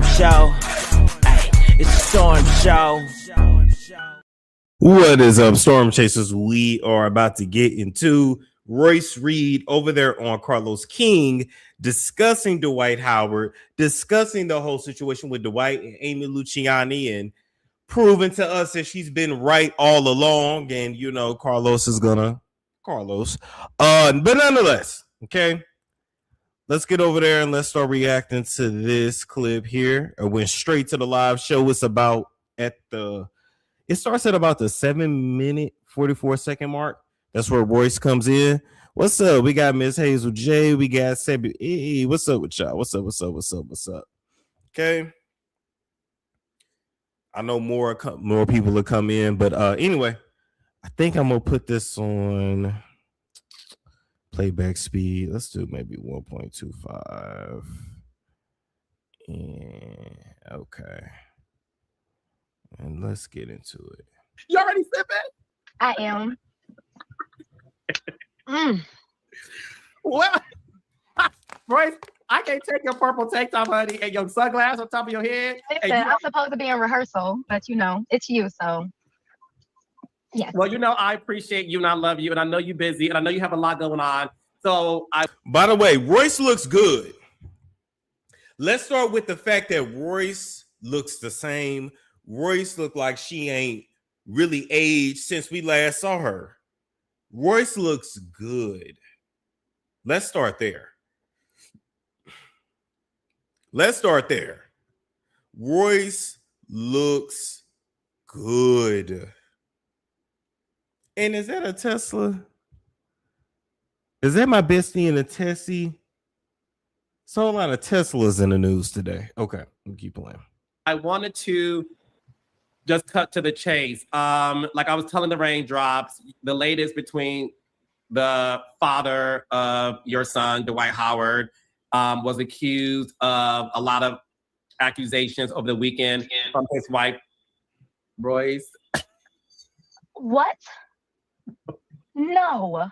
storm show. Ay, it's a storm show. What is up, Storm Chasers? We are about to get into Royce Reed over there on Carlos King, discussing Dwight Howard, discussing the whole situation with Dwight and Amy Luciani, and proving to us that she's been right all along. And you know, Carlos is gonna Carlos. But nonetheless, okay. Let's get over there and let's start reacting to this clip here. I went straight to the live show. It's about it starts at about the 7-minute 44-second mark. That's where Royce comes in. What's up? We got Miss Hazel J. We got Sebi. Hey, what's up with y'all? What's up? Okay. I know more people will come in, but anyway, I think I'm gonna put this on playback speed. Let's do maybe 1.25. And okay. And let's get into it. You already sipping? I am. Well, Royce, I can't take your purple tank top, honey, and your sunglasses on top of your head. Listen, I'm supposed to be in rehearsal, but you know, it's you, so yes. Well, you know, I appreciate you and I love you, and I know you're busy, and I know you have a lot going on. So By the way, Royce looks good. Let's start with the fact that Royce looks the same. Royce looked like she ain't really aged since we last saw her. Royce looks good. Let's start there. Royce looks good. And is that a Tesla? Is that my bestie in a Tessie? So a lot of Teslas in the news today. Okay, we'll keep playing. I wanted to just cut to the chase. Like I was telling the raindrops, the latest between the father of your son, Dwight Howard, was accused of a lot of accusations over the weekend from his wife, Royce. What? No.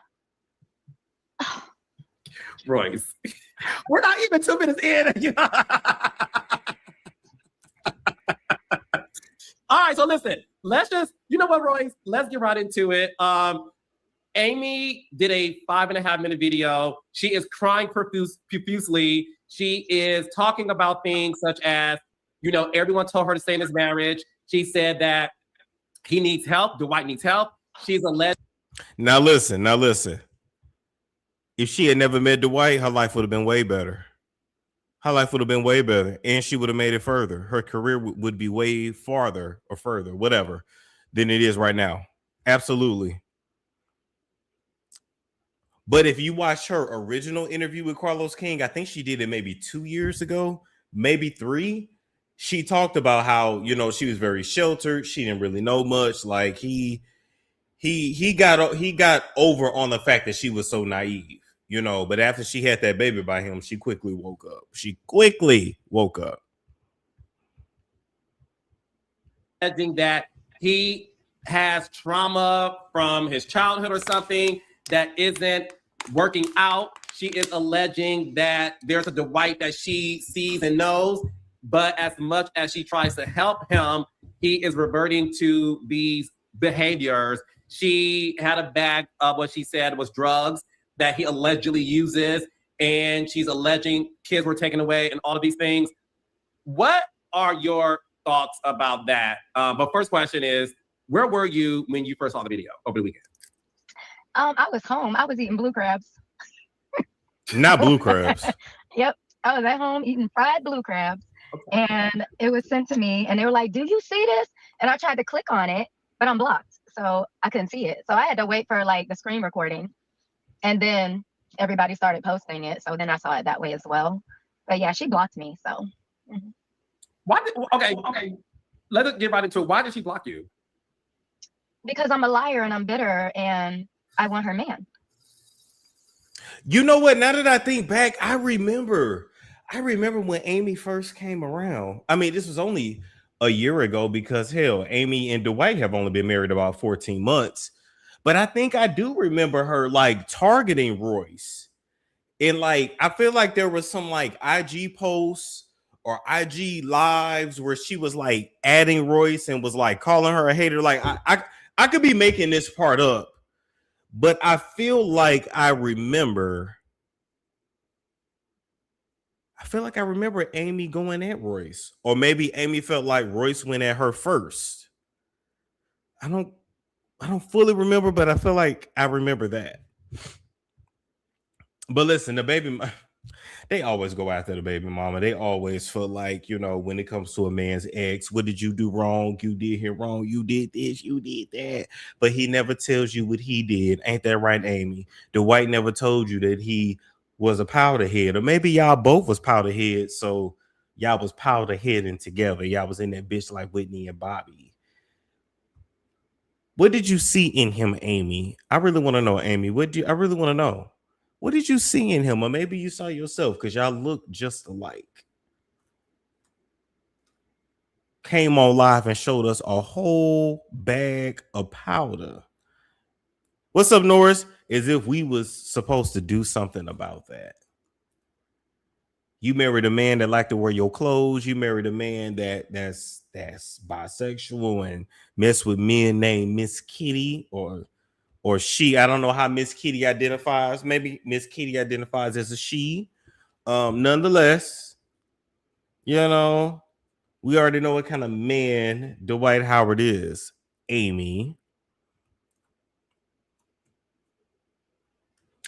Royce. We're not even 2 minutes in. You know? All right, so listen, let's just, you know what, Royce? Let's get right into it. Amy did a 5.5-minute video. She is crying profusely. She is talking about things such as, you know, everyone told her to stay in his marriage. She said that he needs help. Dwight needs help. She's alleged. Now listen. If she had never met Dwight, her life would have been way better. And she would have made it further. Her career would be way farther or further, whatever, than it is right now. Absolutely. But if you watch her original interview with Carlos King, I think she did it maybe 2 years ago, maybe 3. She talked about how, you know, she was very sheltered. She didn't really know much. Like he got over on the fact that she was so naive. You know, but after she had that baby by him, she quickly woke up. Alleging that he has trauma from his childhood or something that isn't working out. She is alleging that there's a Dwight that she sees and knows, but as much as she tries to help him, he is reverting to these behaviors. She had a bag of what she said was drugs that he allegedly uses, and she's alleging kids were taken away and all of these things. What are your thoughts about that? But first question is, where were you when you first saw the video over the weekend? I was home. I was eating blue crabs. Not blue crabs. Yep. I was at home eating fried blue crabs. Okay. And it was sent to me and they were like, do you see this? And I tried to click on it, but I'm blocked. So I couldn't see it. So I had to wait for like the screen recording. And then everybody started posting it. So then I saw it that way as well. But yeah, she blocked me. So. Okay. Let's get right into it. Why did she block you? Because I'm a liar and I'm bitter and I want her man. You know what? Now that I think back, I remember when Amy first came around. I mean, this was only a year ago because hell, Amy and Dwight have only been married about 14 months. But I think I do remember her like targeting Royce. And like, I feel like there was some like IG posts or IG lives where she was like adding Royce and was like calling her a hater. Like I could be making this part up, but I feel like I remember Amy going at Royce, or maybe Amy felt like Royce went at her first. I don't fully remember, but I feel like I remember that. But listen, they always go after the baby mama. They always feel like, when it comes to a man's ex, what did you do wrong? You did here wrong. You did this, you did that. But he never tells you what he did. Ain't that right, Amy? Dwight never told you that he was a powder head, or maybe y'all both was powder heads. So y'all was powder heading together. Y'all was in that bitch like Whitney and Bobby. What did you see in him, Amy? I really want to know, Amy. I really want to know. What did you see in him? Or maybe you saw yourself, because y'all look just alike. Came on live and showed us a whole bag of powder. What's up, Norris? As if we was supposed to do something about that. You married a man that liked to wear your clothes. You married a man that's bisexual and mess with men named Miss Kitty or she. I don't know how Miss Kitty identifies. Maybe Miss Kitty identifies as a she. Nonetheless, we already know what kind of man Dwight Howard is, Amy.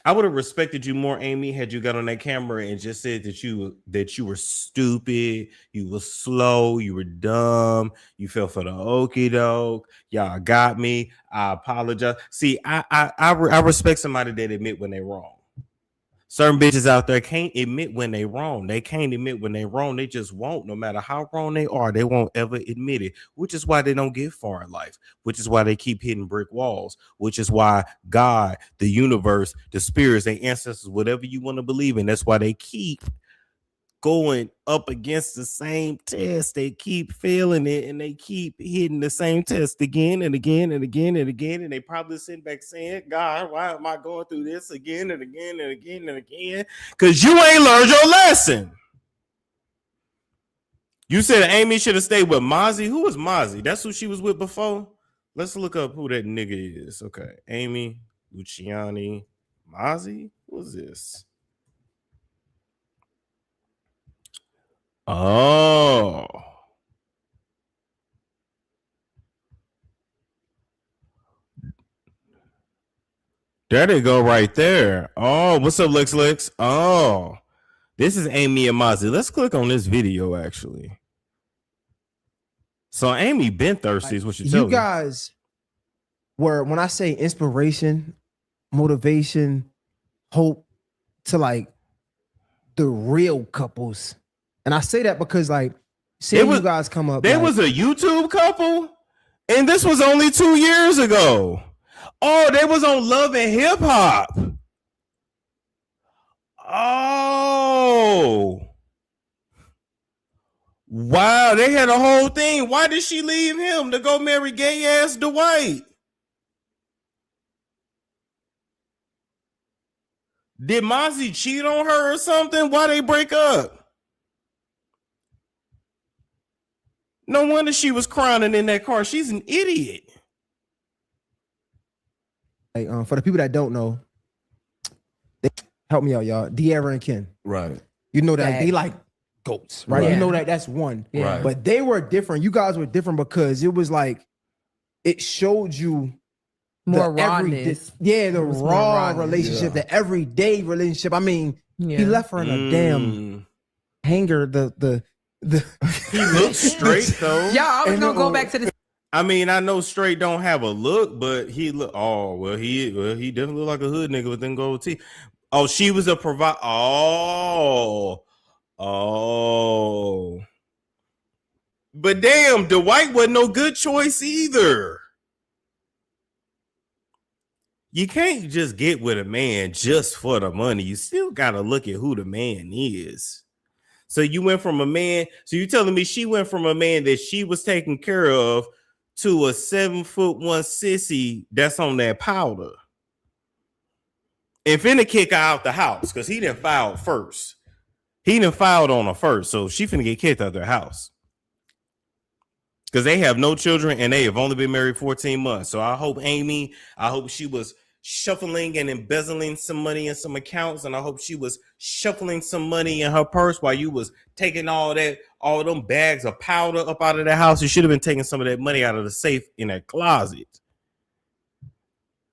I would have respected you more, Amy, had you got on that camera and just said that you were stupid, you were slow, you were dumb, you fell for the okie doke. Y'all got me. I apologize. See, I respect somebody that admit when they're wrong. Certain bitches out there can't admit when they wrong. They can't admit when they wrong. They just won't. No matter how wrong they are, they won't ever admit it, which is why they don't get far in life, which is why they keep hitting brick walls, which is why God, the universe, the spirits, their ancestors, whatever you want to believe in, that's why they keep going up against the same test. They keep failing it, and they keep hitting the same test again and again and again and again. And they probably sit back saying, God, why am I going through this again and again and again and again? Because you ain't learned your lesson. You said Amy should have stayed with Mozzie. Who was Mozzie? That's who she was with before. Let's look up who that nigga is. Okay. Amy, Luciani, Mozzie. Who's this? Oh. There they go right there. Oh, what's up, Lex? Oh, this is Amy and Mozzie. Let's click on this video, actually. So Amy been thirsty is what you're telling me. You guys were, when I say inspiration, motivation, hope to like the real couples. And I say that because like seeing you guys come up. There was a YouTube couple, and this was only 2 years ago. Oh, they was on Love and Hip Hop. Oh. Wow, they had a whole thing. Why did she leave him to go marry gay ass Dwight? Did Mozzie cheat on her or something? Why they break up? No wonder she was crying in that car. She's an idiot. Hey, for the people that don't know, help me out, y'all. De'Ara and Ken. Right. You know that they like goats, right? Right. You know that's one. Yeah. Right. But they were different. You guys were different because it was like it showed you more rawness. The raw relationship, the everyday relationship. I mean, he left her in a damn hanger. He looks straight though. Yeah, I was gonna go back to the. I mean, I know straight don't have a look, but he look. Oh well, he definitely look like a hood nigga with them gold teeth. Oh, she was a provider. Oh. But damn, Dwight wasn't no good choice either. You can't just get with a man just for the money. You still gotta look at who the man is. So you went from a man. So you telling me she went from a man that she was taking care of to a 7'1" sissy that's on that powder. And finna kick her out the house because he didn't file first. He done filed on her first, so she finna get kicked out of their house. Because they have no children and they have only been married 14 months. So I hope she was shuffling and embezzling some money in some accounts. And I hope she was shuffling some money in her purse while you was taking all them bags of powder up out of the house. You should have been taking some of that money out of the safe in that closet.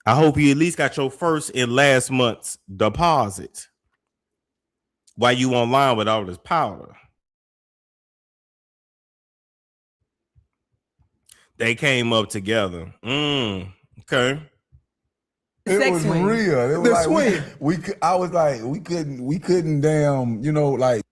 I hope you at least got your first and last month's deposit while you online with all this powder. They came up together. Okay. It was swing. real. It was The like swing. I was like, we couldn't damn, like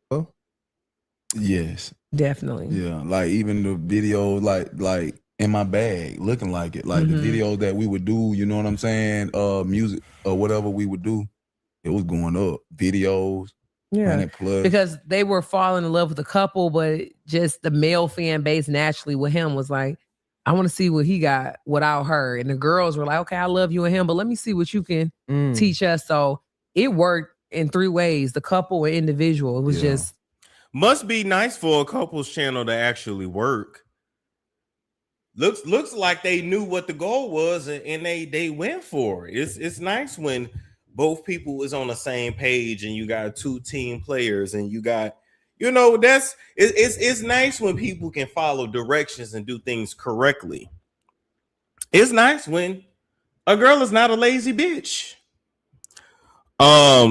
yes. Definitely. Yeah. Like even the video, like in my bag, looking like it. Like the videos that we would do, you know what I'm saying? Music or whatever we would do, it was going up. Videos. Yeah. Plus. Because they were falling in love with the couple, but just the male fan base naturally with him was like, I want to see what he got without her. And the girls were like, okay, I love you and him, but let me see what you can teach us. So it worked in 3 ways, the couple and individual. It was just. Must be nice for a couple's channel to actually work. Looks like they knew what the goal was and they went for it. It's nice when both people is on the same page and you got 2 team players and you got, it's nice when people can follow directions and do things correctly. It's nice when a girl is not a lazy bitch.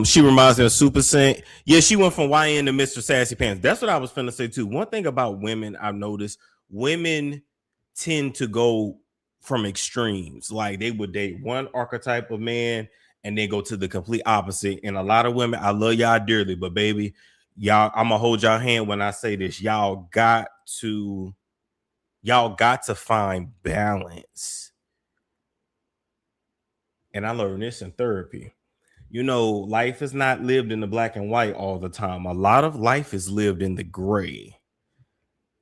She reminds me of Super Saint. Yeah, she went from YN to Mr. Sassy Pants. That's what I was finna say too. One thing about women I've noticed, women tend to go from extremes. Like they would date one archetype of man and then go to the complete opposite. And a lot of women, I love y'all dearly, but baby, y'all, I'm gonna hold y'all hand when I say this. Y'all got to find balance. And I learned this in therapy. Life is not lived in the black and white all the time. A lot of life is lived in the gray.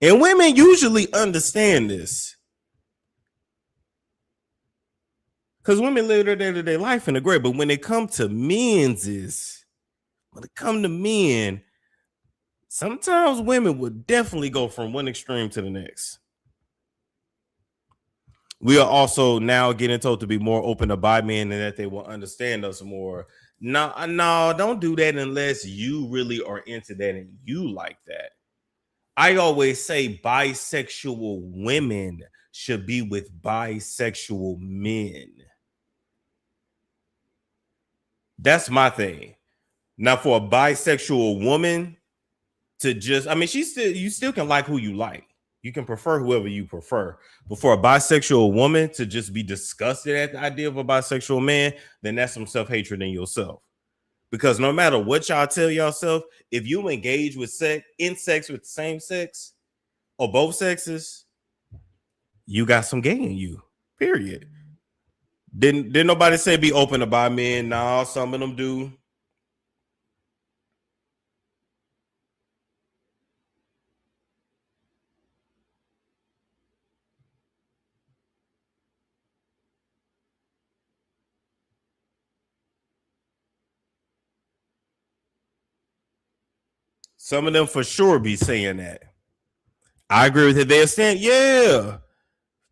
And women usually understand this. Because women live their day-to-day life in the gray. But when it comes to men, sometimes women would definitely go from one extreme to the next. We are also now getting told to be more open to bi men and that they will understand us more. No, don't do that unless you really are into that and you like that. I always say bisexual women should be with bisexual men. That's my thing. Now, for a bisexual woman to you still can like who you like. You can prefer whoever you prefer. But for a bisexual woman to just be disgusted at the idea of a bisexual man, then that's some self-hatred in yourself. Because no matter what y'all tell yourself, if you engage with sex with the same sex or both sexes, you got some gay in you. Period. Didn't nobody say be open to bi men? No, some of them do. Some of them for sure be saying that. I agree with it. They're saying, yeah,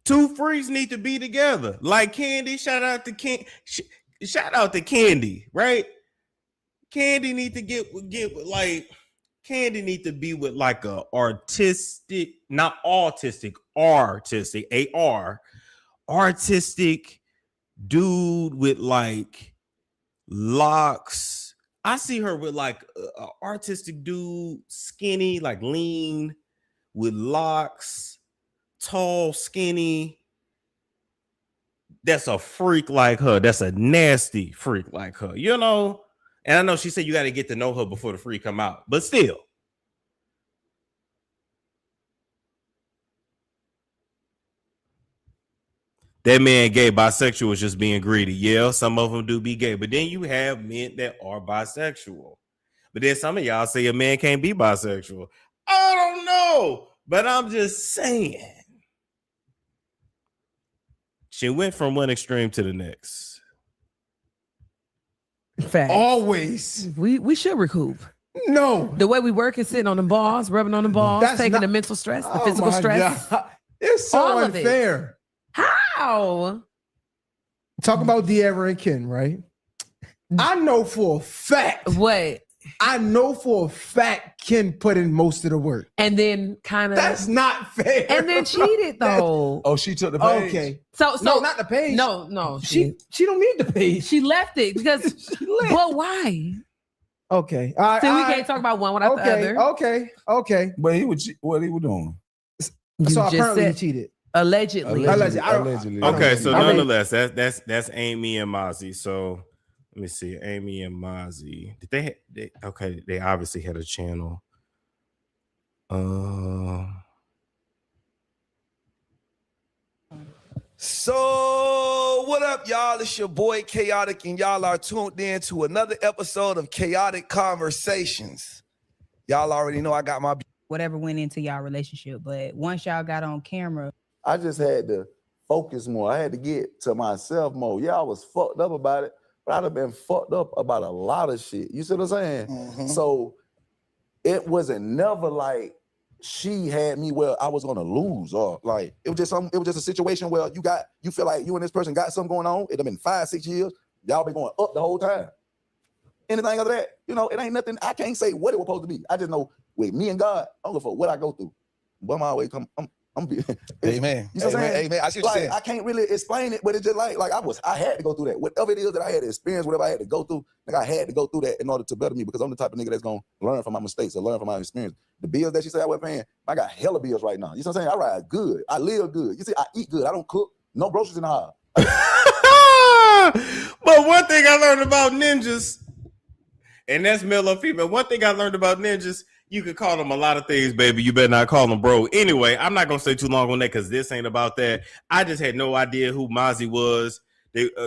2 freaks need to be together. Like Candy, shout out to Candy, right? Candy need to get like Candy need to be with like a artistic, not autistic, artistic dude with like locks. I see her with like an artistic dude, skinny, like lean, with locks, tall, skinny. That's a freak like her. That's a nasty freak like her, And I know she said you got to get to know her before the freak come out, but still. That man gay, bisexual is just being greedy. Yeah, some of them do be gay, but then you have men that are bisexual. But then some of y'all say a man can't be bisexual. I don't know, but I'm just saying. She went from one extreme to the next. Facts. Always. We should recoup. No. The way we work is sitting on the balls, rubbing on the balls, That's taking not- the mental stress, the Oh physical my stress. God. It's so All of it. unfair. How? Talk about De'Ara and Ken, right? I know for a fact. What? I know for a fact Ken put in most of the work. And then kind of. That's not fair. And then cheated though. Oh, she took the page. Okay. So No, not the page. No. She don't need the page. She left it because. Well, why? Okay. All right. See, we all right. can't talk about one without the other. Okay. But what he was doing? You So just apparently he said cheated. allegedly. Allegedly. I don't- Allegedly. Okay, so I mean- nonetheless, that's Amy and Mozzie. So let me see, Amy and Mozzie. Did they okay? They obviously had a channel. So, what up, y'all? It's your boy Chaotic, and y'all are tuned in to another episode of Chaotic Conversations. Y'all already know I got my. Whatever went into y'all relationship, but once y'all got on camera, I just had to focus more. I had to get to myself more. Yeah, I was fucked up about it, but I'd have been fucked up about a lot of shit. You see what I'm saying? Mhm. So it wasn't never like she had me where I was gonna lose, or like it was just a situation where you feel like you and this person got something going on. It have been 5-6 years. Y'all been going up the whole time. Anything other that, it ain't nothing. I can't say what it was supposed to be. I just know with me and God, I don't give a fuck what I go through. But I'm always Amen. You know what I'm saying? Amen. I see what you're saying. I can't really explain it, but it's just like I had to go through that. Whatever it is that I had to experience, whatever I had to go through, I had to go through that in order to better me, because I'm the type of nigga that's gonna learn from my mistakes or learn from my experience. The bills that she said I wasn't paying, I got hella bills right now. You know what I'm saying? I ride good. I live good. You see, I eat good. I don't cook. No groceries in the house. But one thing I learned about ninjas, and that's male or female. One thing I learned about ninjas, you can call them a lot of things, baby. You better not call them bro. Anyway, I'm not gonna stay too long on that because this ain't about that. I just had no idea who Mozzie was.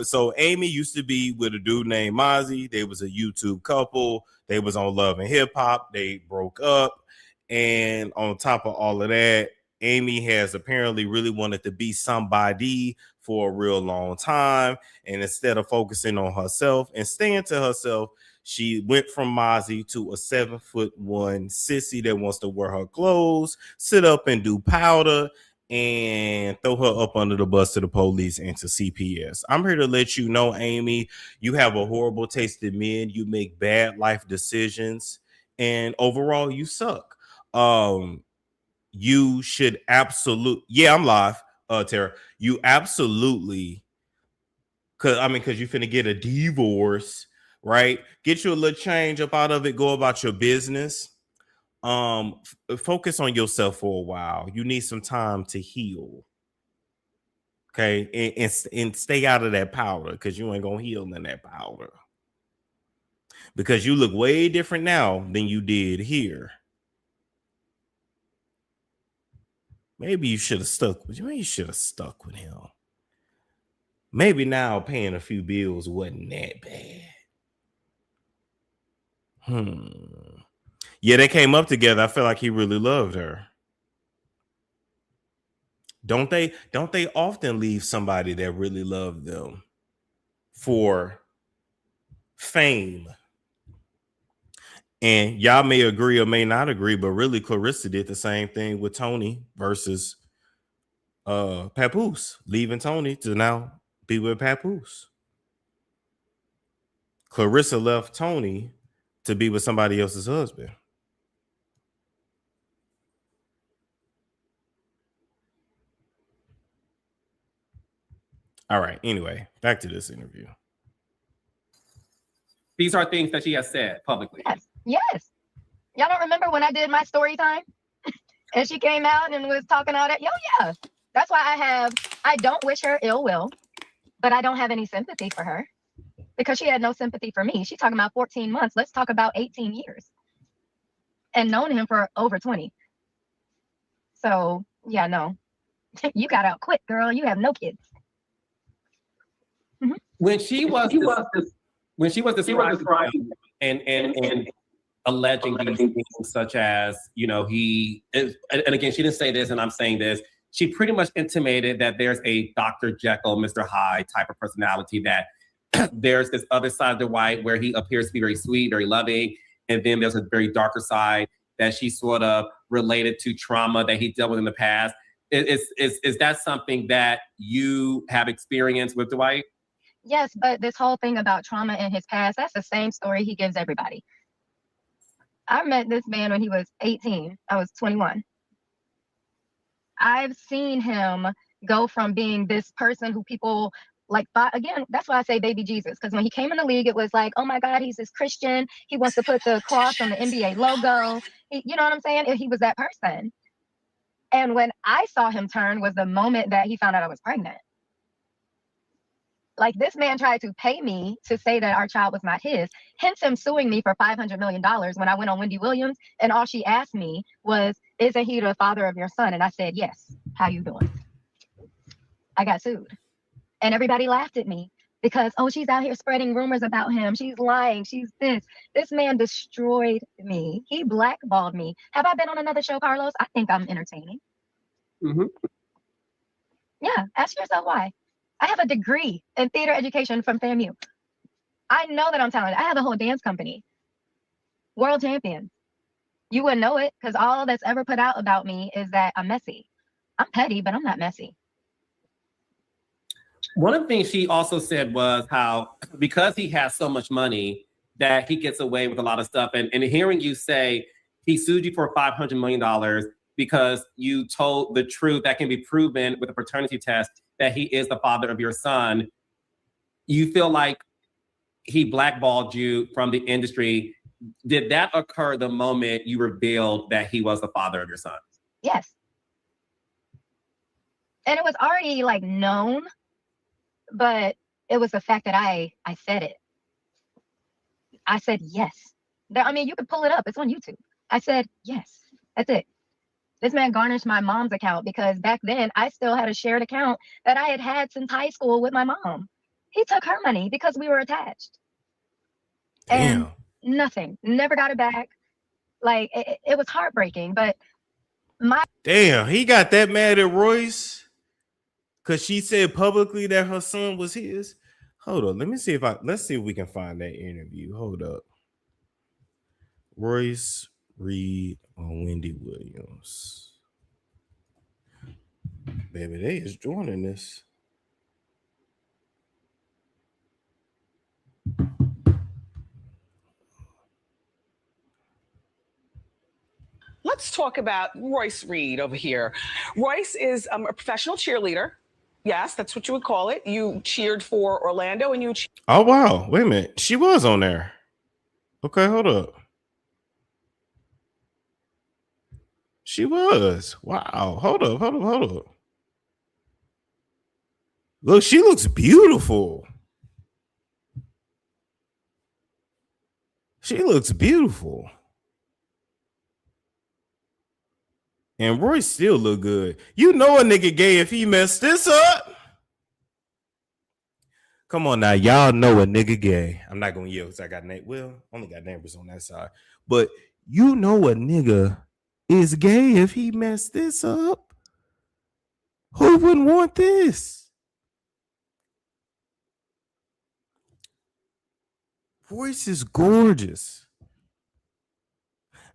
So Amy used to be with a dude named Mozzie. They was a YouTube couple. They was on Love and Hip Hop. They broke up, and on top of all of that, Amy has apparently really wanted to be somebody for a real long time, and instead of focusing on herself and staying to herself, she went from Mozzie to a 7'1" sissy that wants to wear her clothes, sit up and do powder, and throw her up under the bus to the police and to CPS. I'm here to let you know, Amy, you have a horrible taste in men. You make bad life decisions, and overall, you suck. You should I'm live, Tara. You absolutely, because you finna get a divorce, right? Get you a little change up out of it. Go about your business. Focus on yourself for a while. You need some time to heal. Okay, and stay out of that powder, because you ain't gonna heal in that powder. Because you look way different now than you did here. Maybe you should have stuck with him. Maybe now paying a few bills wasn't that bad. Yeah, they came up together. I feel like he really loved her. Don't they often leave somebody that really loved them for fame? And y'all may agree or may not agree, but really Clarissa did the same thing with Tony versus Papoose, leaving Tony to now be with Papoose. Clarissa left Tony to be with somebody else's husband. All right. Anyway, back to this interview. These are things that she has said publicly. Yes. Y'all don't remember when I did my story time? And she came out and was talking all that? Yeah. That's why I don't wish her ill will, but I don't have any sympathy for her, because she had no sympathy for me. She's talking about 14 months. Let's talk about 18 years. And known him for over 20. So, yeah, no. You got out quick, girl. You have no kids. Mm-hmm. When she was describing and alleging these things, such as, he is, and again, she didn't say this, and I'm saying this, she pretty much intimated that there's a Dr. Jekyll, Mr. Hyde type of personality, that there's this other side of Dwight where he appears to be very sweet, very loving, and then there's a very darker side that she sort of related to trauma that he dealt with in the past. Is that something that you have experienced with Dwight? Yes, but this whole thing about trauma in his past, that's the same story he gives everybody. I met this man when he was 18. I was 21. I've seen him go from being this person who people like thought, again, that's why I say baby Jesus, because when he came in the league, it was like, oh my God, he's this Christian. He wants to put the cross on the NBA logo. You know what I'm saying? He was that person. And when I saw him turn was the moment that he found out I was pregnant. Like, this man tried to pay me to say that our child was not his, hence him suing me for $500 million when I went on Wendy Williams, and all she asked me was, isn't he the father of your son? And I said, yes. How you doing? I got sued. And everybody laughed at me because, oh, she's out here spreading rumors about him. She's lying. She's this. This man destroyed me. He blackballed me. Have I been on another show, Carlos? I think I'm entertaining. Mm-hmm. Yeah, ask yourself why. I have a degree in theater education from FAMU. I know that I'm talented. I have a whole dance company. World champion. You wouldn't know it because all that's ever put out about me is that I'm messy. I'm petty, but I'm not messy. One of the things she also said was how, because he has so much money, that he gets away with a lot of stuff. And hearing you say he sued you for $500 million because you told the truth that can be proven with a paternity test that he is the father of your son, you feel like he blackballed you from the industry. Did that occur the moment you revealed that he was the father of your son? Yes. And it was already like known, but it was the fact that I said it. I said yes. I mean, you can pull it up. It's on YouTube. I said yes. That's it. This man garnished my mom's account because back then I still had a shared account that I had since high school with my mom. He took her money because we were attached. Damn. And nothing. Never got it back. Like, it was heartbreaking, but Damn, he got that mad at Royce because she said publicly that her son was his. Hold on, let's see if we can find that interview. Hold up. Royce Reed on Wendy Williams. Baby, they is joining this. Let's talk about Royce Reed over here. Royce is a professional cheerleader. Yes, that's what you would call it. You cheered for Orlando and you Oh, wow. Wait a minute. She was on there. Okay, hold up. She was. Wow. Hold up. Look, she looks beautiful. She looks beautiful. And Royce still look good. You know a nigga gay if he messed this up. Come on now, y'all know a nigga gay. I'm not gonna yell because I got only got neighbors on that side. But you know a nigga is gay if he messed this up. Who wouldn't want this? Royce is gorgeous.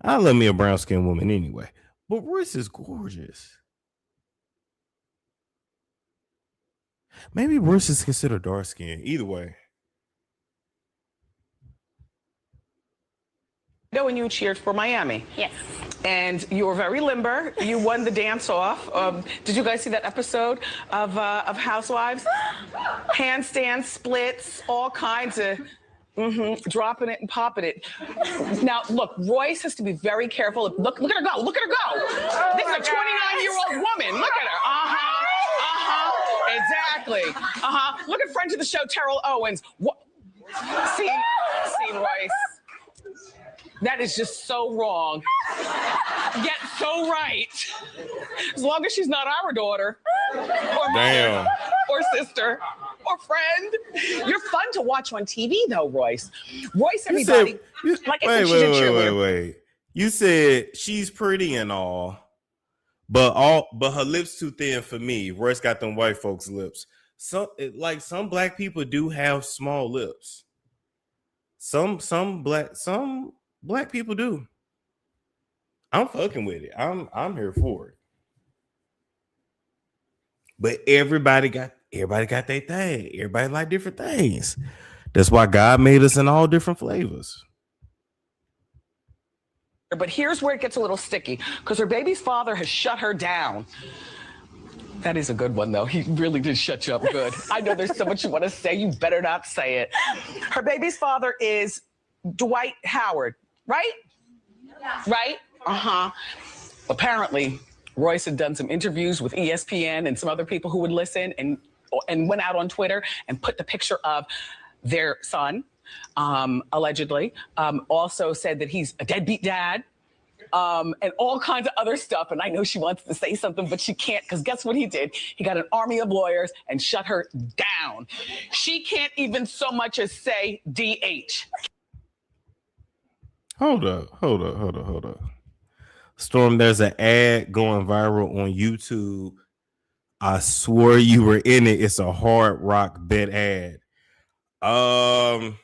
I love me a brown skinned woman anyway. But Royce is gorgeous. Maybe Royce is considered dark skinned. Either way. and you cheered for Miami. Yes. And you were very limber. You won the dance off. Did you guys see that episode of Housewives? Handstands, splits, all kinds of dropping it and popping it. Now, look, Royce has to be very careful. Look at her go. Look at her go. This is a 29-year-old woman. Look at her. Exactly. Look at friend of the show, Terrell Owens. See, Royce. That is just so wrong, yet so right. As long as she's not our daughter, or mother, or sister, or friend. You're fun to watch on TV, though, Royce. Royce, everybody. Wait. You said she's pretty and all, but her lips too thin for me. Royce got them white folks' lips. Some black people do have small lips. Some Black people do. I'm fucking with it. I'm here for it. But everybody got their thing. Everybody like different things. That's why God made us in all different flavors. But here's where it gets a little sticky, because her baby's father has shut her down. That is a good one, though. He really did shut you up good. I know there's so much you want to say. You better not say it. Her baby's father is Dwight Howard, right? Yeah. Right? Uh-huh. Apparently, Royce had done some interviews with ESPN and some other people who would listen, and went out on Twitter and put the picture of their son, allegedly. Also said that he's a deadbeat dad. And all kinds of other stuff. And I know she wants to say something, but she can't, because guess what he did? He got an army of lawyers and shut her down. She can't even so much as say DH. Hold up. Storm, there's an ad going viral on YouTube. I swore you were in it. It's a Hard Rock Bet ad. Hold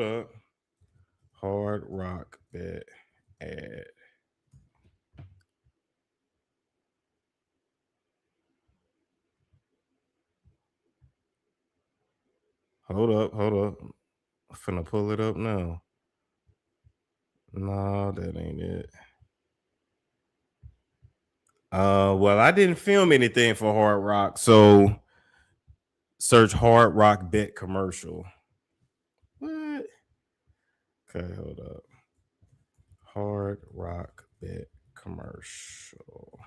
up. Hard Rock Bet ad. Hold up. I'm finna pull it up now. No, that ain't it. Well, I didn't film anything for Hard Rock, so search Hard Rock Bet commercial. What? Okay, hold up. Hard Rock Bet commercial.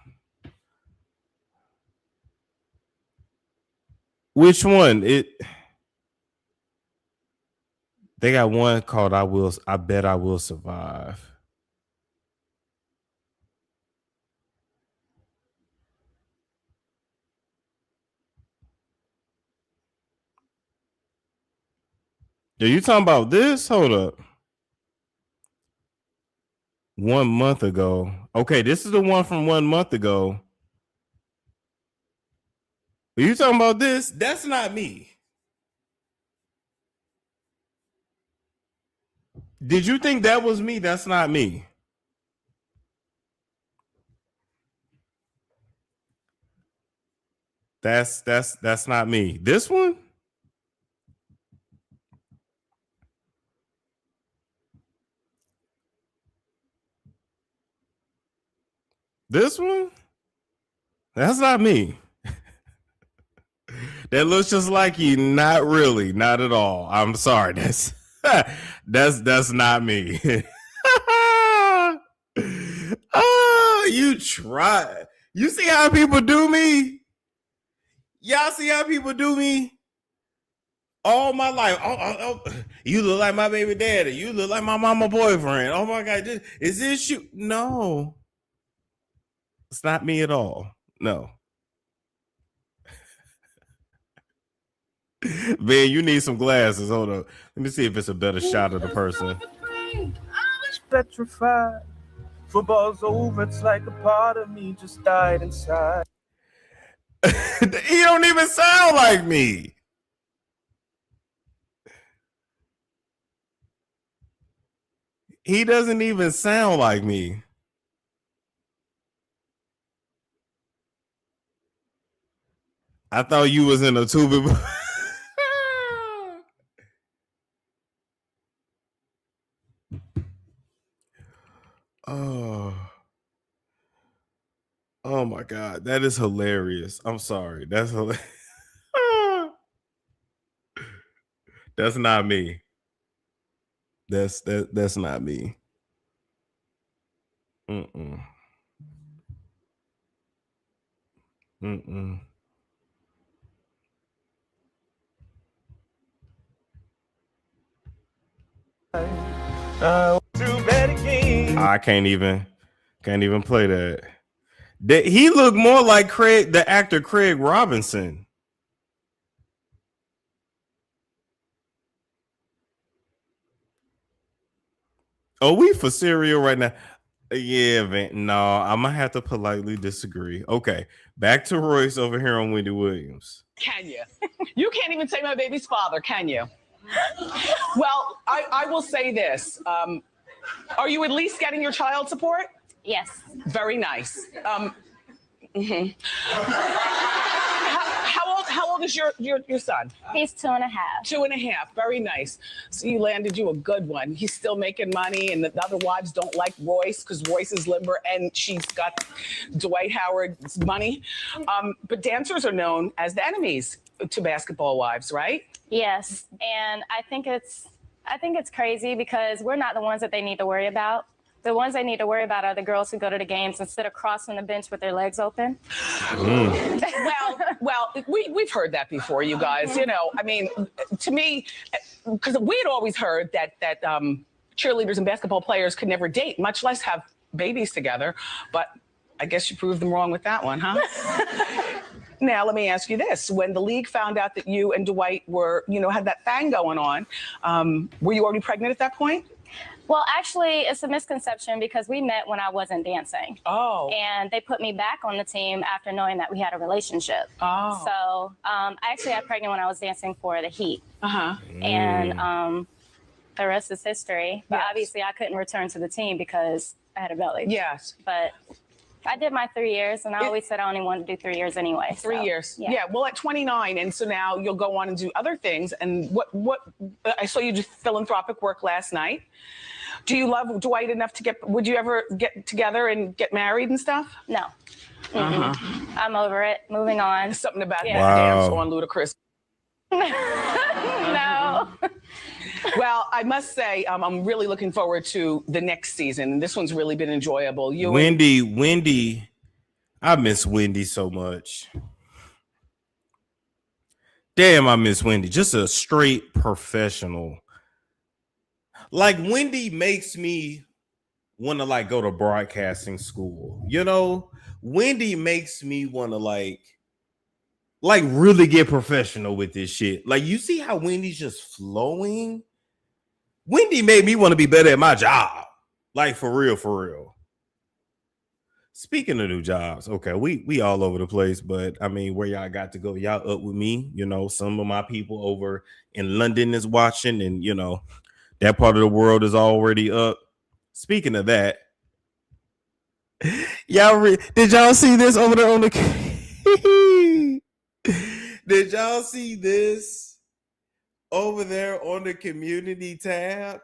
Which one? They got one called I Bet I Will Survive. Are you talking about this? Hold up. 1 month ago. Okay, this is the one from 1 month ago. Are you talking about this? That's not me. Did you think that was me? That's not me. That's not me. This one? This one? That's not me. That looks just like you. Not really. Not at all. I'm sorry. That's not me. Oh, you try. You see how people do me? Y'all see how people do me? All my life. Oh, you look like my baby daddy. You look like my mama boyfriend. Oh my God. Is this you? No. It's not me at all. No. Man, you need some glasses. Hold up. Let me see if it's a better shot of the person. Petrified. Football's over. It's like a part of me just died inside. He don't even sound like me. He doesn't even sound like me. I thought you was in a tube. Oh my God, that is hilarious. I'm sorry. That's hilarious. That's not me. That's not me. Mm-mm. I can't even play that. He looked more like the actor Craig Robinson. Oh, we for cereal right now. Yeah, no, I'm gonna have to politely disagree. Okay, back to Royce over here on Wendy Williams. Can you? You can't even say my baby's father, can you? Well, I will say this. Are you at least getting your child support? Yes. Very nice. Mhm. How old is your son? He's 2.5. 2.5. Very nice. So you landed you a good one. He's still making money, and the other wives don't like Royce because Royce is limber and she's got Dwight Howard's money. But dancers are known as the enemies to basketball wives, right? Yes. And I think it's crazy because we're not the ones that they need to worry about. The ones they need to worry about are the girls who go to the games and sit across from the bench with their legs open. Well, we've heard that before, you guys. You know, I mean, to me, because we had always heard that cheerleaders and basketball players could never date, much less have babies together. But I guess you proved them wrong with that one, huh? Now, let me ask you this. When the league found out that you and Dwight were, had that thing going on, were you already pregnant at that point? Well, actually, it's a misconception because we met when I wasn't dancing. Oh. And they put me back on the team after knowing that we had a relationship. Oh. So I actually got pregnant when I was dancing for the Heat. Uh-huh. And the rest is history. But Yes. obviously, I couldn't return to the team because I had a belly. Yes. But I did my 3 years, and I always said I only wanted to do 3 years anyway. 3 years. Yeah. Well, at 29, and so now you'll go on and do other things. And what I saw you do philanthropic work last night. Do you love Dwight enough would you ever get together and get married and stuff? No. Uh-huh. I'm over it. Moving on. Something about Yeah. that dance on Ludacris. No. Well, I must say, I'm really looking forward to the next season. This one's really been enjoyable. Wendy, I miss Wendy so much. Damn, I miss Wendy. Just a straight professional. Like, Wendy makes me want to go to broadcasting school. Wendy makes me want to like really get professional with this shit. Like, you see how Wendy's just flowing? Wendy made me want to be better at my job. Like, for real. Speaking of new jobs, okay, we all over the place, but I mean, where y'all got to go? Y'all up with me? Some of my people over in London is watching, and that part of the world is already up. Speaking of that, did y'all see this over there on the did y'all see this over there on the community tab?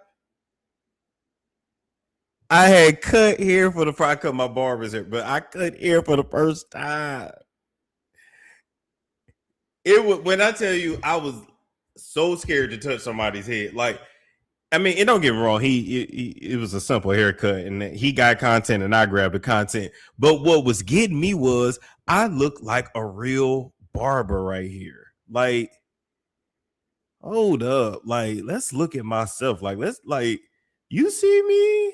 I had cut hair I cut my barber's hair, but I cut hair for the first time. When I tell you, I was so scared to touch somebody's head. Like, I mean, it don't get me wrong. It was a simple haircut, and he got content, and I grabbed the content. But what was getting me was I looked like a real barber right here. Like, hold up. Like, let's look at myself. Like, you see me?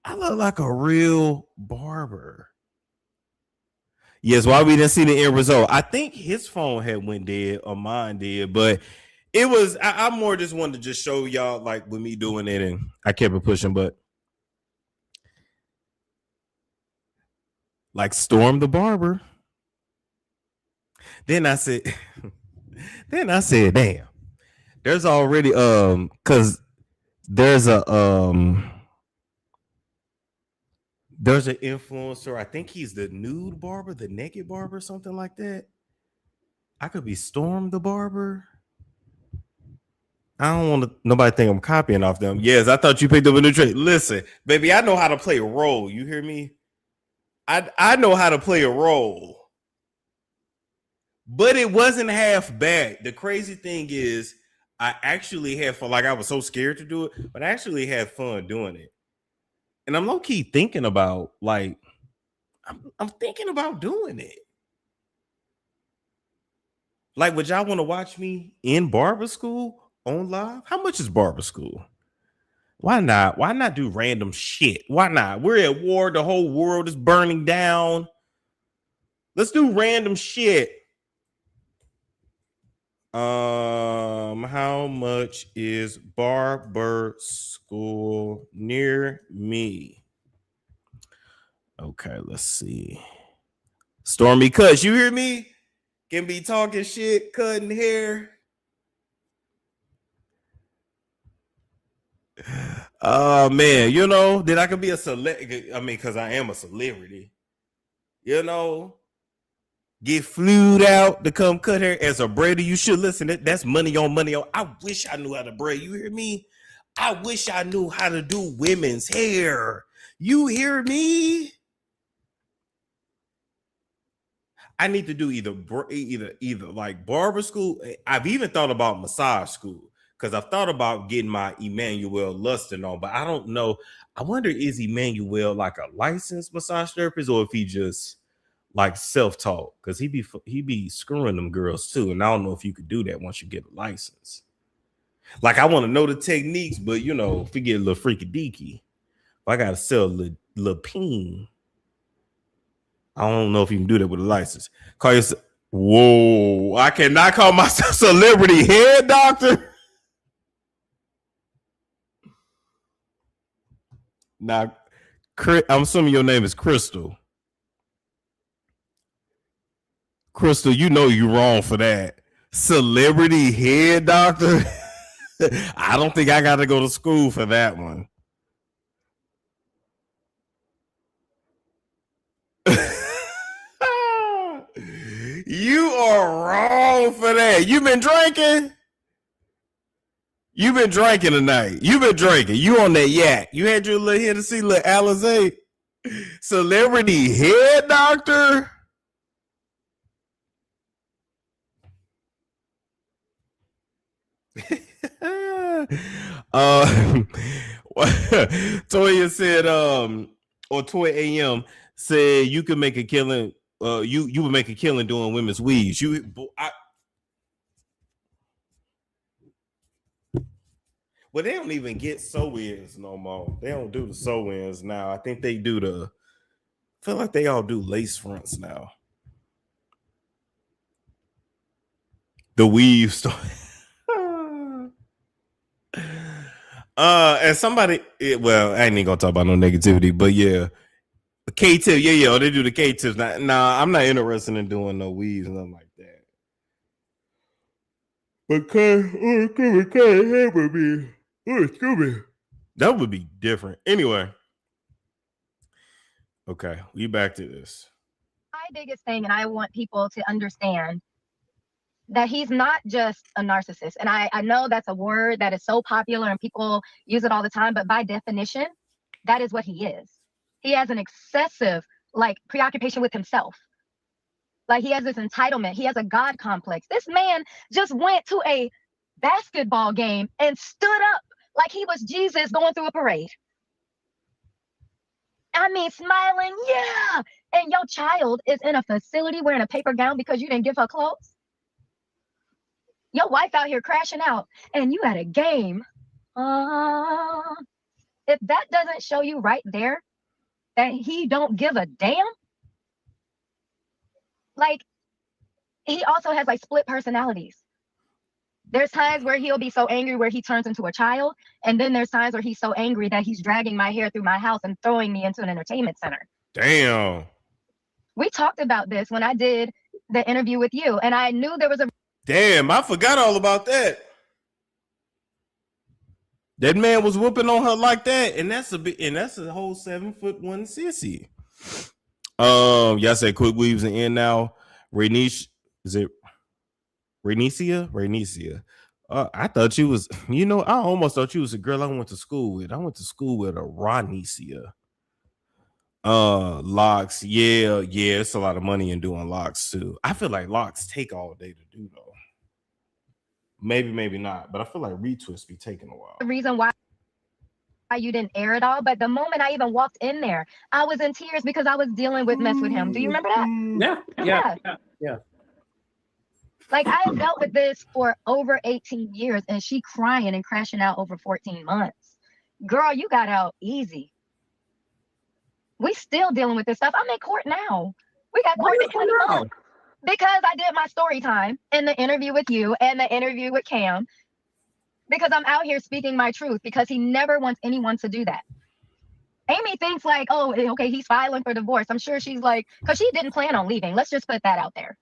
I look like a real barber. Yes, why we didn't see the end result? I think his phone had went dead or mine did, but it was. I more just wanted to just show y'all with me doing it, and I kept it pushing. But Storm the barber. Then I said, damn. There's already because there's an influencer. I think he's the nude barber, the naked barber, something like that. I could be Storm the barber. I don't want nobody think I'm copying off them. Yes, I thought you picked up a new trade. Listen, baby, I know how to play a role. You hear me? I know how to play a role. But it wasn't half bad. The crazy thing is, I actually had fun. I was so scared to do it, but I actually had fun doing it. And I'm low-key thinking about, I'm thinking about doing it. Would y'all want to watch me in barber school on live? How much is barber school? Why not? Why not do random shit? Why not? We're at war. The whole world is burning down. Let's do random shit. How much is barber school near me? Okay, let's see. Stormy Cuts, you hear me? can be talking shit, cutting hair. Oh man, you know that I could be a celebrity. I mean, because I am a celebrity. You know, get flued out to come cut hair as a braider. You should listen. That's money on money on. I wish I knew how to braid. You hear me? I wish I knew how to do women's hair. You hear me? I need to do either like barber school. I've even thought about massage school because I've thought about getting my Emmanuel Lustin on, but I don't know. I wonder, is Emmanuel like a licensed massage therapist or if he just like self-taught? Because he be screwing them girls too, and I don't know if you could do that once you get a license. Like I want to know the techniques, but you know, if you get a little freaky deaky, I gotta sell a little peen. I don't know if you can do that with a license. Call yourself. Whoa! I cannot call myself celebrity hair doctor. Now, I'm assuming your name is Crystal. Crystal, you know you're wrong for that. Celebrity hair doctor. I don't think I got to go to school for that one. You are wrong for that. You been drinking? You been drinking tonight. You been drinking. You on that yak. You had your little Hennessy, little Alizé. Celebrity hair doctor? Toya said, or Toy AM said you could make a killing. You would make a killing doing women's weaves. Well, they don't even get sew-ins no more. They don't do the sew-ins now. I think they do I feel like they all do lace fronts now. The weave story. And somebody, well, I ain't even gonna talk about no negativity, but yeah. K-tip, yeah, they do the K-tips. Nah, I'm not interested in doing no weaves and nothing like that. But that would be different. Anyway. Okay, we back to this. My biggest thing, and I want people to understand that he's not just a narcissist. And I know that's a word that is so popular and people use it all the time, but by definition, that is what he is. He has an excessive preoccupation with himself. Like he has this entitlement. He has a God complex. This man just went to a basketball game and stood up like he was Jesus going through a parade. I mean, smiling, yeah. And your child is in a facility wearing a paper gown because you didn't give her clothes. Your wife out here crashing out and you at a game. If that doesn't show you right there that he don't give a damn, like he also has split personalities. There's times where he'll be so angry where he turns into a child, and then there's times where he's so angry that he's dragging my hair through my house and throwing me into an entertainment center. Damn. We talked about this when I did the interview with you, and I knew there was a. Damn, I forgot all about that. That man was whooping on her like that, and that's a whole 7'1" sissy. Y'all say quick weaves and in now. Rhaenyra, is it Rhaenyra? I thought you was, I almost thought you was a girl I went to school with. I went to school with a Rhaenyra. Locks, yeah, it's a lot of money in doing locks too. I feel like locks take all day to do though. Maybe not, but I feel like retwist be taking a while. The reason why you didn't air it all, but the moment I even walked in there, I was in tears because I was dealing with mess with him. Do you remember that? Yeah. Like I have dealt with this for over 18 years and she crying and crashing out over 14 months. Girl, you got out easy. We still dealing with this stuff. I'm in court now. We got court in 20 months. Because I did my story time in the interview with you and the interview with Cam. Because I'm out here speaking my truth because he never wants anyone to do that. Amy thinks like, oh, okay, he's filing for divorce. I'm sure she's like, because she didn't plan on leaving. Let's just put that out there.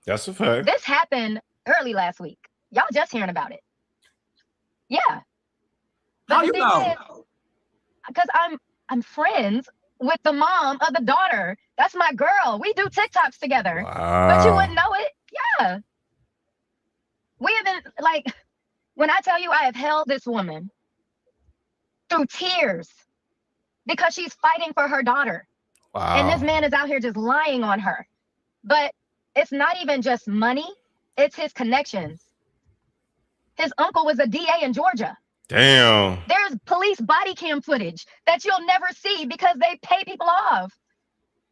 That's a fact. This happened early last week. Y'all just hearing about it. Yeah. How you know? Because I'm friends with the mom of the daughter. That's my girl. We do TikToks together. But you wouldn't know it. Yeah. We have been like, when I tell you I have held this woman through tears because she's fighting for her daughter. Wow. And this man is out here just lying on her. But it's not even just money, it's his connections. His uncle was a DA in Georgia. Damn. There's police body cam footage that you'll never see because they pay people off.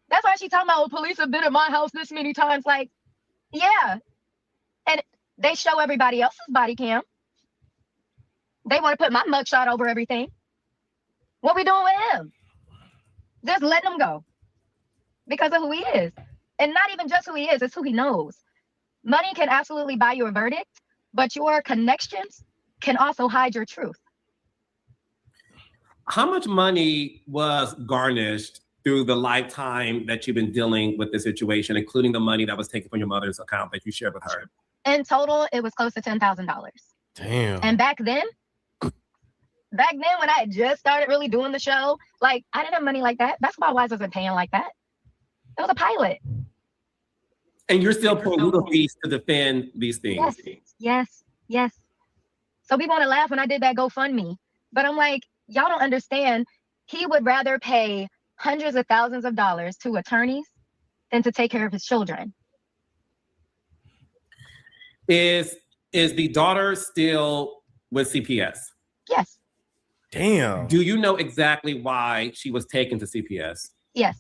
That's why she's talking about, well, police have been at my house this many times. Like, yeah. And they show everybody else's body cam. They want to put my mugshot over everything. What we doing with him? Just letting him go because of who he is. And not even just who he is, it's who he knows. Money can absolutely buy you a verdict, but your connections can also hide your truth. How much money was garnished through the lifetime that you've been dealing with this situation, including the money that was taken from your mother's account that you shared with her? In total, it was close to $10,000. Damn. And back then, when I had just started really doing the show, like, I didn't have money like that. Basketball Wives wasn't paying like that. It was a pilot. And you're still paying legal fees to defend these things. Yes. So people want to laugh when I did that GoFundMe. But I'm like, y'all don't understand. He would rather pay hundreds of thousands of dollars to attorneys than to take care of his children. Is the daughter still with CPS? Yes. Damn. Do you know exactly why she was taken to CPS? Yes.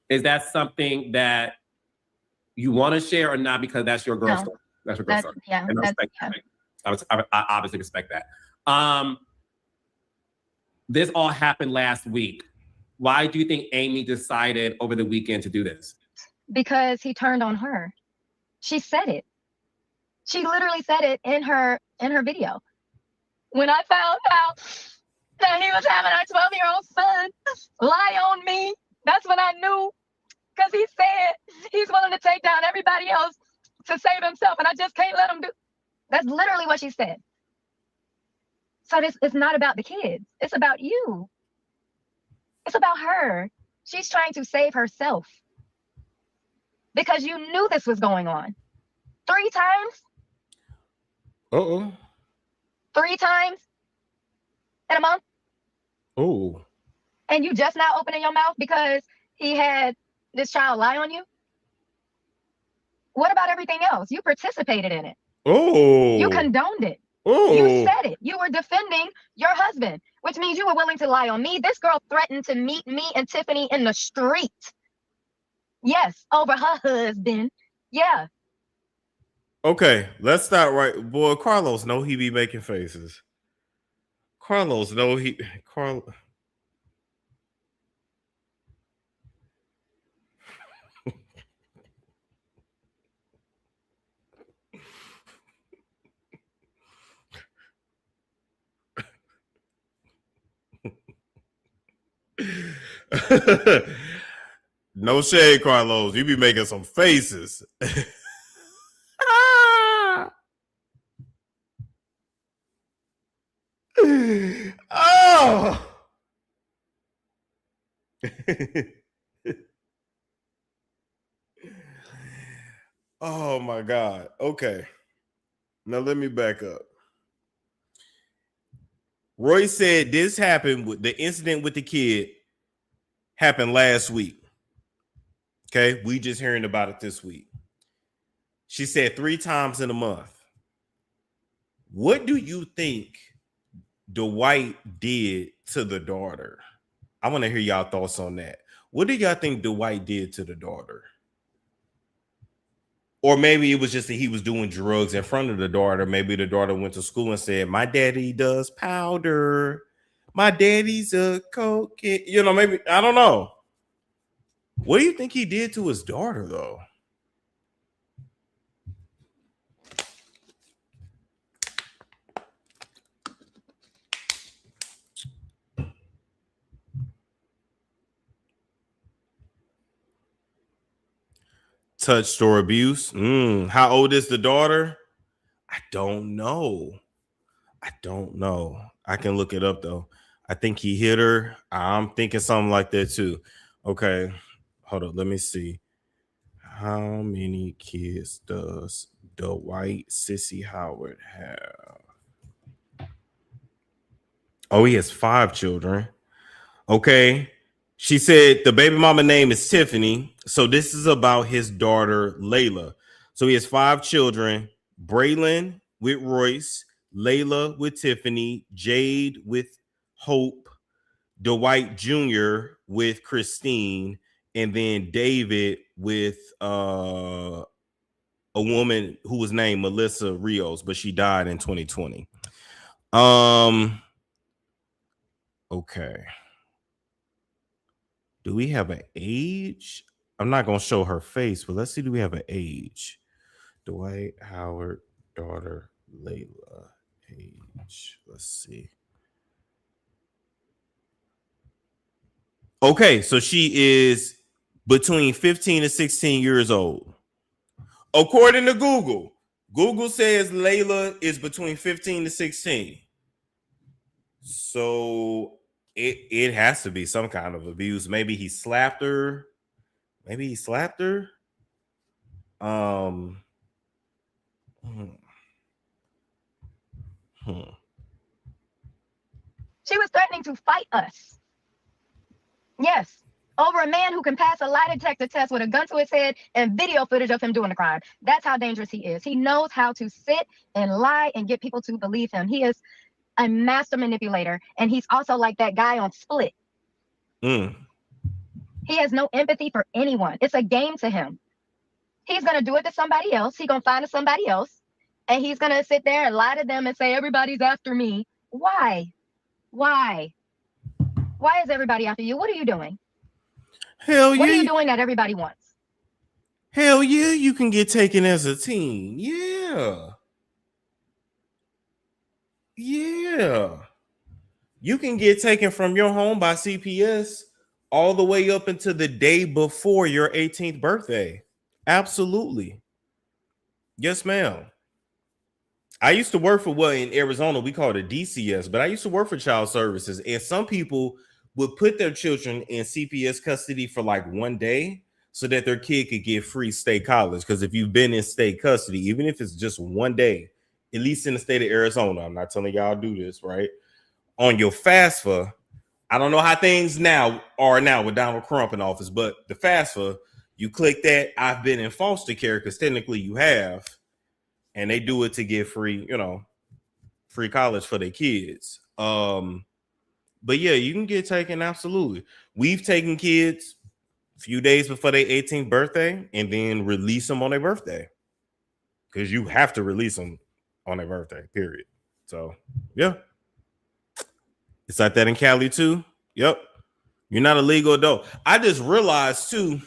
Is that something that you want to share or not? Because that's your girl story. That's your girl story. Yeah. And I obviously respect that. This all happened last week. Why do you think Amy decided over the weekend to do this? Because he turned on her. She said it. She literally said it in her video. When I found out that he was having our 12-year-old son lie on me, that's when I knew. Because he said he's willing to take down everybody else to save himself, and I just can't let him do. That's literally what she said. So this is not about the kids. It's about you. It's about her. She's trying to save herself. Because you knew this was going on. 3 times? Uh-oh. 3 times in a month? Oh. And you just now opening your mouth because he had this child lie on you? What about everything else? You participated in it. Oh. You condoned it. Oh. You said it. You were defending your husband, which means you were willing to lie on me. This girl threatened to meet me and Tiffany in the street. Yes, over her husband. Yeah. Okay, let's start right. Boy, Carlos know he be making faces. Carlos know he No shade, Carlos. You be making some faces. Oh. Oh my God. Okay. Now let me back up. Royce said this happened with the incident with the kid happened last week. Okay, we just hearing about it this week. She said 3 times in a month. What do you think Dwight did to the daughter? I want to hear y'all thoughts on that. What do y'all think Dwight did to the daughter? Or maybe it was just that he was doing drugs in front of the daughter. Maybe the daughter went to school and said, my daddy does powder. My daddy's a coke. You know, maybe, I don't know. What do you think he did to his daughter, though? touched or abuse. How old is the daughter? I don't know. I can look it up though. I think he hit her. I'm thinking something like that too. Okay, hold up. Let me see. How many kids does Dwight Sissy Howard have? Oh, he has 5 children. Okay. She said the baby mama name is Tiffany. So this is about his daughter, Layla. So he has 5 children. Braylon with Royce, Layla with Tiffany, Jade with Hope, Dwight Jr. with Christine, and then David with a woman who was named Melissa Rios, but she died in 2020. Okay. Do we have an age? I'm not gonna show her face, but let's see. Do we have an age? Dwight Howard, daughter Layla, age. Let's see. Okay, so she is between 15 and 16 years old. According to Google, Google says Layla is between 15 to 16. So it has to be some kind of abuse. Maybe he slapped her. She was threatening to fight us. Yes, over a man who can pass a lie detector test with a gun to his head and video footage of him doing the crime. That's how dangerous he is. He knows how to sit and lie and get people to believe him. He is a master manipulator, and he's also like that guy on Split. He has no empathy for anyone. It's a game to him. He's going to do it to somebody else. He's going to find somebody else, and he's going to sit there and lie to them and say, everybody's after me. Why? Why is everybody after you? What are you doing? Hell yeah. What are you doing that everybody wants? Hell yeah, you can get taken as a teen. Yeah. You can get taken from your home by CPS all the way up until the day before your 18th birthday. Absolutely. Yes, ma'am. I used to work for in Arizona we call it a DCS, but I used to work for child services, and some people would put their children in CPS custody for like one day so that their kid could get free state college. Because if you've been in state custody, even if it's just one day, at least in the state of Arizona, I'm not telling y'all do this, right? On your FAFSA, I don't know how things are now with Donald Trump in office, but the FAFSA, you click that I've been in foster care, because technically you have, and they do it to get free, free college for their kids. But yeah, you can get taken. Absolutely. We've taken kids a few days before their 18th birthday and then release them on their birthday, because you have to release them on their birthday, period. So yeah, it's like that in Cali too. Yep. You're not a legal adult. I just realized too,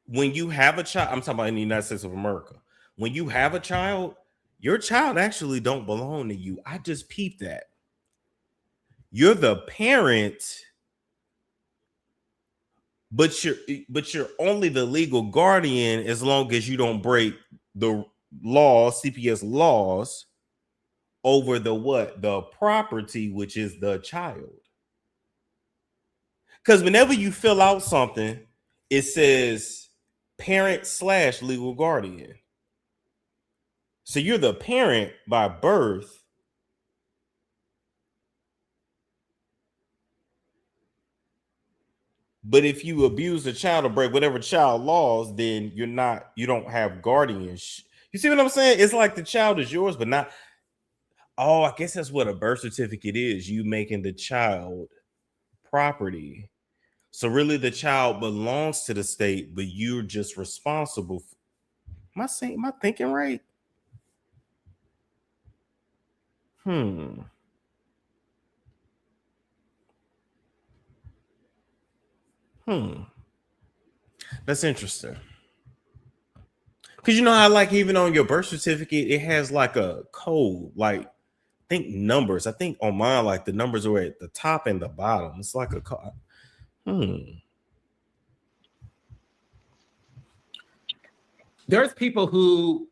when you have a child, I'm talking about in the United States of America, when you have a child, your child actually don't belong to you. I just peeped that. You're the parent, but you're only the legal guardian as long as you don't break the laws, CPS laws, over the property, which is the child. Because whenever you fill out something, it says parent / legal guardian. So you're the parent by birth, but if you abuse a child or break whatever child laws, then you don't have guardianship. You see what I'm saying? It's like the child is yours, but not. Oh, I guess that's what a birth certificate is. You making the child property. So really the child belongs to the state, but you're just responsible. Am I thinking right? That's interesting. Because you know how, like, even on your birth certificate, it has like a code, like, I think numbers. I think on mine, like, the numbers are at the top and the bottom. It's like a code. there's people who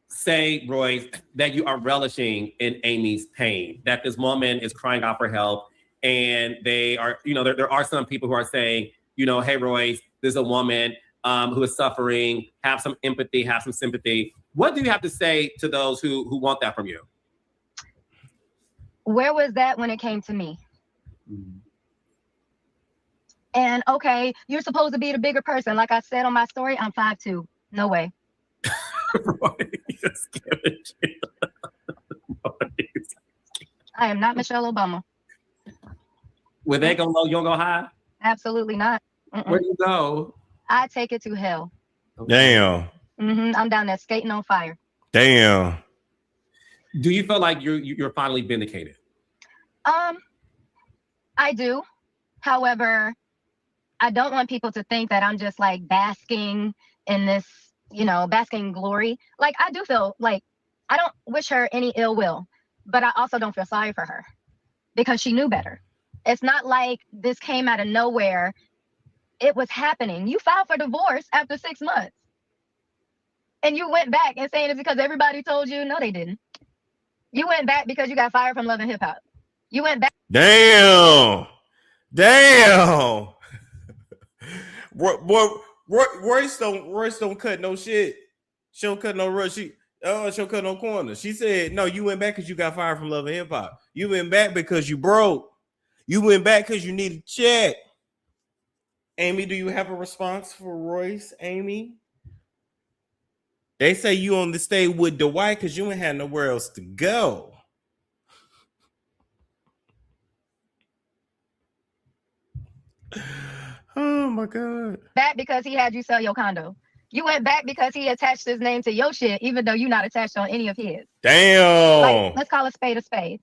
say, Royce, that you are relishing in Amy's pain, that this woman is crying out for help. And they are, there are some people who are saying, hey, Royce, there's a woman who is suffering, have some empathy, have some sympathy. What do you have to say to those who want that from you? Where was that when it came to me? Mm-hmm. And okay, you're supposed to be the bigger person. Like I said on my story, I'm 5'2". No way. I am not Michelle Obama. Where they go low, you don't go high? Absolutely not. Where do you go? I take it to hell. Damn. I'm down there skating on fire. Damn. Do you feel like you're finally vindicated? I do. However, I don't want people to think that I'm just like basking in this, basking in glory. Like, I do feel like I don't wish her any ill will, but I also don't feel sorry for her because she knew better. It's not like this came out of nowhere. It was happening. You filed for divorce after 6 months. And you went back and saying it's because everybody told you. No, they didn't. You went back because you got fired from Love and Hip Hop. You went back. Damn. Royce don't cut no shit. She don't cut no rush. She don't cut no corners. She said, no, you went back because you got fired from Love and Hip Hop. You went back because you broke. You went back because you need a check. Amy, do you have a response for Royce, Amy? They say you on the stay with Dwight because you ain't had nowhere else to go. Oh my God. Back because he had you sell your condo. You went back because he attached his name to your shit, even though you're not attached on any of his. Damn. Like, let's call a spade a spade.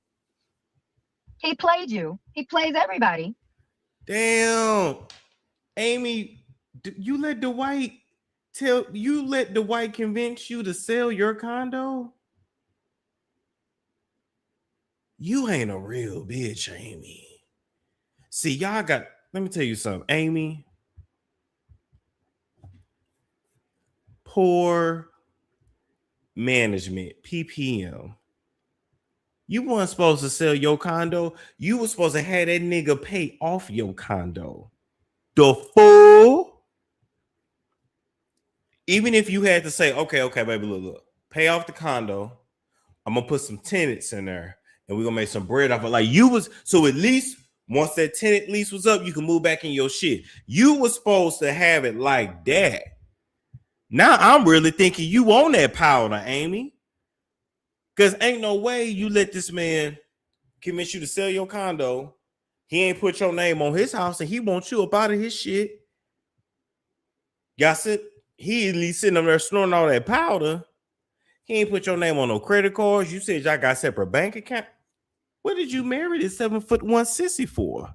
He played you. He plays everybody. Damn. Amy, you let Dwight convince you to sell your condo? You ain't a real bitch, Amy. See, let me tell you something, Amy. Poor management, PPM. You weren't supposed to sell your condo. You were supposed to have that nigga pay off your condo. The fool. Even if you had to say, okay, baby, look, pay off the condo. I'm gonna put some tenants in there, and we're gonna make some bread off it. Like you was, so at least once that tenant lease was up, you can move back in your shit. You were supposed to have it like that. Now I'm really thinking you own that powder, Amy. Because ain't no way you let this man convince you to sell your condo. He ain't put your name on his house and he wants you up out of his shit. Y'all said he at least sitting up there snorting all that powder. He ain't put your name on no credit cards. You said y'all got separate bank account. What did you marry this 7'1" sissy for?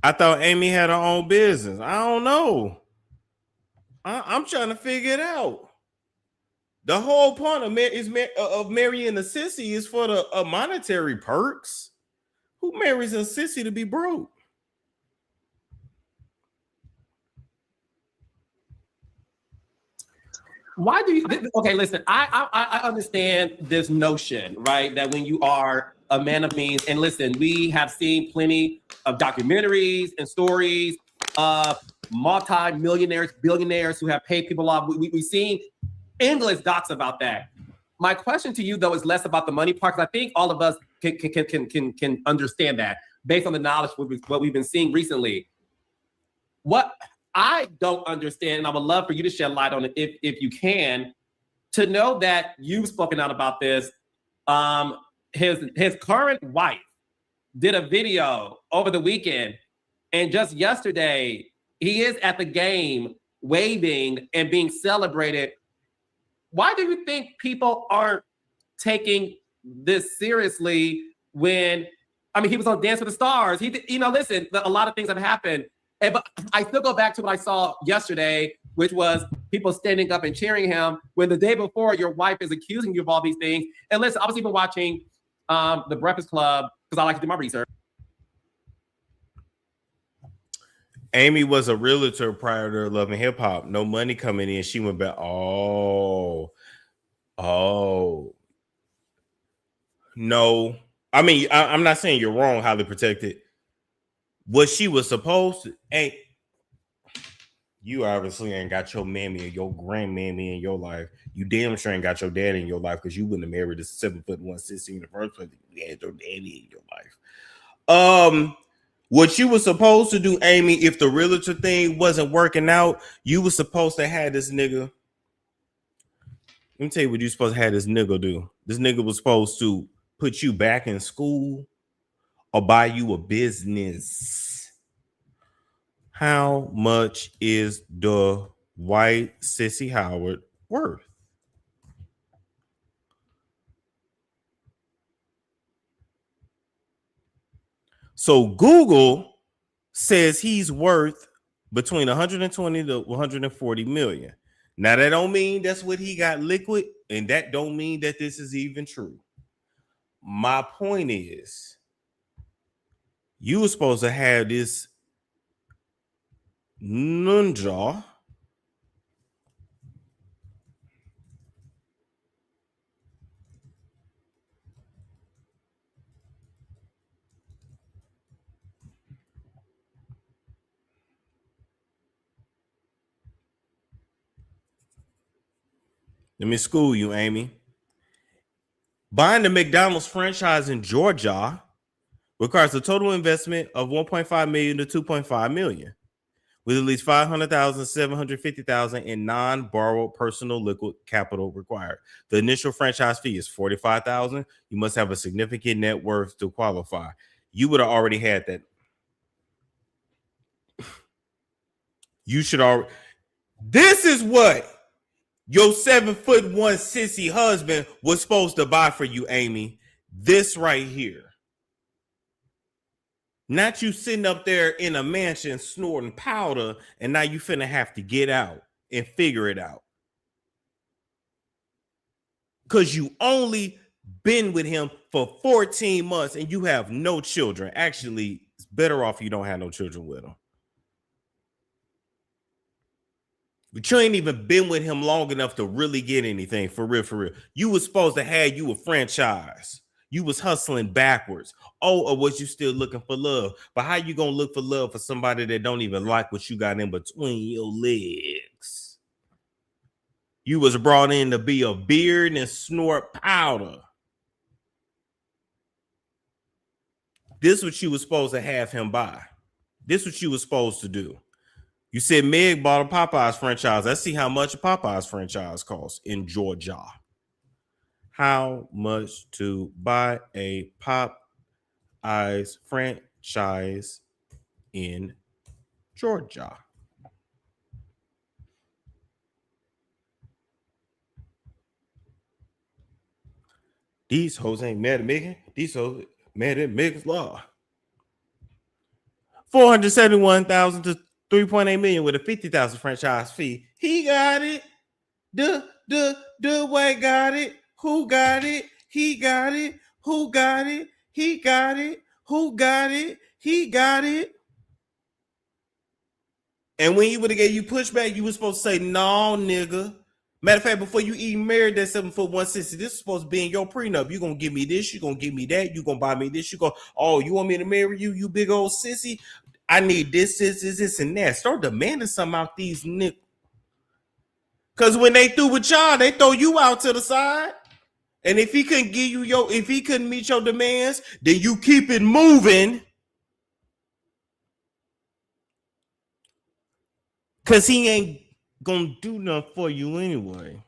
I thought Amy had her own business. I don't know. I'm trying to figure it out. The whole point of marrying a sissy is for the monetary perks. Who marries a sissy to be broke? Why do you? Okay, listen. I understand this notion, right? That when you are a man of means, and listen, we have seen plenty of documentaries and stories of multi-millionaires, billionaires who have paid people off. We've seen endless docs about that. My question to you, though, is less about the money part, because I think all of us can understand that based on the knowledge what we've been seeing recently. What I don't understand, and I would love for you to shed light on it if you can, to know that you've spoken out about this. His current wife did a video over the weekend, and just yesterday, he is at the game waving and being celebrated. Why do you think people aren't taking this seriously when, he was on Dance with the Stars. Listen, a lot of things have happened. But I still go back to what I saw yesterday, which was people standing up and cheering him when the day before your wife is accusing you of all these things. And listen, I was even watching The Breakfast Club because I like to do my research. Amy was a realtor prior to Love and Hip Hop. No money coming in. She went back. Oh. No. I mean, I'm not saying you're wrong, highly protected. What she was supposed to ain't. You obviously ain't got your mammy or your grandmammy in your life. You damn sure ain't got your dad in your life because you wouldn't have married a 7'1" sister in the first place. You had your daddy in your life. What you were supposed to do, Amy, if the realtor thing wasn't working out, you were supposed to have this nigga. Let me tell you what you supposed to have this nigga do. This nigga was supposed to put you back in school or buy you a business. How much is the white Sissy Howard worth? So Google says he's worth between 120 to 140 million. Now that don't mean that's what he got liquid, and that don't mean that this is even true. My point is, you were supposed to have this ninja Let me school you, Amy. Buying the McDonald's franchise in Georgia requires a total investment of 1.5 million to 2.5 million, with at least 500,000, 750,000 in non-borrowed personal liquid capital required. The initial franchise fee is 45,000. You must have a significant net worth to qualify. You would have already had that. You should already. This is what your 7'1" sissy husband was supposed to buy for you, Amy. This right here. Not you sitting up there in a mansion snorting powder, and now you finna have to get out and figure it out. Because you only been with him for 14 months and you have no children. Actually, it's better off you don't have no children with him. But you ain't even been with him long enough to really get anything, for real, for real. You was supposed to have you a franchise. You was hustling backwards. Oh, or was you still looking for love? But how you gonna look for love for somebody that don't even like what you got in between your legs? You was brought in to be a beard and snort powder. This what you was supposed to have him buy. This what you was supposed to do. You said Meg bought a Popeyes franchise. Let's see how much a Popeyes franchise costs in Georgia. How much to buy a Popeyes franchise in Georgia? These hoes ain't mad at Megan. These hoes mad at Megan's Law. 471,000 to 3.8 million with a 50,000 franchise fee. He got it. Dwight got it. Who got it? He got it. Who got it? He got it. Who got it? He got it. And when he would have gave you pushback, you were supposed to say, no, nigga. Matter of fact, before you even married that 7'1" sissy, this is supposed to be in your prenup. You're going to give me this. You're going to give me that. You're going to buy me this. You go, oh, you want me to marry you, you big old sissy? I need this, and that. Start demanding something out these niggas. Because when they through with y'all, they throw you out to the side. And if he couldn't give you if he couldn't meet your demands, then you keep it moving. Because he ain't going to do nothing for you anyway.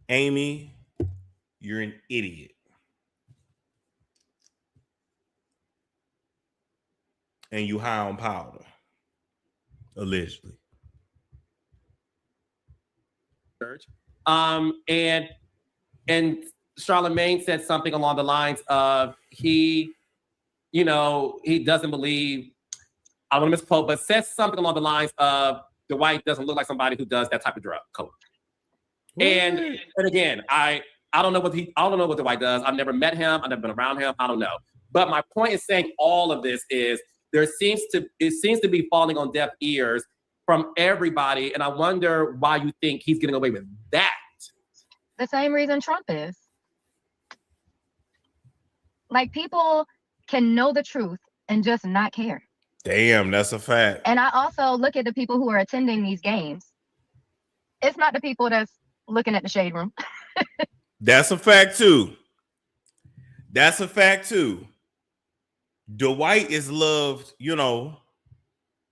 Amy, you're an idiot. And you high on powder. Allegedly. And and Charlemagne said something along the lines of he doesn't believe, I don't want to misquote, but says something along the lines of Dwight doesn't look like somebody who does that type of drug coke. And again, I don't know what Dwight does. I've never met him. I've never been around him. I don't know. But my point in saying all of this is it seems to be falling on deaf ears from everybody. And I wonder why you think he's getting away with that. The same reason Trump is. Like, people can know the truth and just not care. Damn, that's a fact. And I also look at the people who are attending these games. It's not the people that's looking at the shade room. That's a fact too. Dwight is loved,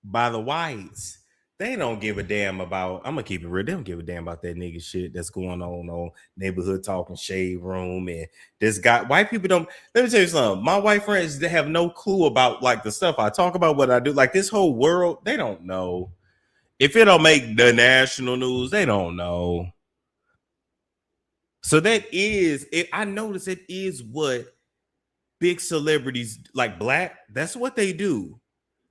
by the whites. They don't give a damn about, I'm gonna keep it real, they don't give a damn about that nigga shit that's going on Neighborhood Talking Shade Room. And this guy, white people don't, let me tell you something, my white friends, they have no clue about like the stuff I talk about, what I do, like this whole world, they don't know. If it don't make the national news, they don't know. So that is it. I notice it is what big celebrities like Black, that's what they do.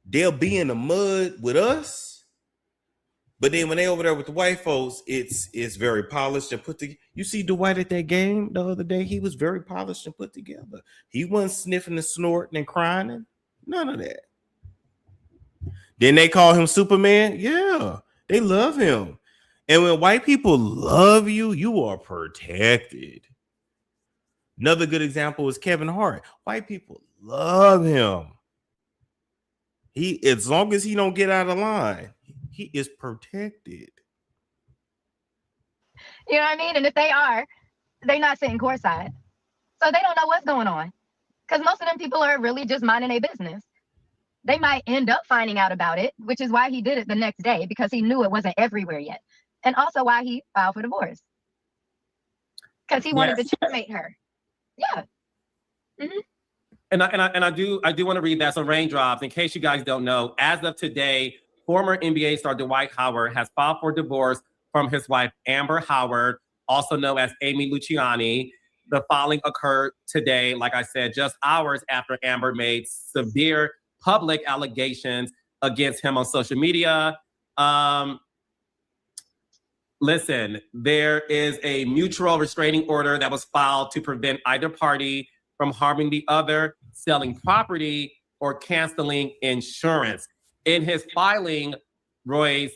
They'll be in the mud with us, but then when they over there with the white folks, it's very polished and put together. You see Dwight at that game the other day, he was very polished and put together. He wasn't sniffing and snorting and crying. None of that. Then they call him Superman. Yeah, they love him. And when white people love you, you are protected. Another good example is Kevin Hart. White people love him. As long as he don't get out of line, he is protected. You know what I mean? And if they are, they're not sitting courtside. So they don't know what's going on. Because most of them people are really just minding their business. They might end up finding out about it, which is why he did it the next day, because he knew it wasn't everywhere yet. And also why he filed for divorce. Because he wanted to checkmate her. Yeah. Mm-hmm. And I do want to read that, some raindrops. In case you guys don't know, as of today, former NBA star Dwight Howard has filed for divorce from his wife, Amber Howard, also known as Amy Luciani. The filing occurred today, like I said, just hours after Amber made severe public allegations against him on social media. Listen, there is a mutual restraining order that was filed to prevent either party from harming the other, selling property, or canceling insurance. In his filing, Royce,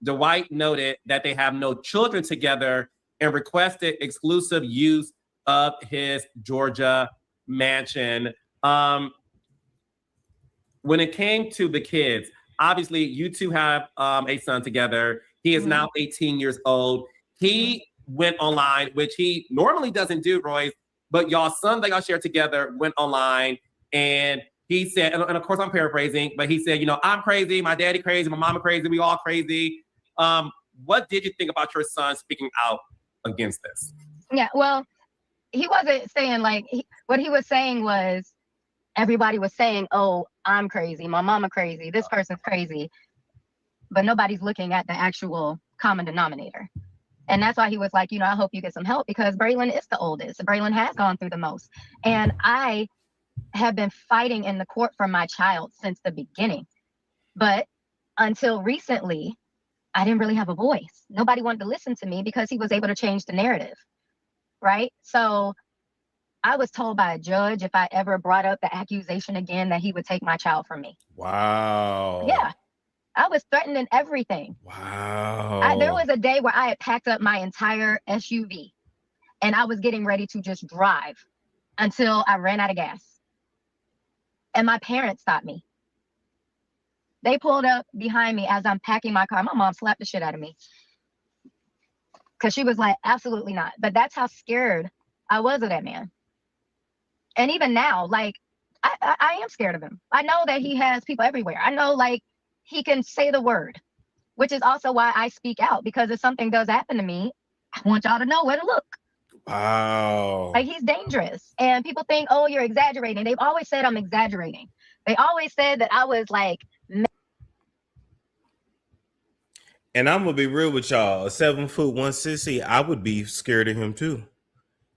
Dwight noted that they have no children together and requested exclusive use of his Georgia mansion. When it came to the kids, obviously you two have a son together. He is now 18 years old. He went online, which he normally doesn't do, Royce, but y'all's son that y'all share together went online and he said, and of course I'm paraphrasing, but he said, I'm crazy, my daddy crazy, my mama crazy, we all crazy. What did you think about your son speaking out against this? Yeah, well, he wasn't saying what he was saying was everybody was saying, oh, I'm crazy, my mama crazy, this person's crazy. But nobody's looking at the actual common denominator. And that's why he was like, I hope you get some help, because Braylon is the oldest. Braylon has gone through the most. And I have been fighting in the court for my child since the beginning. But until recently, I didn't really have a voice. Nobody wanted to listen to me because he was able to change the narrative, right? So I was told by a judge if I ever brought up the accusation again that he would take my child from me. Wow. Yeah. I was threatened and everything. Wow. There was a day where I had packed up my entire SUV and I was getting ready to just drive until I ran out of gas. And my parents stopped me. They pulled up behind me as I'm packing my car. My mom slapped the shit out of me because she was like, absolutely not. But that's how scared I was of that man. And even now, I am scared of him. I know that he has people everywhere. I know, he can say the word, which is also why I speak out, because if something does happen to me, I want y'all to know where to look. Wow. He's dangerous. And people think, oh, you're exaggerating. They've always said I'm exaggerating. They always said that I was and I'm going to be real with y'all. A 7'1" sissy, I would be scared of him too.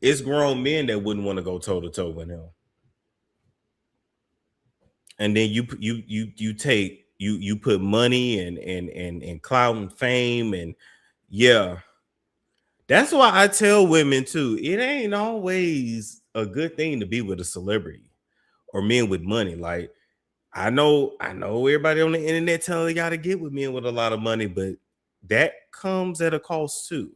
It's grown men that wouldn't want to go toe to toe with him. And then you put money and clout and fame, and yeah. That's why I tell women too, it ain't always a good thing to be with a celebrity or men with money. Like I know everybody on the internet telling y'all to get with men with a lot of money, but that comes at a cost too.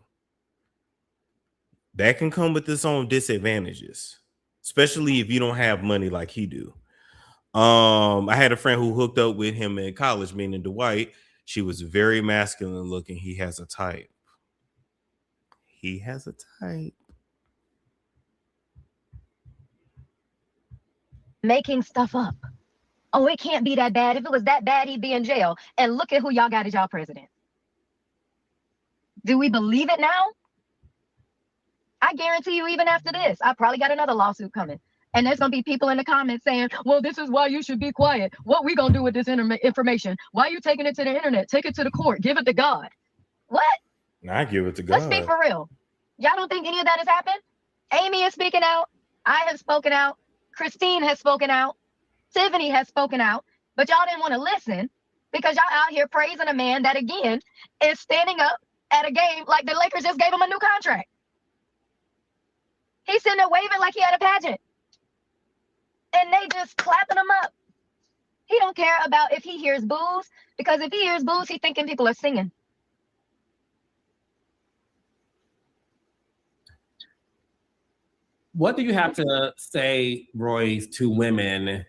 That can come with its own disadvantages, especially if you don't have money like he do. I had a friend who hooked up with him in college, meaning Dwight. She was very masculine looking. He has a type. He has a type. Making stuff up. Oh, it can't be that bad. If it was that bad, he'd be in jail. And look at who y'all got as y'all president. Do we believe it now? I guarantee you, even after this, I probably got another lawsuit coming. And there's going to be people in the comments saying, well, this is why you should be quiet. What we going to do with this information? Why are you taking it to the internet? Take it to the court. Give it to God. What? I give it to God. Let's be for real. Y'all don't think any of that has happened? Amy is speaking out. I have spoken out. Christine has spoken out. Tiffany has spoken out. But y'all didn't want to listen because y'all out here praising a man that, again, is standing up at a game like the Lakers just gave him a new contract. He's sitting there waving like he had a pageant. And they just clapping him up. He don't care about if he hears boos, because if he hears boos, he's thinking people are singing. What do you have to say, Royce, to women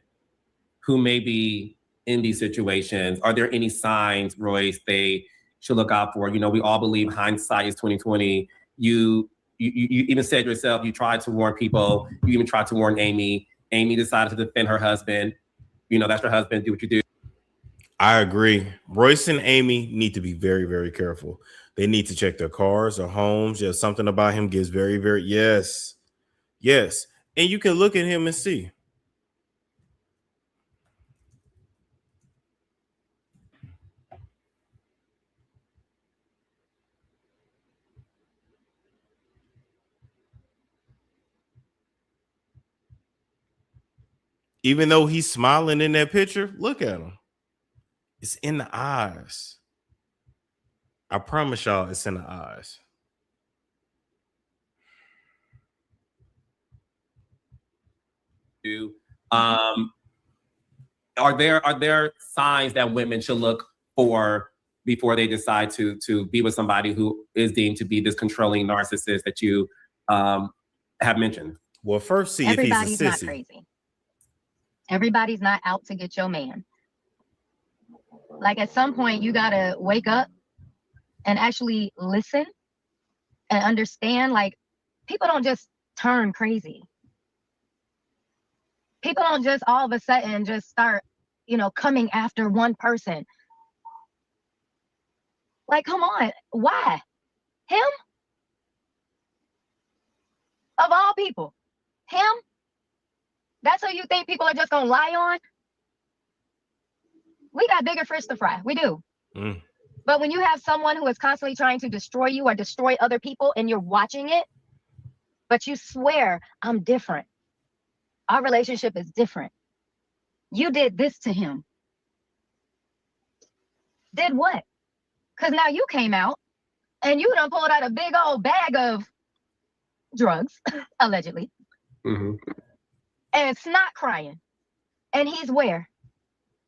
who may be in these situations? Are there any signs, Royce, they should look out for? You know, we all believe hindsight is 2020. You even said yourself, you tried to warn people. You even tried to warn Amy. Amy decided to defend her husband. You know, that's your husband. Do what you do. I agree. Royce and Amy need to be very, very careful. They need to check their cars or homes. There's something about him gets very, very, yes. And you can look at him and see. Even though he's smiling in that picture, look at him. It's in the eyes. I promise y'all it's in the eyes. Are there signs that women should look for before they decide to be with somebody who is deemed to be this controlling narcissist that you have mentioned? Well, first see Everybody's if he's a not sissy. crazy. Everybody's not out to get your man. Like at some point, you gotta wake up and actually listen and understand. Like people don't just turn crazy. People don't just all of a sudden just start, coming after one person. Like, come on, why? Him? Of all people, him? That's who you think people are just gonna lie on? We got bigger fish to fry. We do. But when you have someone who is constantly trying to destroy you or destroy other people and you're watching it, but you swear, I'm different. Our relationship is different. You did this to him. Did what? Because now you came out and you done pulled out a big old bag of drugs, allegedly. Mm-hmm. And snot crying. And he's where?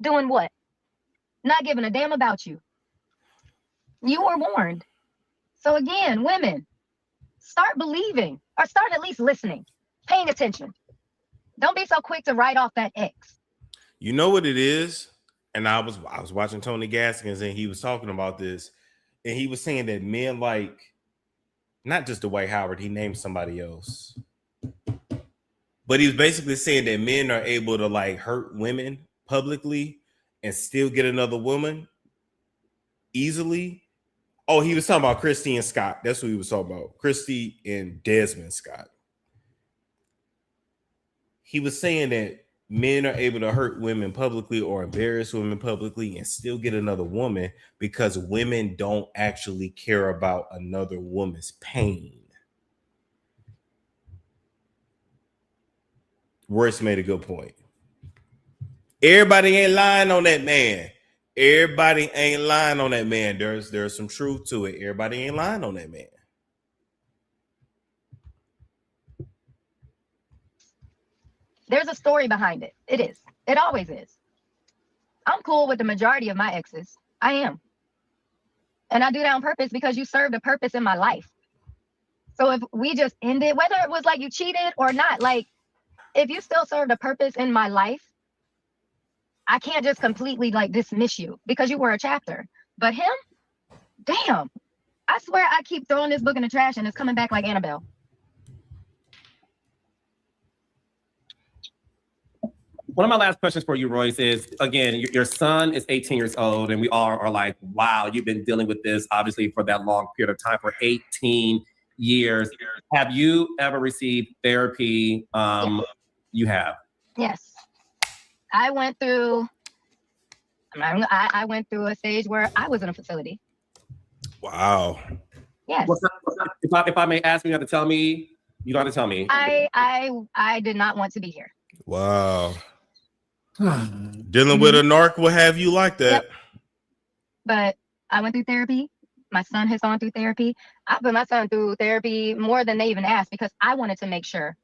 Doing what? Not giving a damn about you. You were warned. So again, women, start believing or start at least listening, paying attention. Don't be so quick to write off that ex. You know what it is? And I was watching Tony Gaskins and he was talking about this. And he was saying that men like, not just Dwight Howard, he named somebody else. But he was basically saying that men are able to like hurt women publicly and still get another woman easily. Oh, he was talking about Christy and Scott. That's what he was talking about. Christy and Desmond Scott. He was saying that men are able to hurt women publicly or embarrass women publicly and still get another woman because women don't actually care about another woman's pain. Royce made a good point. Everybody ain't lying on that man. Everybody ain't lying on that man. There's some truth to it. Everybody ain't lying on that man. There's a story behind it. It is. It always is. I'm cool with the majority of my exes. I am. And I do that on purpose because you served a purpose in my life. So if we just ended, whether it was like you cheated or not, like if you still served a purpose in my life, I can't just completely like dismiss you because you were a chapter. But him, damn, I swear I keep throwing this book in the trash and it's coming back like Annabelle. One of my last questions for you, Royce, is again, your son is 18 years old, and we all are like, wow, you've been dealing with this obviously for that long period of time, for 18 years. Have you ever received therapy? Yes. You have? Yes. I went through a stage where I was in a facility. Wow. Yes. If I may ask, you have to tell me. You don't have to tell me. I did not want to be here. Wow. Dealing with a narc will have you like that. Yep. But I went through therapy. My son has gone through therapy. I put my son through therapy more than they even asked because I wanted to make sure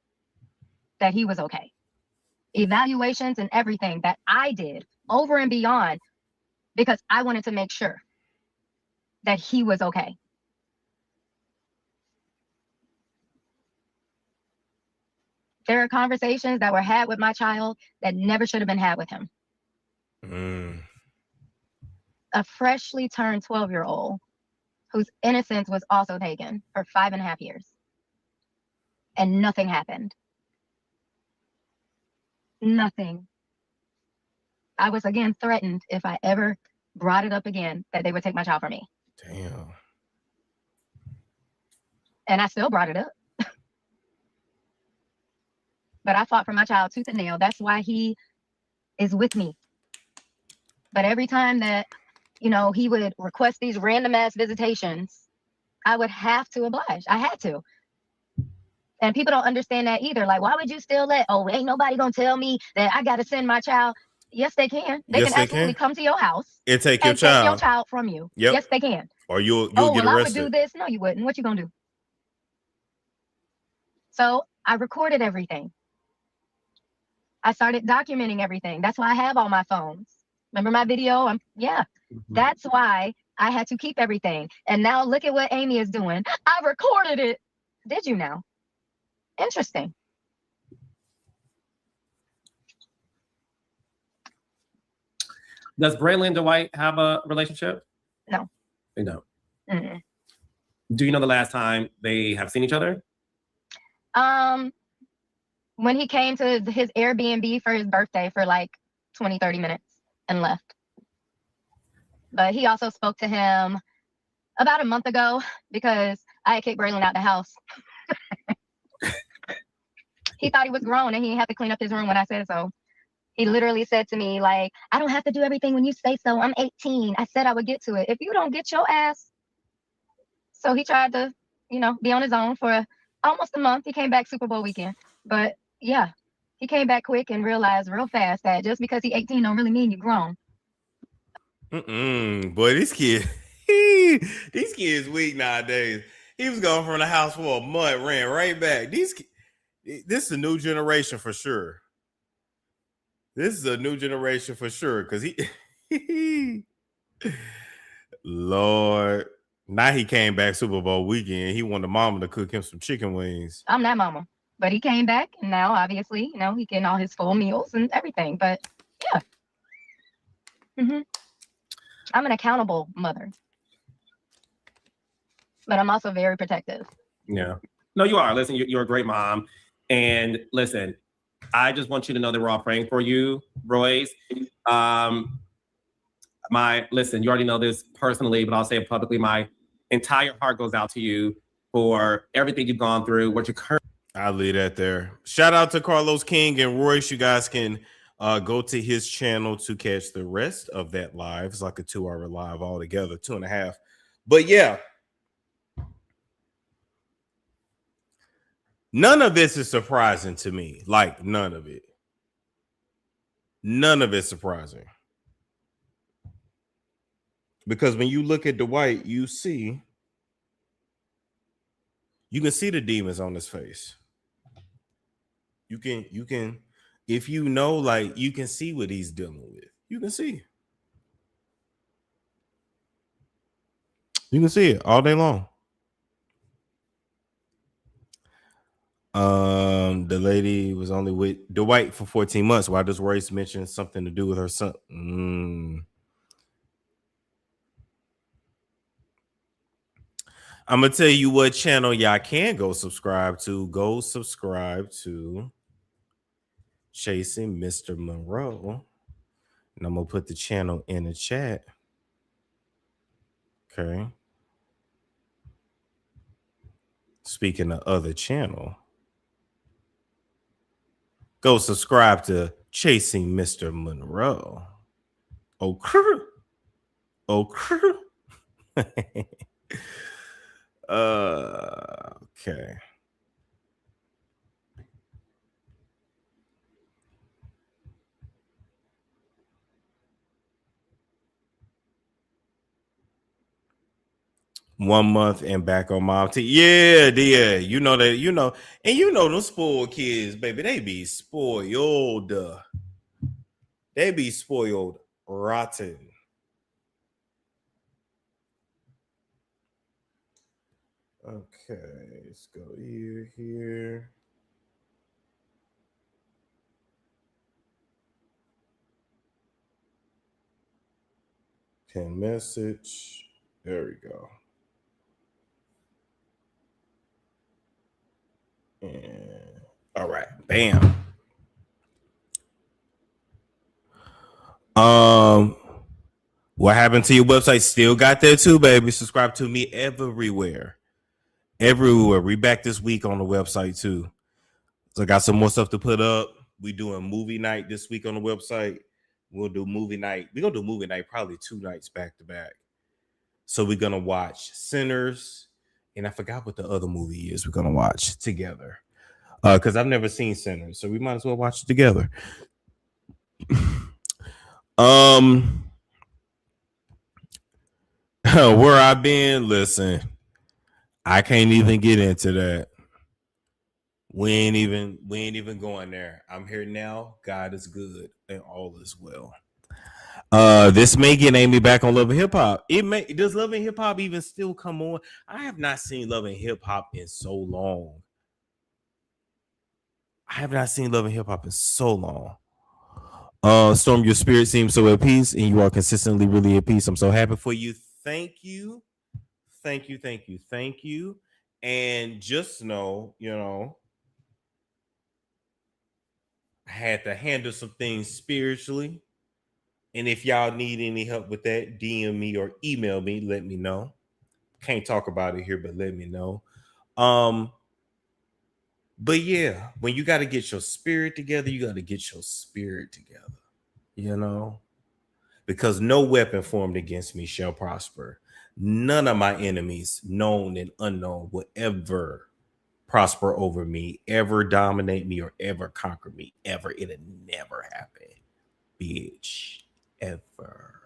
that he was okay. Evaluations and everything that I did over and beyond because I wanted to make sure that he was okay. There are conversations that were had with my child that never should have been had with him. A freshly turned 12-year-old whose innocence was also taken for 5.5 years. And nothing happened. Nothing. I was again threatened if I ever brought it up again that they would take my child from me. Damn. And I still brought it up. But I fought for my child tooth and nail. That's why he is with me. But every time that, he would request these random ass visitations, I would have to oblige. I had to. And people don't understand that either. Like, why would you still ain't nobody gonna tell me that I gotta send my child? Yes, they can. They can absolutely come to your house and take your child from you. Yep. Yes, they can. Or you'll get arrested. I would do this. No, you wouldn't. What you gonna do? So I recorded everything. I started documenting everything. That's why I have all my phones. Remember my video? That's why I had to keep everything. And now look at what Amy is doing. I recorded it. Did you now? Interesting. Does Braylon and Dwight have a relationship? No. They don't. Mm-mm. Do you know the last time they have seen each other? When he came to his Airbnb for his birthday for like 20, 30 minutes and left. But he also spoke to him about a month ago because I had kicked Braylon out the house. He thought he was grown and he had to clean up his room when I said so. He literally said to me, like, I don't have to do everything when you say so. I'm 18. I said I would get to it. If you don't get your ass. So he tried to, be on his own for almost a month. He came back Super Bowl weekend. But yeah, he came back quick and realized real fast that just because he's 18 don't really mean you're grown. Boy, these kids weak nowadays. He was gone from the house for a month, ran right back. This is a new generation for sure. This is a new generation for sure. Cause he Lord. Now he came back Super Bowl weekend. He wanted mama to cook him some chicken wings. I'm that mama. But he came back and now obviously, he getting all his full meals and everything. But yeah. I'm an accountable mother. But I'm also very protective. Yeah. No, you are. Listen, you're a great mom. And listen, I just want you to know that we're all praying for you, Royce. Listen, you already know this personally, but I'll say it publicly. My entire heart goes out to you for everything you've gone through, what you're currently. I'll leave that there. Shout out to Carlos King and Royce. You guys can go to his channel to catch the rest of that live. It's like a 2-hour live altogether, 2.5. But yeah. None of this is surprising to me. Like, none of it. None of it's surprising. Because when you look at Dwight, you can see the demons on his face. You can, if you know, like, you can see what he's dealing with. You can see. You can see it all day long. The lady was only with Dwight for 14 months. Why does Royce mention something to do with her son? I'm gonna tell you what channel y'all can go subscribe to. Go subscribe to Chasing Mr. Monroe. And I'm gonna put the channel in the chat. Okay. Speaking of other channel, go subscribe to Chasing Mr. Monroe. Okay. Okay. One month and back on mom. Yeah. You know that, and them spoiled kids, baby. They be spoiled. They be spoiled rotten. Okay, let's go here. Pin message. There we go. And all right, bam. What happened to your website? Still got there too, baby. Subscribe to me everywhere. We back this week on the website too. So I got some more stuff to put up. We doing movie night this week on the website. We'll do movie night. We're gonna do movie night probably 2 nights back to back. So we're gonna watch Sinners, and I forgot what the other movie is we're gonna watch together. Because I've never seen Sinners, so we might as well watch it together. Where I've been, listen, I can't even get into that. We ain't even going there. I'm here now. God is good and all is well. This may get Amy back on Love and Hip Hop. Does Love and Hip Hop even still come on? I have not seen Love and Hip Hop in so long. Storm, your spirit seems so at peace, and you are consistently really at peace. I'm so happy for you. Thank you. And just know, I had to handle some things spiritually. And if y'all need any help with that, DM me or email me. Let me know. Can't talk about it here, but let me know. But yeah, when you got to get your spirit together, you got to get your spirit together, because no weapon formed against me shall prosper. None of my enemies, known and unknown, will ever prosper over me, ever dominate me, or ever conquer me, ever. It'll never happen, bitch, ever.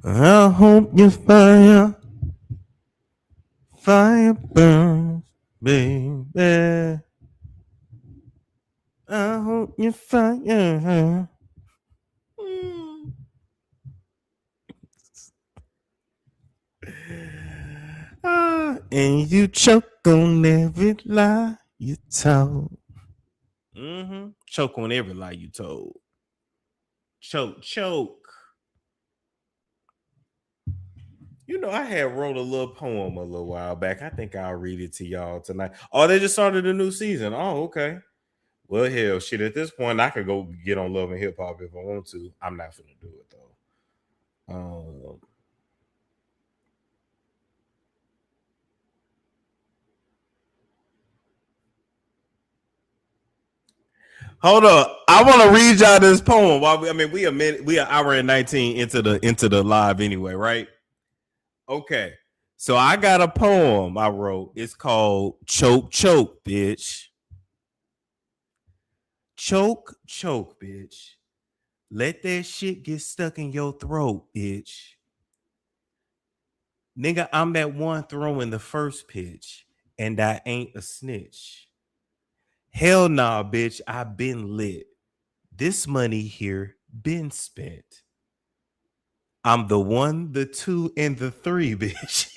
I hope your fire burns, baby. I hope your fire. And you choke on every lie you told. Choke on every lie you told. Choke. I had wrote a little poem a little while back. I think I'll read it to y'all tonight. Oh, they just started a new season. Oh, okay. Well, hell, shit. At this point, I could go get on Love and Hip Hop if I want to. I'm not finna do it though. Hold up. I want to read y'all this poem. We an hour and 19 into the live anyway, right? Okay. So I got a poem I wrote. It's called Choke, Choke, Bitch. Choke, choke, bitch. Let that shit get stuck in your throat, bitch. Nigga, I'm that one throwing the first pitch, and I ain't a snitch. Hell nah, bitch, I been lit. This money here been spent. I'm the 1, the 2, and the 3, bitch.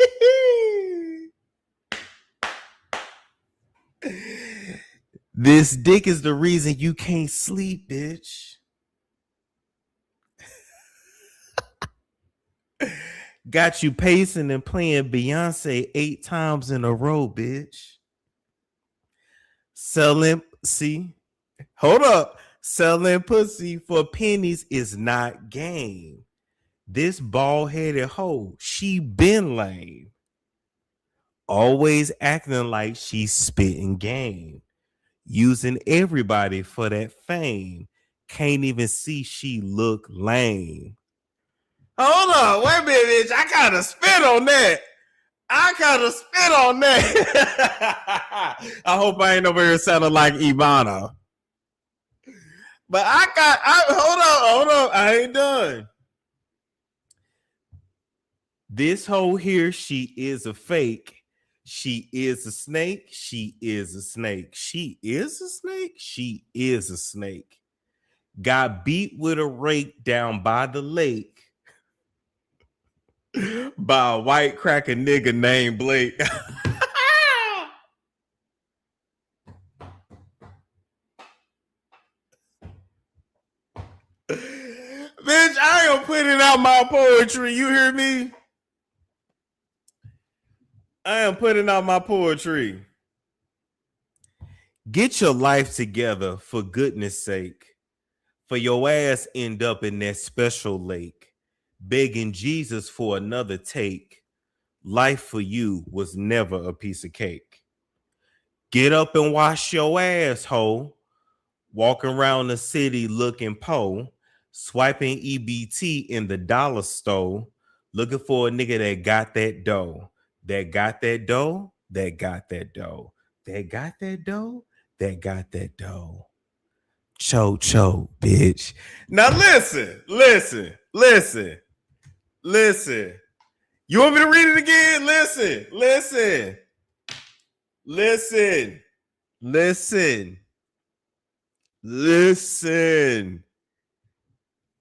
This dick is the reason you can't sleep, bitch. Got you pacing and playing Beyonce 8 times in a row, bitch. Selling pussy for pennies is not game. This bald-headed hoe, she been lame. Always acting like she's spitting game. Using everybody for that fame. Can't even see she look lame. Hold on, wait a minute, bitch. I gotta spit on that. I hope I ain't over here sounding like Ivana. But hold on. I ain't done. This hoe here, she is a fake. She is a snake. She is a snake. She is a snake. She is a snake. Got beat with a rake down by the lake by a white cracker nigga named Blake. Bitch, I am putting out my poetry. You hear me? I am putting out my poetry. Get your life together for goodness sake. For your ass end up in that special lake, begging Jesus for another take. Life for you was never a piece of cake. Get up and wash your asshole. Walking around the city looking po. Swiping EBT in the dollar store. Looking for a nigga that got that dough. That got that dough. That got that dough. That got that dough. That got that dough. Choke, choke, bitch. Now listen. You want me to read it again? Listen.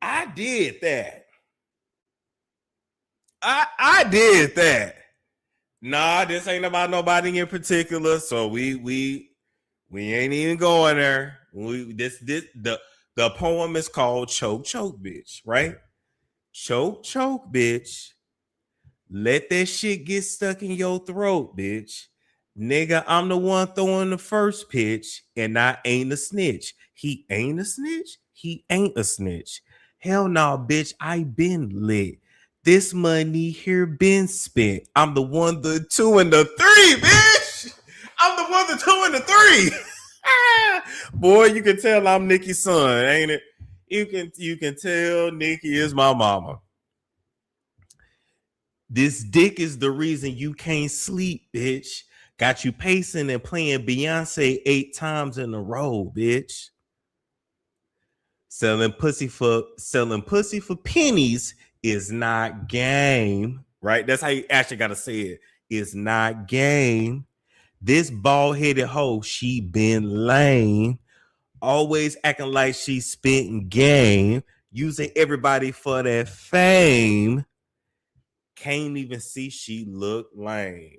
I did that. I did that. Nah, this ain't about nobody in particular, so we ain't even going there. The poem is called Choke, Choke, Bitch, right? Choke, choke, bitch. Let that shit get stuck in your throat, bitch. Nigga, I'm the one throwing the first pitch, and I ain't a snitch. He ain't a snitch? He ain't a snitch. Hell no, bitch, I been lit. This money here been spent. I'm the 1, the 2, and the 3, bitch. I'm the 1, the 2, and the 3. Boy, you can tell I'm Nikki's son, ain't it? You can tell Nikki is my mama. This dick is the reason you can't sleep, bitch. Got you pacing and playing Beyonce 8 times in a row, bitch. Selling pussy for pennies is not game, right? That's how you actually gotta say it. It's not game. This bald-headed hoe, she been lame. Always acting like she spitting game. Using everybody for that fame. Can't even see she look lame.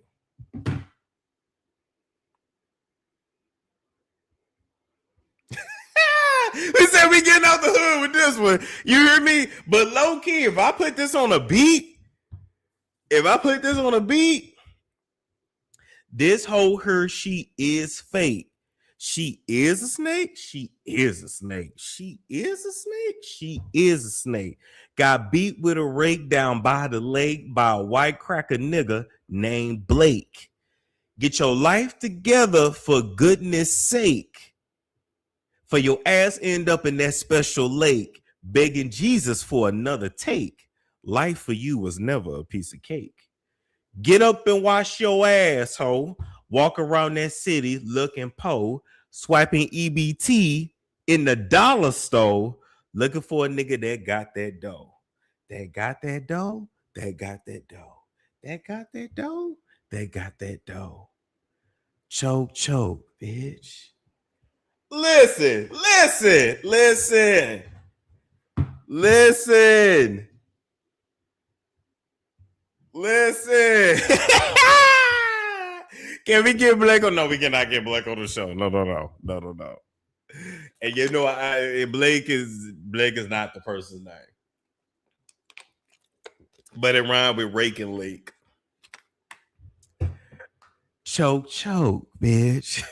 We said we getting out the hood with this one. You hear me? But low key, if I put this on a beat, this whole her, she is fake. She is a snake. She is a snake. She is a snake. She is a snake. Got beat with a rake down by the lake by a white cracker nigga named Blake. Get your life together for goodness sake. For your ass end up in that special lake, begging Jesus for another take. Life for you was never a piece of cake. Get up and wash your asshole. Walk around that city looking po, swiping EBT in the dollar store, looking for a nigga that got that dough. That got that dough. That got that dough. That got that dough. That got that dough. Choke, choke, bitch. Listen. Can we get Blake on? No, we cannot get Blake on the show. No. And you know, Blake is not the person's name, but it rhymed with Rake and Lake. Choke, bitch.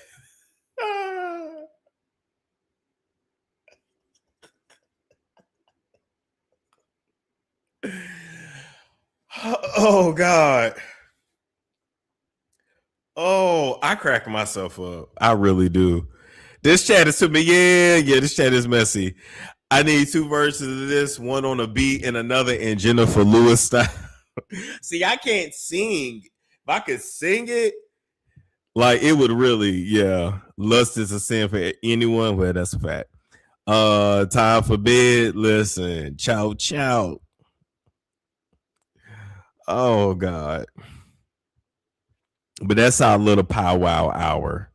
Oh God. Oh, I crack myself up. I really do. This chat is to me. Yeah. This chat is messy. I need 2 verses of this, one on a beat and another in Jennifer Lewis style. See, I can't sing. If I could sing it, like it would really, yeah. Lust is a sin for anyone. Well, that's a fact. Time for bed. Listen, ciao. Oh God. But that's our little powwow hour.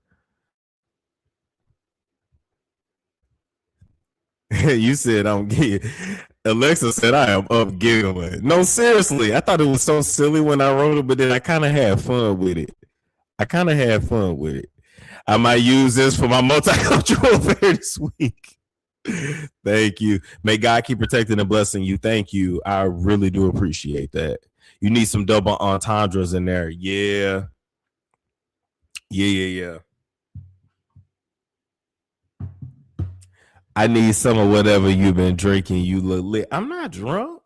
You said I'm gay. Alexa said I am up giggling. No, seriously. I thought it was so silly when I wrote it, but then I kind of had fun with it. I might use this for my multicultural affair this week. Thank you. May God keep protecting and blessing you. Thank you. I really do appreciate that. You need some double entendres in there. Yeah. I need some of whatever you've been drinking. You look lit. I'm not drunk.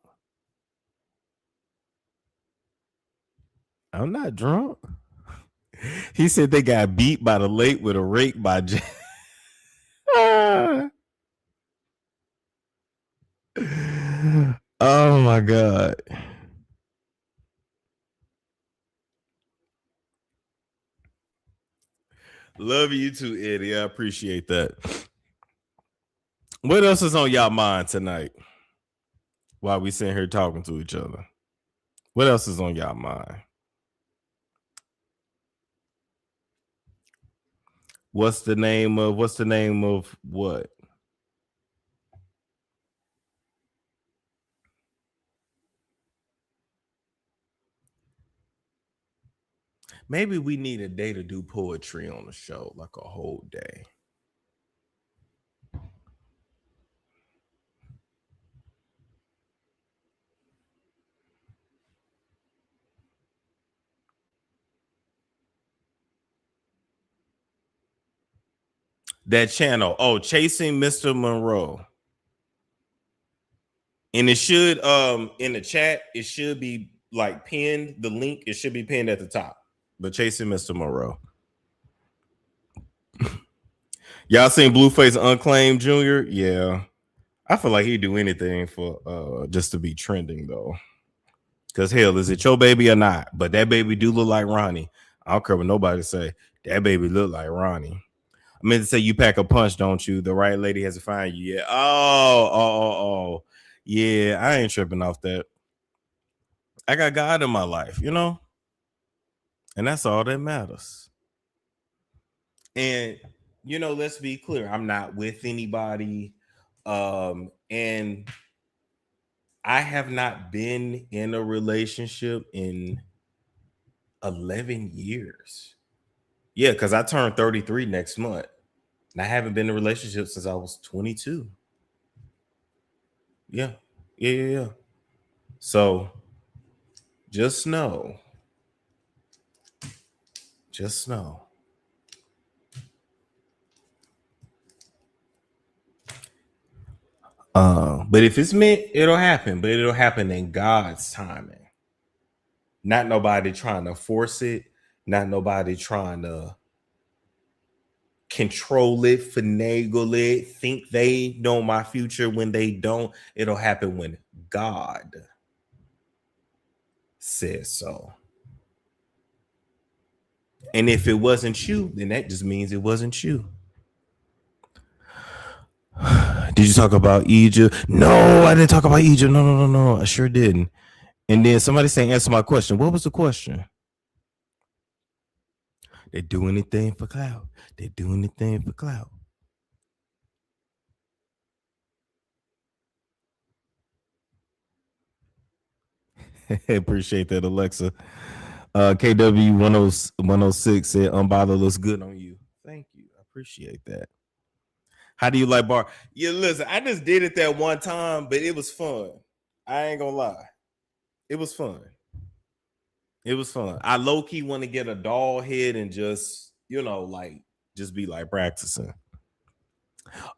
He said they got beat by the lake with a rake by Oh my God. Love you too, Eddie. I appreciate that. What else is on y'all mind tonight while we sitting here talking to each other? What else is on y'all mind? What's the name of what? Maybe we need a day to do poetry on the show, like a whole day. That channel, Chasing Mr. Monroe. And it should in the chat, it should be like pinned. The link, it should be pinned at the top. But Chasing Mr. Monroe. Y'all seen Blueface Unclaimed Jr.? Yeah. I feel like he'd do anything for just to be trending though. Because hell, is it your baby or not? But that baby do look like Ronnie. I don't care what nobody say. That baby look like Ronnie. I meant to say you pack a punch, don't you? The right lady has to find you. Yeah. Oh. Yeah, I ain't tripping off that. I got God in my life, you know? And that's all that matters. And, you know, let's be clear. I'm not with anybody. And I have not been in a relationship in 11 years. Yeah, because I turned 33 next month. And I haven't been in a relationship since I was 22. Yeah. So just know. But if it's meant, it'll happen. But it'll happen in God's timing. Not nobody trying to force it. Not nobody trying to control it, finagle it, think they know my future when they don't. It'll happen when God says so. And if it wasn't you, then that just means it wasn't you. Did you talk about Egypt? No, I didn't talk about Egypt. No. I sure didn't. And then somebody saying, answer my question. What was the question? They do anything for clout. They do anything for clout. Appreciate that, Alexa. KW 106 said, Unbother looks good on you. Thank you. I appreciate that. How do you like bar? Yeah, listen, I just did it that one time, but it was fun. I ain't gonna lie. It was fun. It was fun. I low-key want to get a doll head and just, just be like practicing.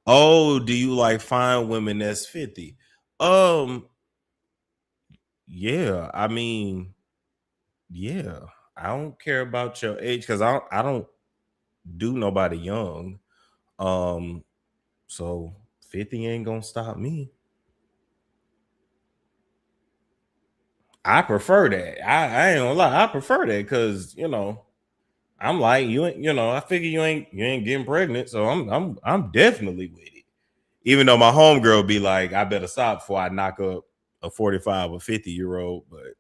Oh, do you like fine women that's 50? Yeah, I mean, yeah. I don't care about your age because I don't do nobody young. So 50 ain't gonna stop me. I prefer that. I ain't gonna lie, I prefer that because I'm like you ain't, I figure you ain't getting pregnant, so I'm definitely with it. Even though my homegirl be like, I better stop before I knock up a 45 or 50-year-old, but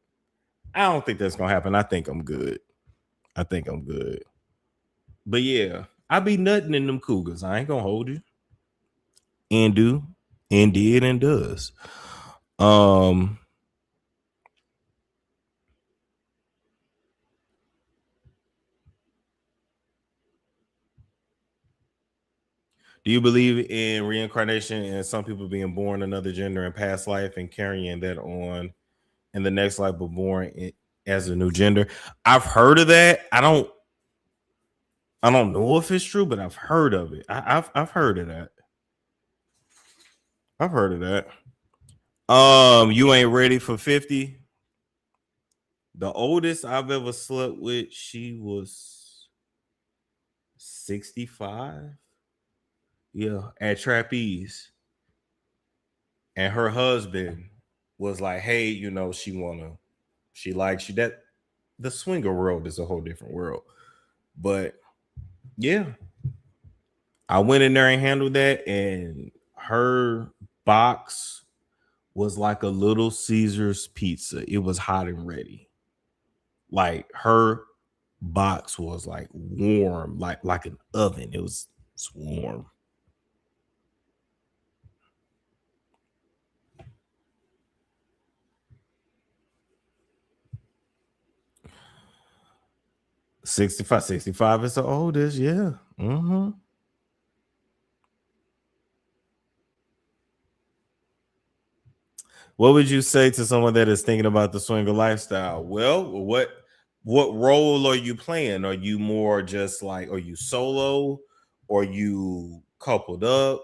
I don't think that's gonna happen. I think I'm good. But yeah, I be nutting in them cougars. I ain't gonna hold you. And do, and did, and does. Do you believe in reincarnation and some people being born another gender in past life and carrying that on in the next life, but born as a new gender? I've heard of that. I don't know if it's true, but I've heard of it. I've heard of that. I've heard of that. You ain't ready for 50. The oldest I've ever slept with, she was 65. Yeah, at Trapeze. And her husband was like, hey, she likes you. That the swinger world is a whole different world. But yeah, I went in there and handled that, and her box was like a Little Caesar's pizza. It was hot and ready. Like her box was like warm, like an oven. It's warm. $65 is the oldest, yeah. Mm-hmm. What would you say to someone that is thinking about the swinger lifestyle? Well, what role are you playing? Are you more just like, are you solo? Or you coupled up?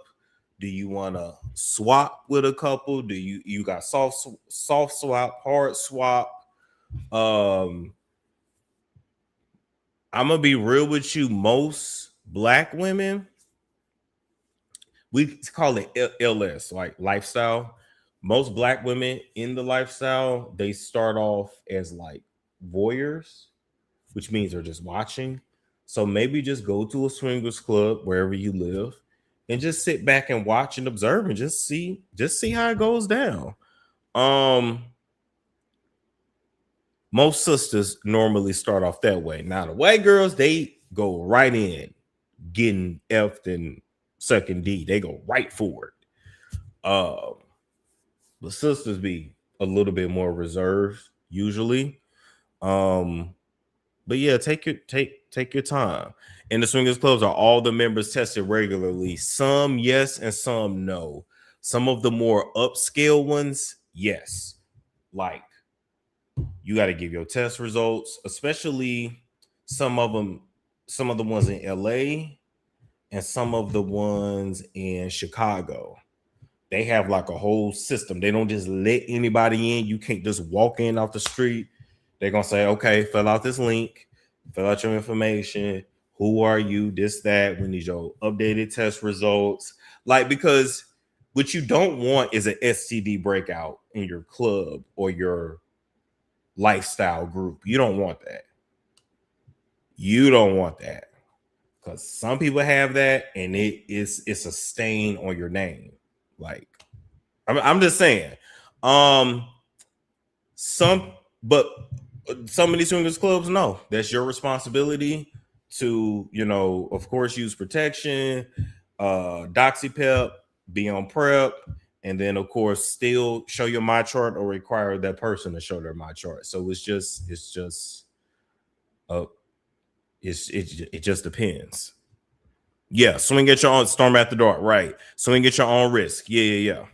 Do you want to swap with a couple? Do you got soft swap, hard swap? I'm gonna be real with you. Most black women, we call it LS, like lifestyle. Most black women in the lifestyle, they start off as like voyeurs, which means they're just watching. So maybe just go to a swingers club wherever you live and just sit back and watch and observe and just see how it goes down. Most sisters normally start off that way. Now the white girls, they go right in, getting F'd and sucking D. They go right for it. The sisters be a little bit more reserved usually. But yeah, take your time. In the swingers clubs, are all the members tested regularly? Some yes and some no. Some of the more upscale ones, yes. Like you got to give your test results, especially some of the ones in LA and some of the ones in Chicago. They have like a whole system. They don't just let anybody in. You can't just walk in off the street. They're going to say, okay, fill out this link, fill out your information. Who are you? This, that. We need your updated test results. Like, because what you don't want is an STD breakout in your club or your lifestyle group. You don't want that. You don't want that. Because some people have that, and it's a stain on your name. Like, I'm just saying. Some of these swingers clubs, no, that's your responsibility to, of course, use protection, doxypep, be on prep, and then of course still show your my chart or require that person to show their my chart. So it just depends. Yeah, swing at your own, storm at the dark, right? Swing at your own risk. Yeah.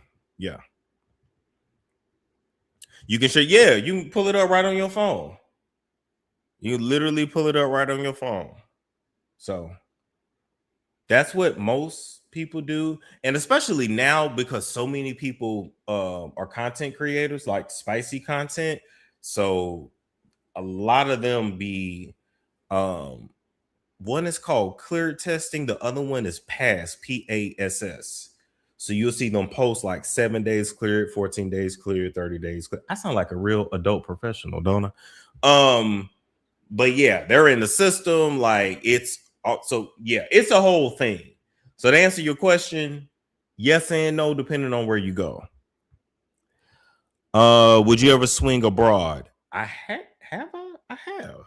You can share, you can pull it up right on your phone. You literally pull it up right on your phone. So that's what most people do. And especially now, because so many people are content creators, like spicy content. So a lot of them be one is called clear testing, the other one is pass, PASS. So you'll see them post like 7 days cleared, 14 days cleared, 30 days cleared. I sound like a real adult professional, don't I? But yeah, they're in the system. Like it's a whole thing. So to answer your question, yes and no, depending on where you go. Would you ever swing abroad? I have. I have.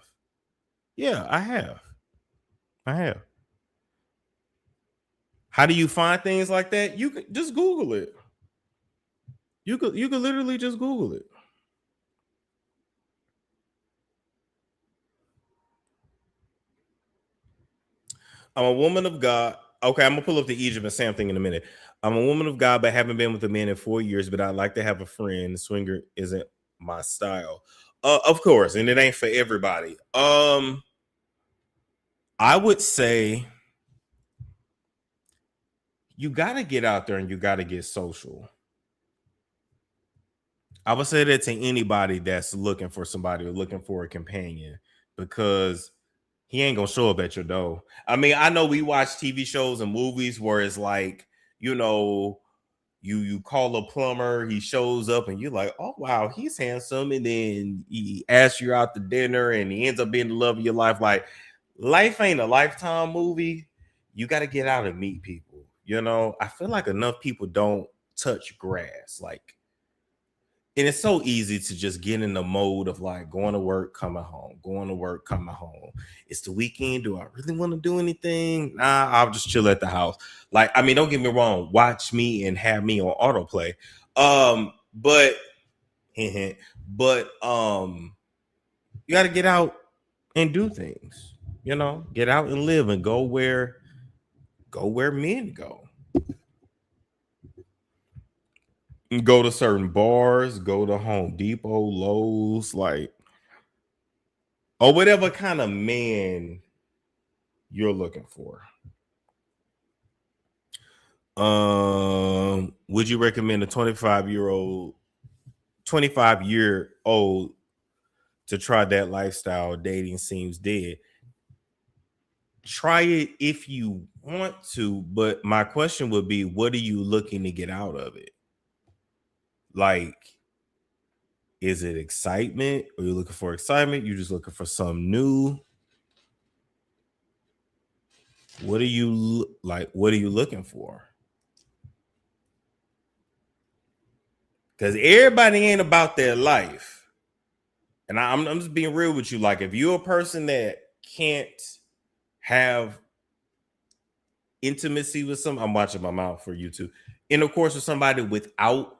Yeah, I have. How do you find things like that? You could just Google it. You could literally just Google it. I'm a woman of God. Okay, I'm gonna pull up the Egypt and Sam thing in a minute. I'm a woman of God, but haven't been with a man in 4 years. But I'd like to have a friend. Swinger isn't my style, of course, and it ain't for everybody. I would say you got to get out there and you got to get social. I would say that to anybody that's looking for somebody or looking for a companion, because he ain't gonna show up at your door. I mean, I know we watch TV shows and movies where it's like, you call a plumber, he shows up and you're like, oh wow, he's handsome, and then he asks you out to dinner and he ends up being the love of your life. Like, life ain't a Lifetime movie. You got to get out and meet people. I feel like enough people don't touch grass. Like, and it's so easy to just get in the mode of like going to work, coming home, going to work, coming home. It's the weekend. Do I really want to do anything? Nah, I'll just chill at the house. Like, I mean, don't get me wrong. Watch me and have me on autoplay. But you got to get out and do things. Get out and live and go where men go. Go to certain bars, go to Home Depot, Lowe's, like, or whatever kind of man you're looking for. Would you recommend a 25-year-old to try that lifestyle? Dating seems dead. Try it if you want to, but my question would be, what are you looking to get out of it? Like, is it excitement? Are you looking for excitement? You're just looking for something new? What are you looking for? Because everybody ain't about their life. And I'm just being real with you. Like, if you're a person that can't have intimacy with I'm watching my mouth for you too. And of course, with somebody without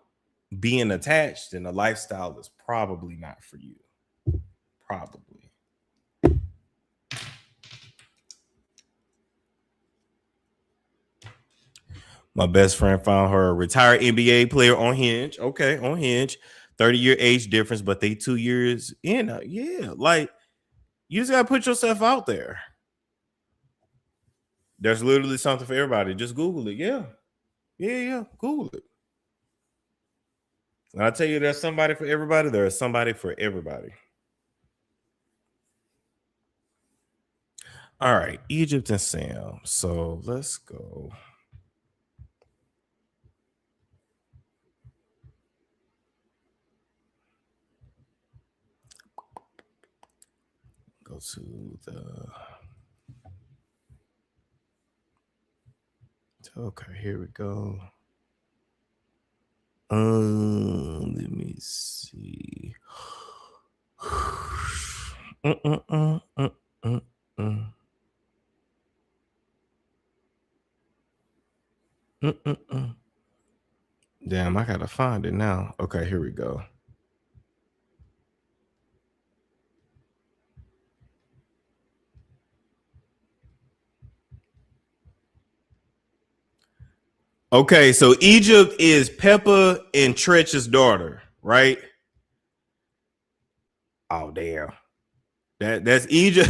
being attached, then the lifestyle is probably not for you. Probably. My best friend found her a retired NBA player on Hinge. Okay, on Hinge. 30-year age difference, but they 2 years in. Yeah, like, you just gotta put yourself out there. There's literally something for everybody. Just Google it. Yeah. Google it. And I'll tell you, there's somebody for everybody. There's somebody for everybody. All right, Egypt and Sam. So let's go. Go to the Okay, here we go. Let me see. Damn, I gotta find it now. Okay, here we go. Okay, so Egypt is Peppa and Tretch's daughter, right? Oh damn. That's Egypt.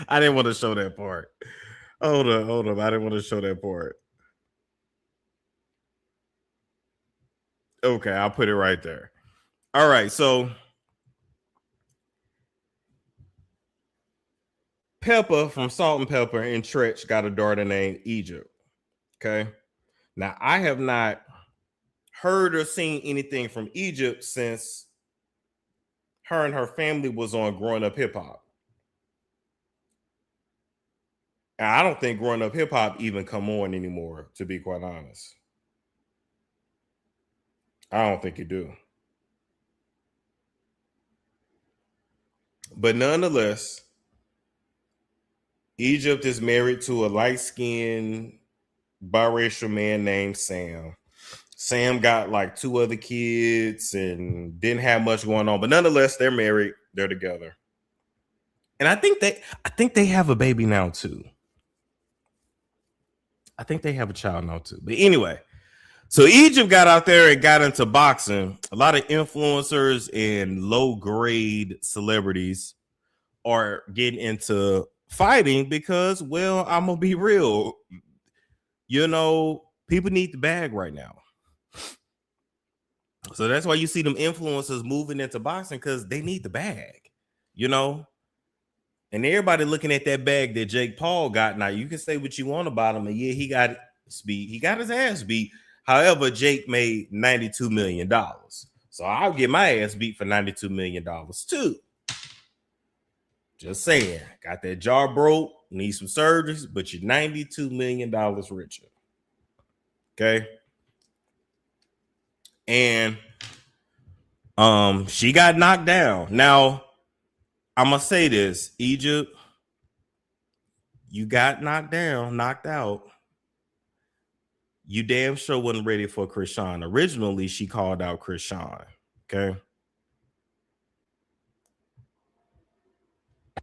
I didn't want to show that part. Hold on. I didn't want to show that part. Okay, I'll put it right there. All right, so Peppa from Salt and Pepper and Tretch got a daughter named Egypt. Okay. Now I have not heard or seen anything from Egypt since her and her family was on Growing Up Hip Hop. And I don't think Growing Up Hip Hop even come on anymore, to be quite honest. I don't think it do. But nonetheless, Egypt is married to a light-skinned biracial man named Sam. Sam got like 2 other kids and didn't have much going on, but nonetheless, they're married. They're together, and I think they have a baby now too. I think they have a child now too. But anyway, so Egypt got out there and got into boxing. A lot of influencers and low-grade celebrities are getting into fighting because, well, I'm gonna be real. You know, people need the bag right now. So that's why you see them influencers moving into boxing, because they need the bag, you know. And everybody looking at that bag that Jake Paul got. Now, you can say what you want about him, and yeah, he got speed. He got his ass beat. However, Jake made $92 million. So I'll get my ass beat for $92 million too. Just saying. Got that jaw broke, need some surgeries, but you're $92 million richer. Okay. And she got knocked down. Now, I'm gonna say this, Egypt, you got knocked out. You damn sure wasn't ready for Krishan. Originally, she called out Krishan. Okay.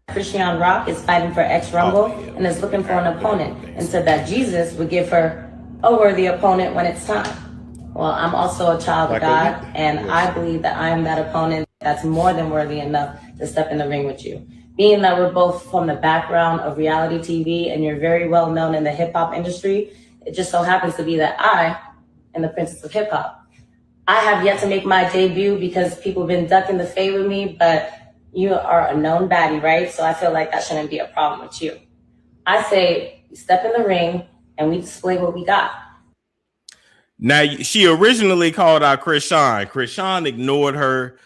Christian Rock is fighting for X Rumble and is looking for an opponent, and said that Jesus would give her a worthy opponent when it's time. Well, I'm also a child of God, and I believe that I am that opponent that's more than worthy enough to step in the ring with you. Being that we're both from the background of reality TV and you're very well known in the hip hop industry, it just so happens to be that I am the princess of hip hop. I have yet to make my debut because people have been ducking the fade with me, but you are a known baddie, right? So I feel like that shouldn't be a problem with you. I say, step in the ring and we display what we got. Now, she originally called out Krishan. Krishan ignored her.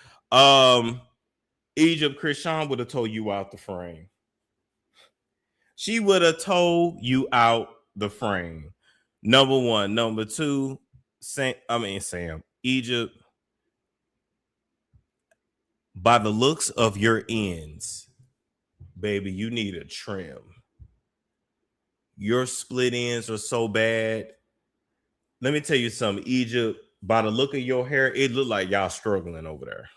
Egypt, Krishan would have told you out the frame. She would have told you out the frame. Number one. Number two, Sam, Egypt, by the looks of your ends, baby, you need a trim. Your split ends are so bad. Let me tell you something, Egypt, by the look of your hair, it looked like y'all struggling over there.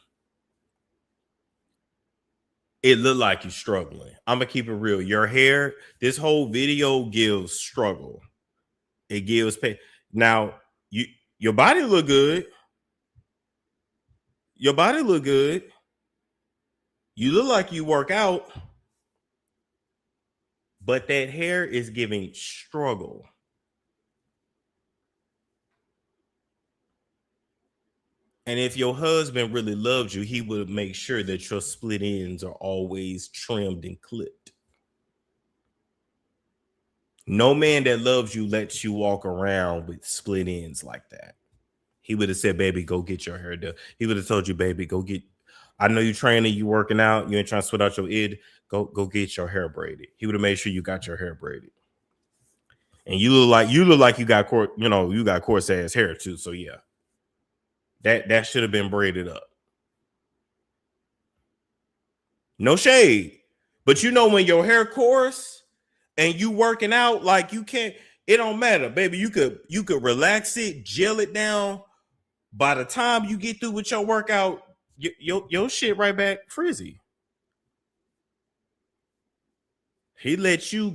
It looked like you're struggling. I'm going to keep it real. Your hair, this whole video gives struggle. It gives pain. Now, your body look good. Your body look good. You look like you work out. But that hair is giving struggle. And if your husband really loved you, he would make sure that your split ends are always trimmed and clipped. No man that loves you lets you walk around with split ends like that. He would have said, baby, go get your hair done. He would have told you, baby, go get, I know you training, you working out, you ain't trying to sweat out your id. Go get your hair braided. He would have made sure you got your hair braided. And you look like you got coarse ass hair too. So yeah, that should have been braided up. No shade, but when your hair coarse and you working out, like you can't. It don't matter, baby. You could relax it, gel it down. By the time you get through with your workout, your shit right back frizzy. He let you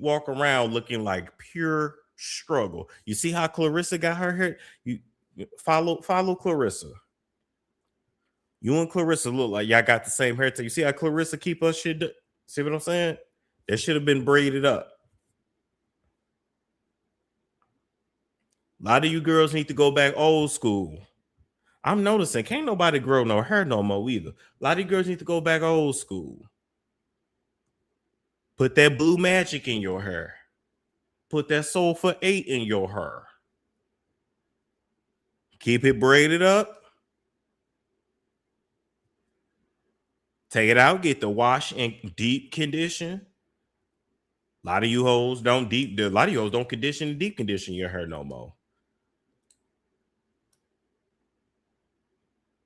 walk around looking like pure struggle. You see how Clarissa got her hair? You follow Clarissa. You and Clarissa look like y'all got the same hair. You see how Clarissa keep her shit? See what I'm saying? That should have been braided up. A lot of you girls need to go back old school. I'm noticing can't nobody grow no hair no more either. A lot of you girls need to go back old school. Put that blue magic in your hair. Put that sulfur 8 in your hair. Keep it braided up. Take it out. Get the wash and deep condition. A lot of you hoes don't condition and deep condition your hair no more.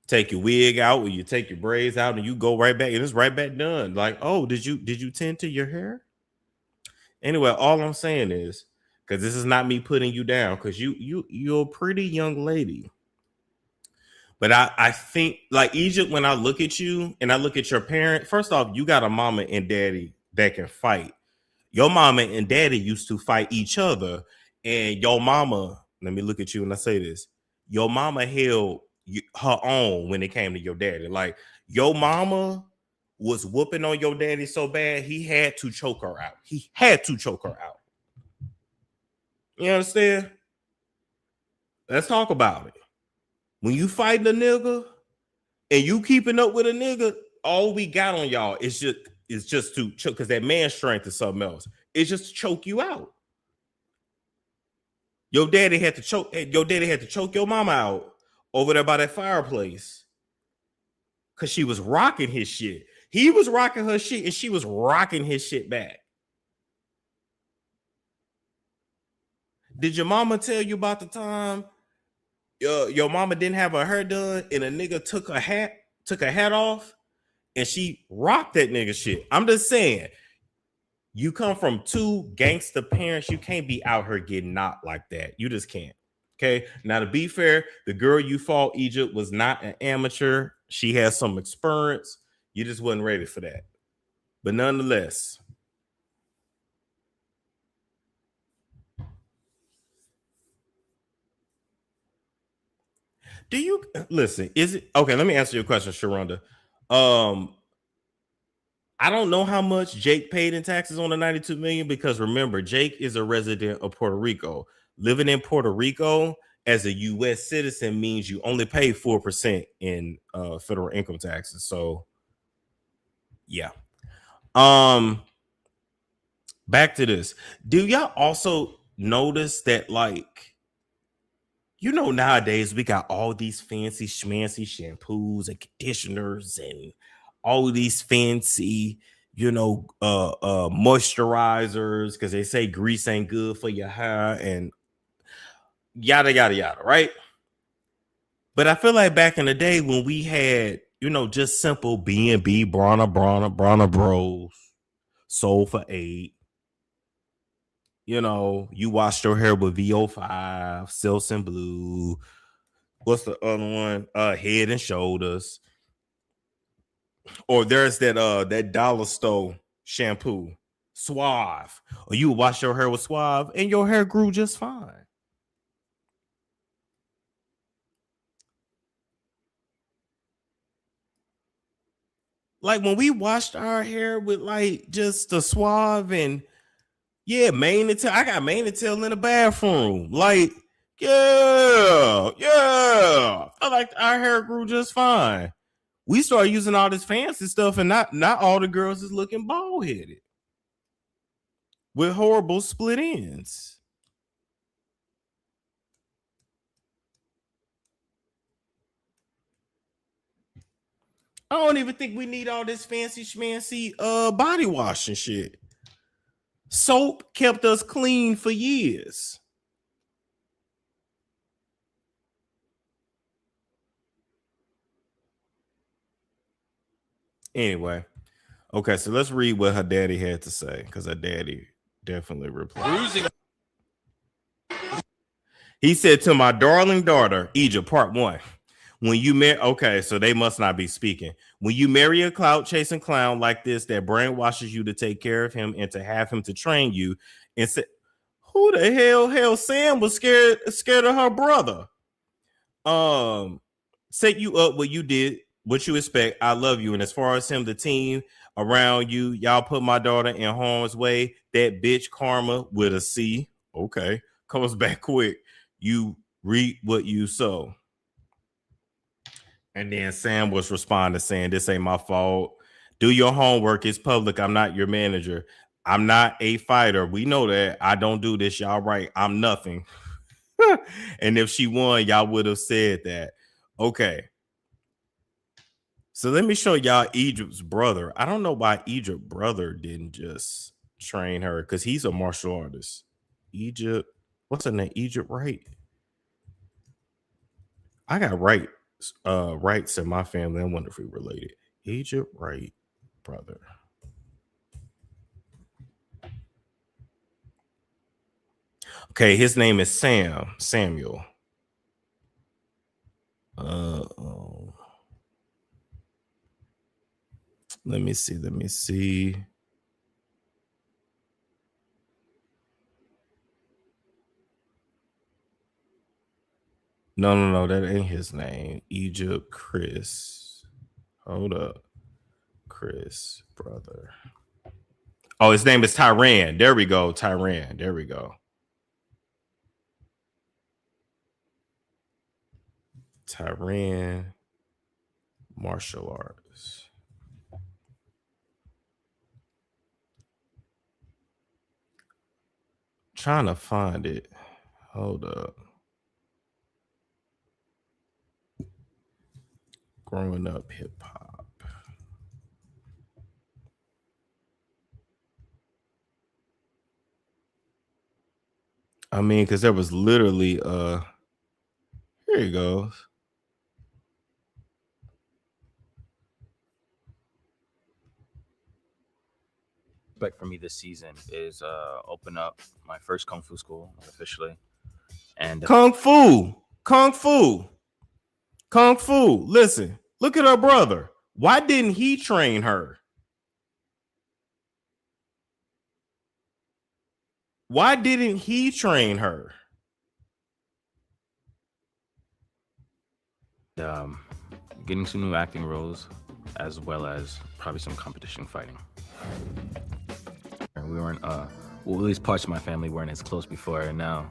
Take your wig out, or you take your braids out, and you go right back, and it's right back done. Like, oh, did you tend to your hair? Anyway, all I'm saying is, because this is not me putting you down, because you're a pretty young lady. But I think, like Egypt, when I look at you and I look at your parent, first off, you got a mama and daddy that can fight. Your mama and daddy used to fight each other, and your mama, let me look at you and I say this, your mama held her own when it came to your daddy. Like, your mama was whooping on your daddy so bad, he had to choke her out. You understand? Let's talk about it. When you fighting a nigga and you keeping up with a nigga, all we got on y'all is just to choke, because that man strength is something else. It's just to choke you out. Your daddy had to choke your mama out over there by that fireplace because she was rocking his shit. He was rocking her shit and she was rocking his shit back. Did your mama tell you about the time your mama didn't have her hair done and a nigga took her hat off and she rocked that nigga shit? I'm just saying, you come from two gangster parents, you can't be out here getting knocked like that. You just can't. Okay. Now, to be fair, the girl you fought, Egypt, was not an amateur. She has some experience. You just wasn't ready for that. But nonetheless, do you listen? Is it okay? Let me answer your question, Sharonda. I don't know how much Jake paid in taxes on the 92 million, because remember, Jake is a resident of Puerto Rico. Living in Puerto Rico as a U.S. citizen means you only pay 4% in federal income taxes. So, yeah. Back to this. Do y'all also notice that, like, nowadays we got all these fancy schmancy shampoos and conditioners and all these fancy, moisturizers, because they say grease ain't good for your hair and yada, yada, yada, right? But I feel like back in the day when we had, just simple B&B, Bronner Bros, Soul for 8, you washed your hair with VO5, Silson Blue. What's the other one? Head and Shoulders. Or there's that dollar store shampoo, Suave. Or you wash your hair with Suave and your hair grew just fine. Like when we washed our hair with like just the Suave and mane and tail. I got mane and tail in the bathroom. Like, I felt like our hair grew just fine. We started using all this fancy stuff, and not all the girls is looking bald headed with horrible split ends. I don't even think we need all this fancy schmancy body wash and shit. Soap kept us clean for years. Anyway, okay, so let's read what her daddy had to say, because her daddy definitely replied. He said, to my darling daughter, Egypt, part 1. When you marry, okay, so they must not be speaking. When you marry a clout chasing clown like this that brainwashes you to take care of him and to have him to train you, and say, who the hell Sam was scared of her brother. Set you up what you did, what you expect. I love you. And as far as him, the team around you, y'all put my daughter in harm's way. That bitch Karma with a C, okay, comes back quick. You reap what you sow. And then Sam was responding saying, this ain't my fault. Do your homework. It's public. I'm not your manager. I'm not a fighter. We know that. I don't do this. Y'all right. I'm nothing. And if she won, y'all would have said that. Okay. So let me show y'all Egypt's brother. I don't know why Egypt's brother didn't just train her, because he's a martial artist. Egypt. What's her name? Egypt Wright. I got Wrights in my family. I wonder if we related. Egypt Wright brother. Okay, his name is Samuel. Let me see. No, that ain't his name. Egypt Chris. Hold up. Chris, brother. Oh, his name is Tyran. There we go. Tyran. There we go. Tyran, martial arts. Trying to find it. Hold up. Growing up hip hop. I mean, because there was literally here he goes. Expect for me this season is open up my first kung fu school officially. And Kung Fu. Listen, look at her brother. Why didn't he train her? Why didn't he train her? Getting some new acting roles, as well as probably some competition fighting. And we weren't, well, at least parts of my family weren't as close before, and now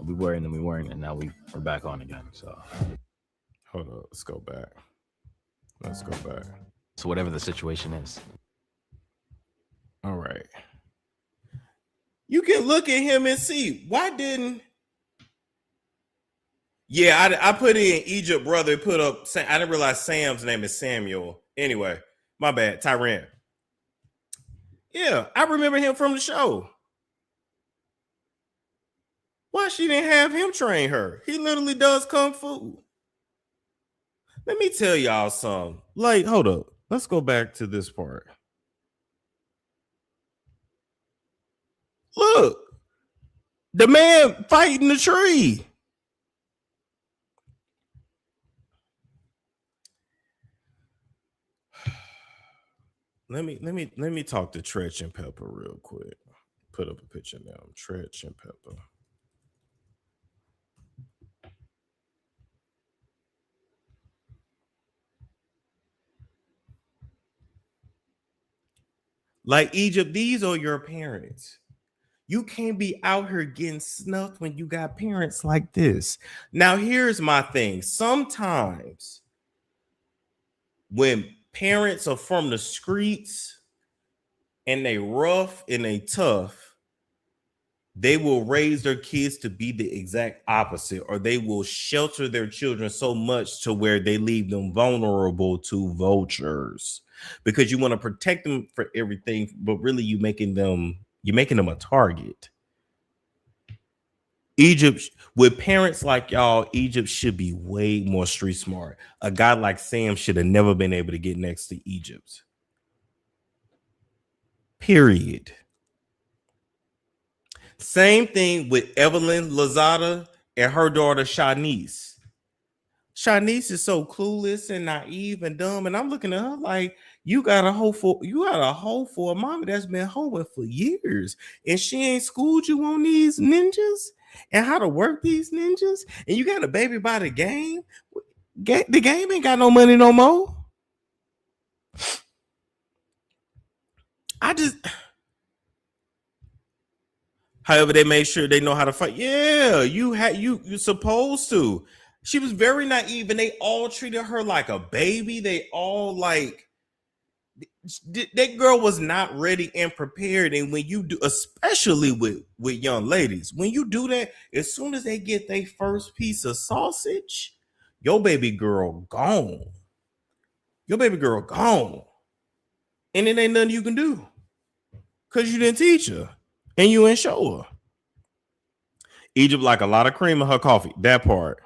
we were, and then we weren't, and now we're back on again. So, hold up, let's go back. So whatever the situation is. All right. You can look at him and see why didn't. Yeah, I put in Egypt brother. Put up. I didn't realize Sam's name is Samuel. Anyway, my bad. Tyran. Yeah, I remember him from the show. Why she didn't have him train her? He literally does kung fu. Let me tell y'all something. Like, hold up. Let's go back to this part. Look, the man fighting the tree. Let me talk to Tretch and Pepper real quick. Put up a picture now. Tretch and Pepper. Like Egypt, these are your parents. You can't be out here getting snuffed when you got parents like this. Now, here's my thing. Sometimes when parents are from the streets and they rough and they tough, they will raise their kids to be the exact opposite, or they will shelter their children so much to where they leave them vulnerable to vultures, because you want to protect them for everything, but really you making them You're making them a target. Egypt, with parents like y'all, Egypt should be way more street smart. A guy like Sam should have never been able to get next to Egypt. Period. Same thing with Evelyn Lozada and her daughter Shanice. Shanice is so clueless and naive and dumb, and I'm looking at her like you got a hoe for a mommy that's been hoeing for years, and she ain't schooled you on these ninjas and how to work these ninjas, and you got a baby by the game. The game ain't got no money no more. However, they made sure they know how to fight. Yeah, you supposed to. She was very naive, and they all treated her like a baby. They all like that girl was not ready and prepared. And when you do, especially with young ladies, when you do that, as soon as they get their first piece of sausage, your baby girl gone. Your baby girl gone, and it ain't nothing you can do because you didn't teach her and you ain't show her. Egypt like a lot of cream in her coffee. That part.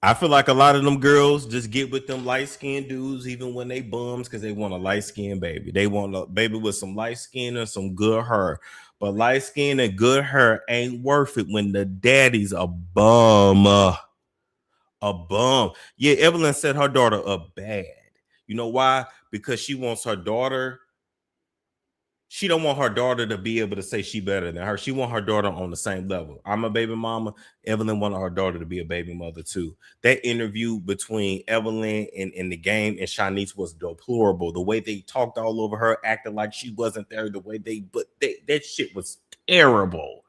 I feel like a lot of them girls just get with them light-skinned dudes even when they bums because they want a light-skinned baby. They want a baby with some light skin and some good hair. But light skin and good hair ain't worth it when the daddy's a bum. A bum. Yeah, Evelyn set her daughter up bad. You know why? Because she wants her daughter. She don't want her daughter to be able to say she better than her. She want her daughter on the same level. I'm a baby mama. Evelyn wanted her daughter to be a baby mother too. That interview between Evelyn and the game and Shanice was deplorable. The way they talked all over her, acting like she wasn't there. The way that shit was terrible.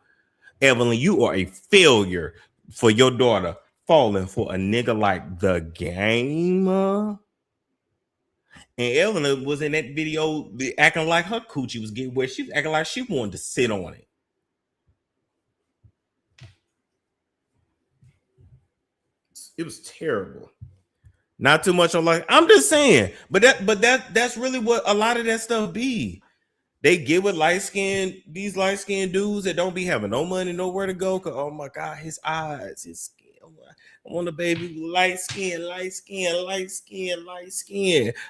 Evelyn, you are a failure for your daughter falling for a nigga like the game. And Evelyn was in that video acting like her coochie was getting wet. She was acting like she wanted to sit on it. It was terrible. Not too much on like I'm just saying, but that's really what a lot of that stuff be. They get with these light skinned dudes that don't be having no money, nowhere to go. Cause oh my god, his eyes, his skin. I want a baby with light skin.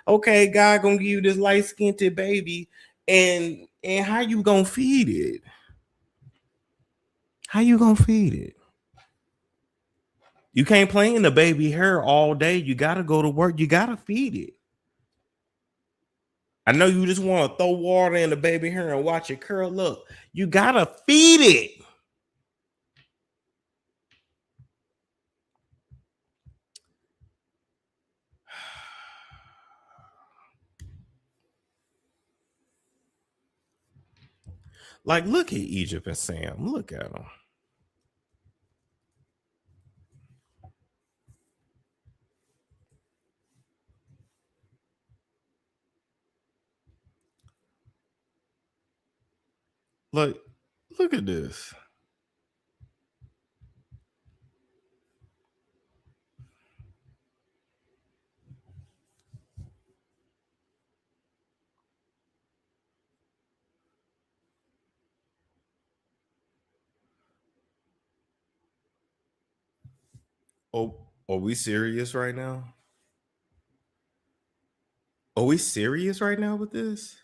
Okay, God gonna give you this light skinned baby, and how you gonna feed it? How you gonna feed it? You can't play in the baby hair all day. You gotta go to work. You gotta feed it. I know you just want to throw water in the baby hair and watch it curl up. You gotta feed it. Like, look at Egypt and Sam. Look at them. Look at this. Oh, are we serious right now? Are we serious right now with this?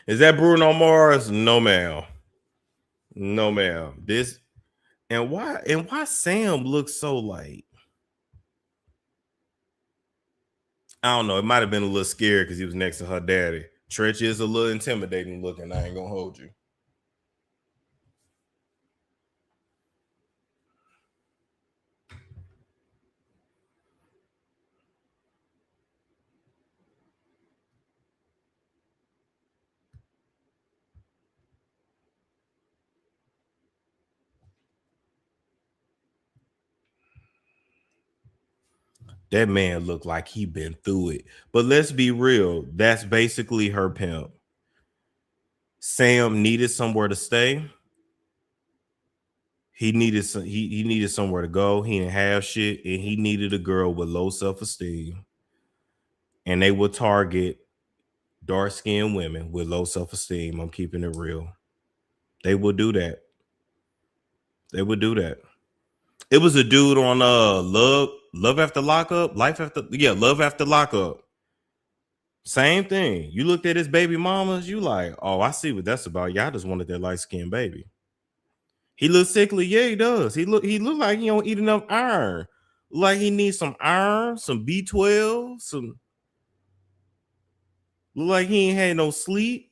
Is that Bruno Mars? No, ma'am. No, ma'am. This and why Sam looks so like I don't know. It might have been a little scared because he was next to her daddy. Tretch is a little intimidating looking. I ain't gonna hold you. That man looked like he been through it. But let's be real. That's basically her pimp. Sam needed somewhere to stay. He needed he needed somewhere to go. He didn't have shit, and he needed a girl with low self-esteem. And they would target dark-skinned women with low self-esteem. I'm keeping it real. They would do that. They would do that. It was a dude on Love After Lockup, Love After Lockup. Same thing. You looked at his baby mamas, you like, oh, I see what that's about. Y'all just wanted that light-skinned baby. He looks sickly. Yeah, he does. He look like he don't eat enough iron. Like he needs some iron, some B12, some. Look like he ain't had no sleep.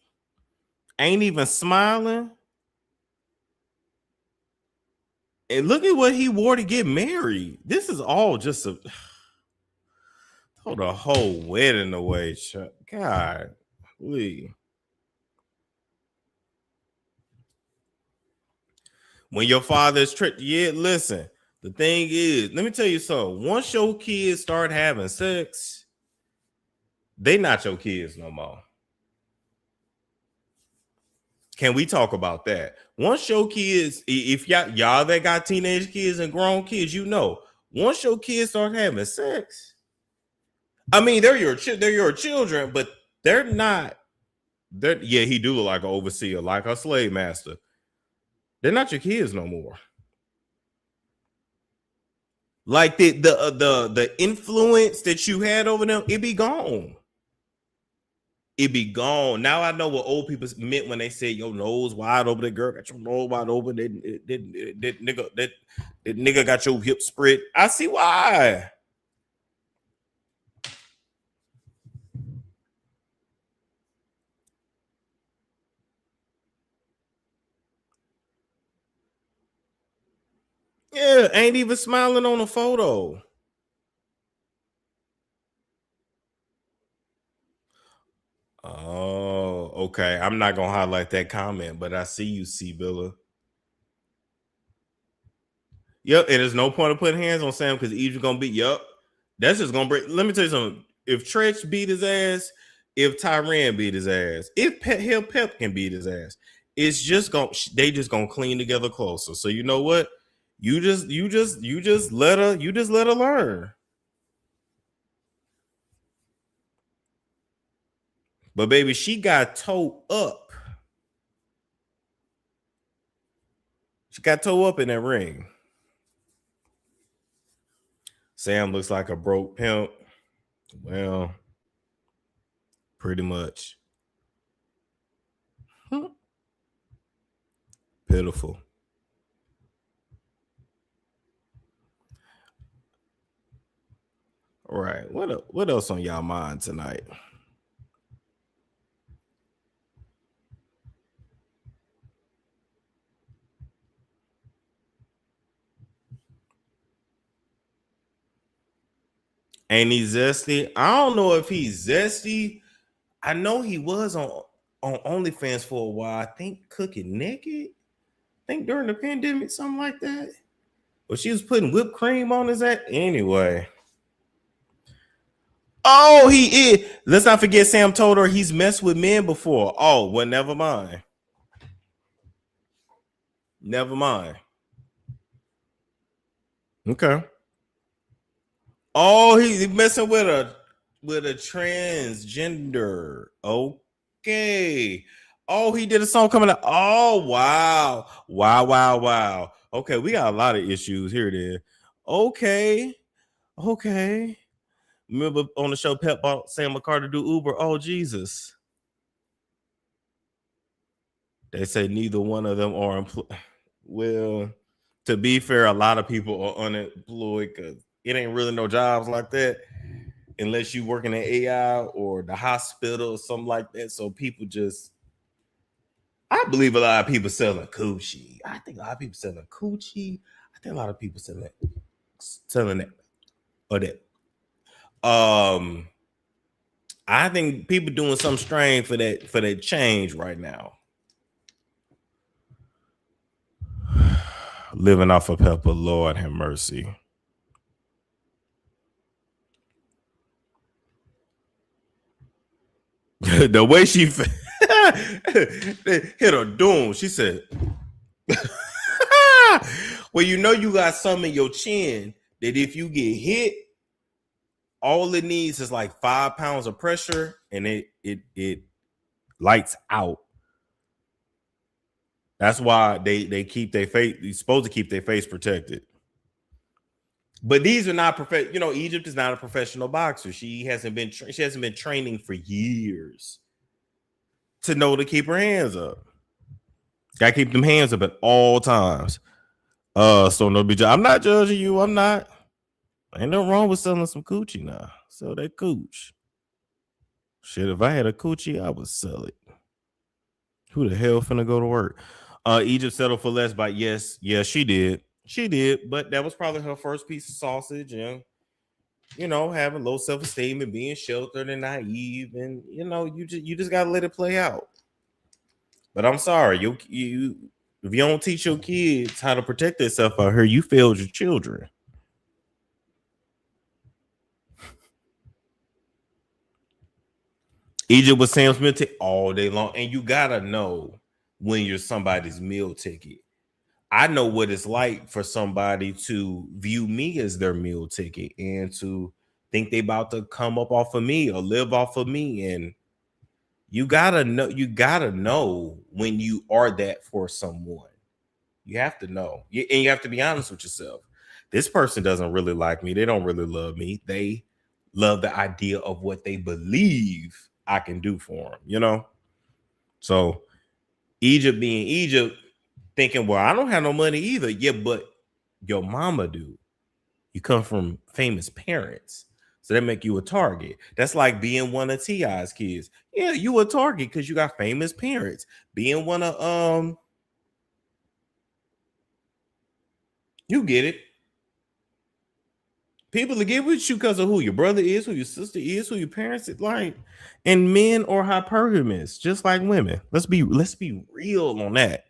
Ain't even smiling. And look at what he wore to get married. This is all just a throw the whole wedding away. God, please. When your father's tricked, listen. The thing is, let me tell you something. Once your kids start having sex, they not your kids no more. Can we talk about that? Once your kids, if y'all that got teenage kids and grown kids, you know, once your kids start having sex, I mean, they're your children, but they're not. He do look like an overseer, like a slave master. They're not your kids no more. Like the influence that you had over them, it be gone. It be gone. Now I know what old people meant when they said your nose wide open. That girl got your nose wide open. That nigga got your hip spread. I see why. Yeah, ain't even smiling on a photo. Oh, okay. I'm not gonna highlight that comment, but I see you, C-Billa. Yep, and there's no point of putting hands on Sam because Idris gonna beat. Yep, that's just gonna break. Let me tell you something. If Tretch beat his ass, if Tyran beat his ass, if Pep can beat his ass, it's just they just gonna clean together closer. So you know what? You just let her learn. But baby, she got toe up. She got toe up in that ring. Sam looks like a broke pimp. Well, pretty much. Pitiful. All right. What else on y'all mind tonight? Ain't he zesty? I don't know if he's zesty. I know he was on OnlyFans for a while. I think cooking naked. I think during the pandemic, something like that. But she was putting whipped cream on his ass. Anyway. Oh, he is. Let's not forget Sam told her he's messed with men before. Oh, well, never mind. Never mind. Okay. Oh, he's messing with a transgender. Okay. Oh, he did a song coming out. Oh, wow. Wow. Okay, we got a lot of issues here then. Okay. Remember on the show Pep bought Sam McCarter to do Uber? Oh, Jesus. They say neither one of them are employed. Well, to be fair, a lot of people are unemployed because it ain't really no jobs like that unless you working in AI or the hospital or something like that. So people I believe a lot of people selling coochie. I think a lot of people selling coochie. I think a lot of people selling that or that. I think people doing something strange for that change right now. Living off of pepper, Lord have mercy. The way she hit her doom. She said, well, you know you got something in your chin that if you get hit, all it needs is like 5 pounds of pressure and it lights out. That's why they keep their face. You're supposed to keep their face protected. But these are not Egypt is not a professional boxer. She hasn't been training for years to know to keep her hands up. Gotta keep them hands up at all times. So no be. I'm not judging you. I'm not. Ain't no wrong with selling some coochie now. Sell that cooch. Shit, if I had a coochie, I would sell it. Who the hell finna go to work? Egypt settled for less by yes, she did. She did, but that was probably her first piece of sausage, and having low self-esteem and being sheltered and naive, and you just gotta let it play out. But I'm sorry, you if you don't teach your kids how to protect themselves out here, you failed your children. Egypt was Sam Smith all day long, and you gotta know when you're somebody's meal ticket. I know what it's like for somebody to view me as their meal ticket and to think they about to come up off of me or live off of me. And you gotta know when you are that for someone. You have to know. And you have to be honest with yourself. This person doesn't really like me. They don't really love me. They love the idea of what they believe I can do for them, So Egypt being Egypt, thinking, well, I don't have no money either. Yeah, but your mama do. You come from famous parents. So they make you a target. That's like being one of T.I.'s kids. Yeah, you a target because you got famous parents. Being one of you get it. People will get with you because of who your brother is, who your sister is, who your parents is like. And men are hypergamous, just like women. Let's be real on that.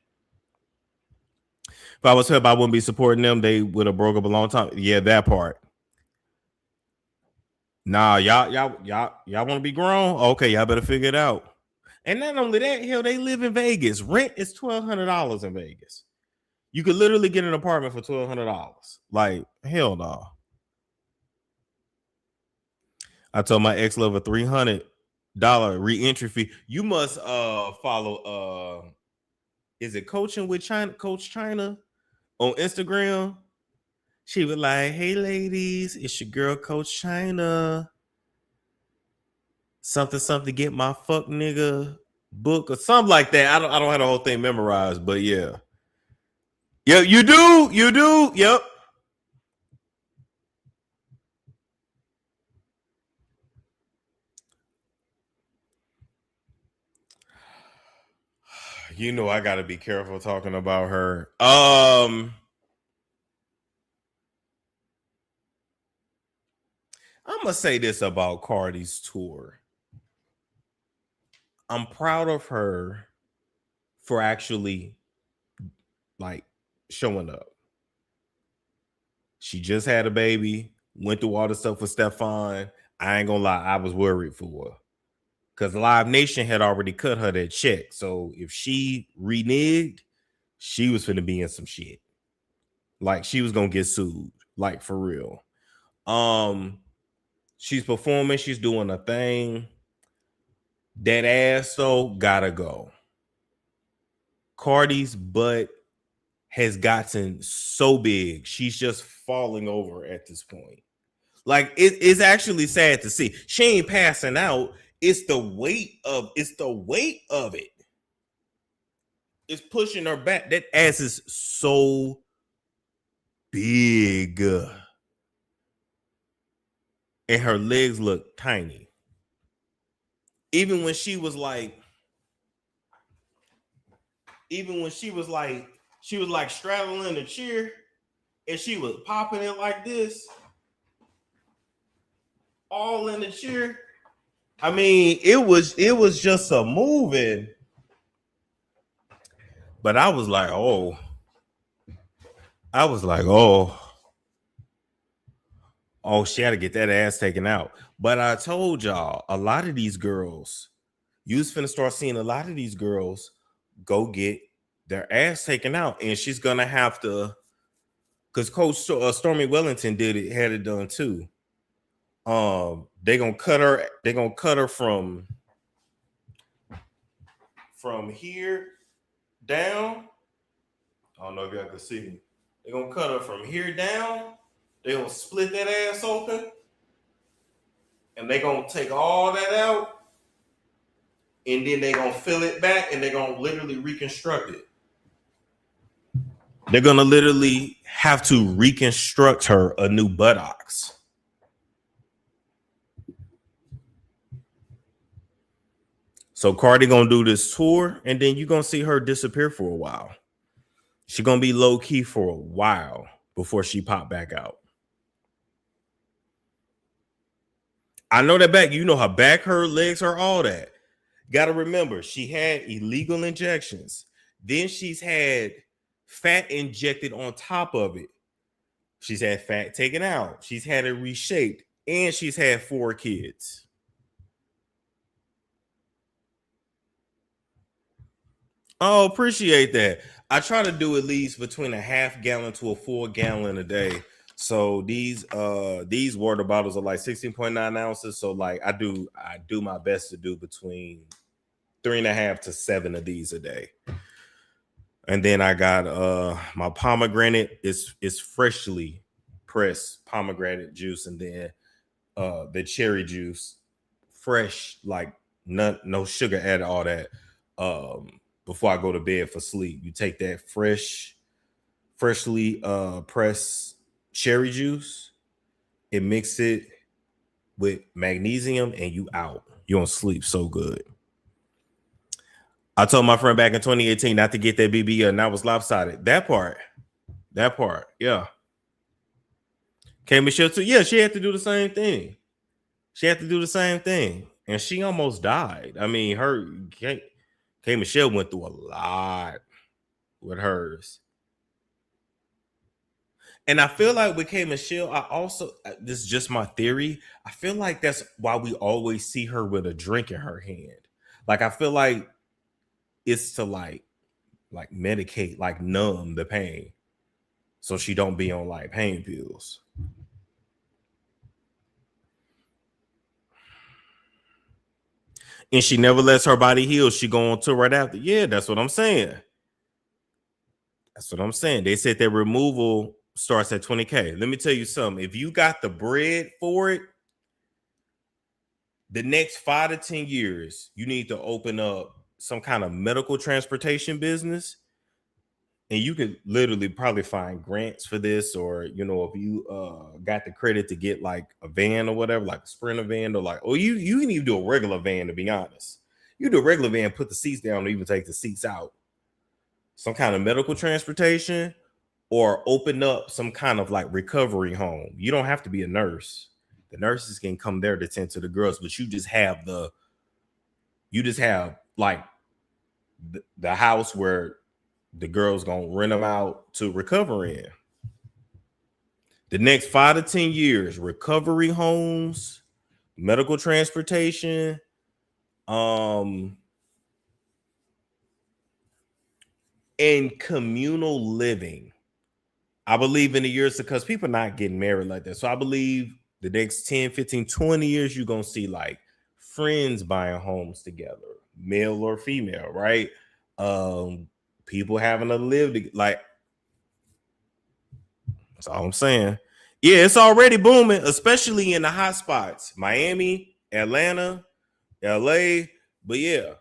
If I was helped, I wouldn't be supporting them. They would have broke up a long time. Yeah, that part. Nah, y'all want to be grown? Okay, y'all better figure it out. And not only that, hell, they live in Vegas. Rent is $1,200 in Vegas. You could literally get an apartment for $1,200. Like, hell no. I told my ex-lover $300 re-entry fee. You must follow is it Coaching with China, Coach China on Instagram? She was like, hey ladies, it's your girl Coach China. Something get my fuck nigga book or something like that. I don't have the whole thing memorized, but yeah. Yeah, you do. Yep. I gotta be careful talking about her. I'm gonna say this about Cardi's tour. I'm proud of her for actually like showing up. She just had a baby, went through all the stuff with Stefan. I ain't gonna lie, I was worried for her. Because Live Nation had already cut her that check. So if she reneged, she was finna be in some shit. Like she was gonna get sued. Like for real. She's performing, she's doing a thing. That ass though gotta go. Cardi's butt has gotten so big, she's just falling over at this point. Like it's actually sad to see. She ain't passing out. It's the weight of it. It's pushing her back. That ass is so big. And her legs look tiny. Even when she was like straddling the chair and she was popping it like this, all in the chair. I mean, it was just a moving. But I was like, oh, she had to get that ass taken out. But I told y'all, a lot of these girls, You was finna start seeing a lot of these girls go get their ass taken out, and she's gonna have to, because Coach Stormy Wellington had it done too. They gonna cut her from here down. I don't know if y'all can see me. They're gonna cut her from here down. They're gonna split that ass open, and they're gonna take all that out, and then they're gonna fill it back, and they're gonna literally reconstruct it. They're gonna literally have to reconstruct her a new buttocks. So Cardi gonna do this tour, and then you're gonna see her disappear for a while. She's gonna be low key for a while before she pop back out. I know that back, you know her back, her legs, her all that. Gotta remember, she had illegal injections. Then she's had fat injected on top of it. She's had fat taken out. She's had it reshaped, and she's had 4 kids. Oh, appreciate that. I try to do at least between a half gallon to a full gallon a day. So these water bottles are like 16.9 ounces. So like I do my best to do between 3.5 to 7 of these a day. And then I got my pomegranate is freshly pressed pomegranate juice, and then the cherry juice, fresh, like no sugar added, all that. Before I go to bed for sleep, you take that freshly pressed cherry juice and mix it with magnesium, and you out. You don't sleep so good. I told my friend back in 2018 not to get that BBL, and I was lopsided. That part, yeah. K Michelle too. Yeah, she had to do the same thing. And she almost died. I mean, K Michelle went through a lot with hers. And I feel like with K Michelle, this is just my theory, I feel like that's why we always see her with a drink in her hand. Like, I feel like it's to like medicate, like numb the pain, so she don't be on like pain pills. And she never lets her body heal. She go on tour right after. Yeah, that's what I'm saying. They said that removal starts at $20K. Let me tell you something. If you got the bread for it, the next 5 to 10 years, you need to open up some kind of medical transportation business. And you could literally probably find grants for this, or, you know, if you got the credit to get like a van or whatever, like a Sprinter van, or you can even do a regular van, to be honest. You do a regular van, put the seats down, or even take the seats out. Some kind of medical transportation, or open up some kind of like recovery home. You don't have to be a nurse. The nurses can come there to tend to the girls, but you just have like the house where the girls gonna rent them out to recover in. The next 5 to 10 years, recovery homes, medical transportation, and communal living. I believe in the years, because people are not getting married like that. So I believe the next 10, 15, 20 years, you're gonna see like friends buying homes together, male or female, right? People having to live together. Like, that's all I'm saying. Yeah, it's already booming, especially in the hot spots. Miami, Atlanta, LA. But yeah,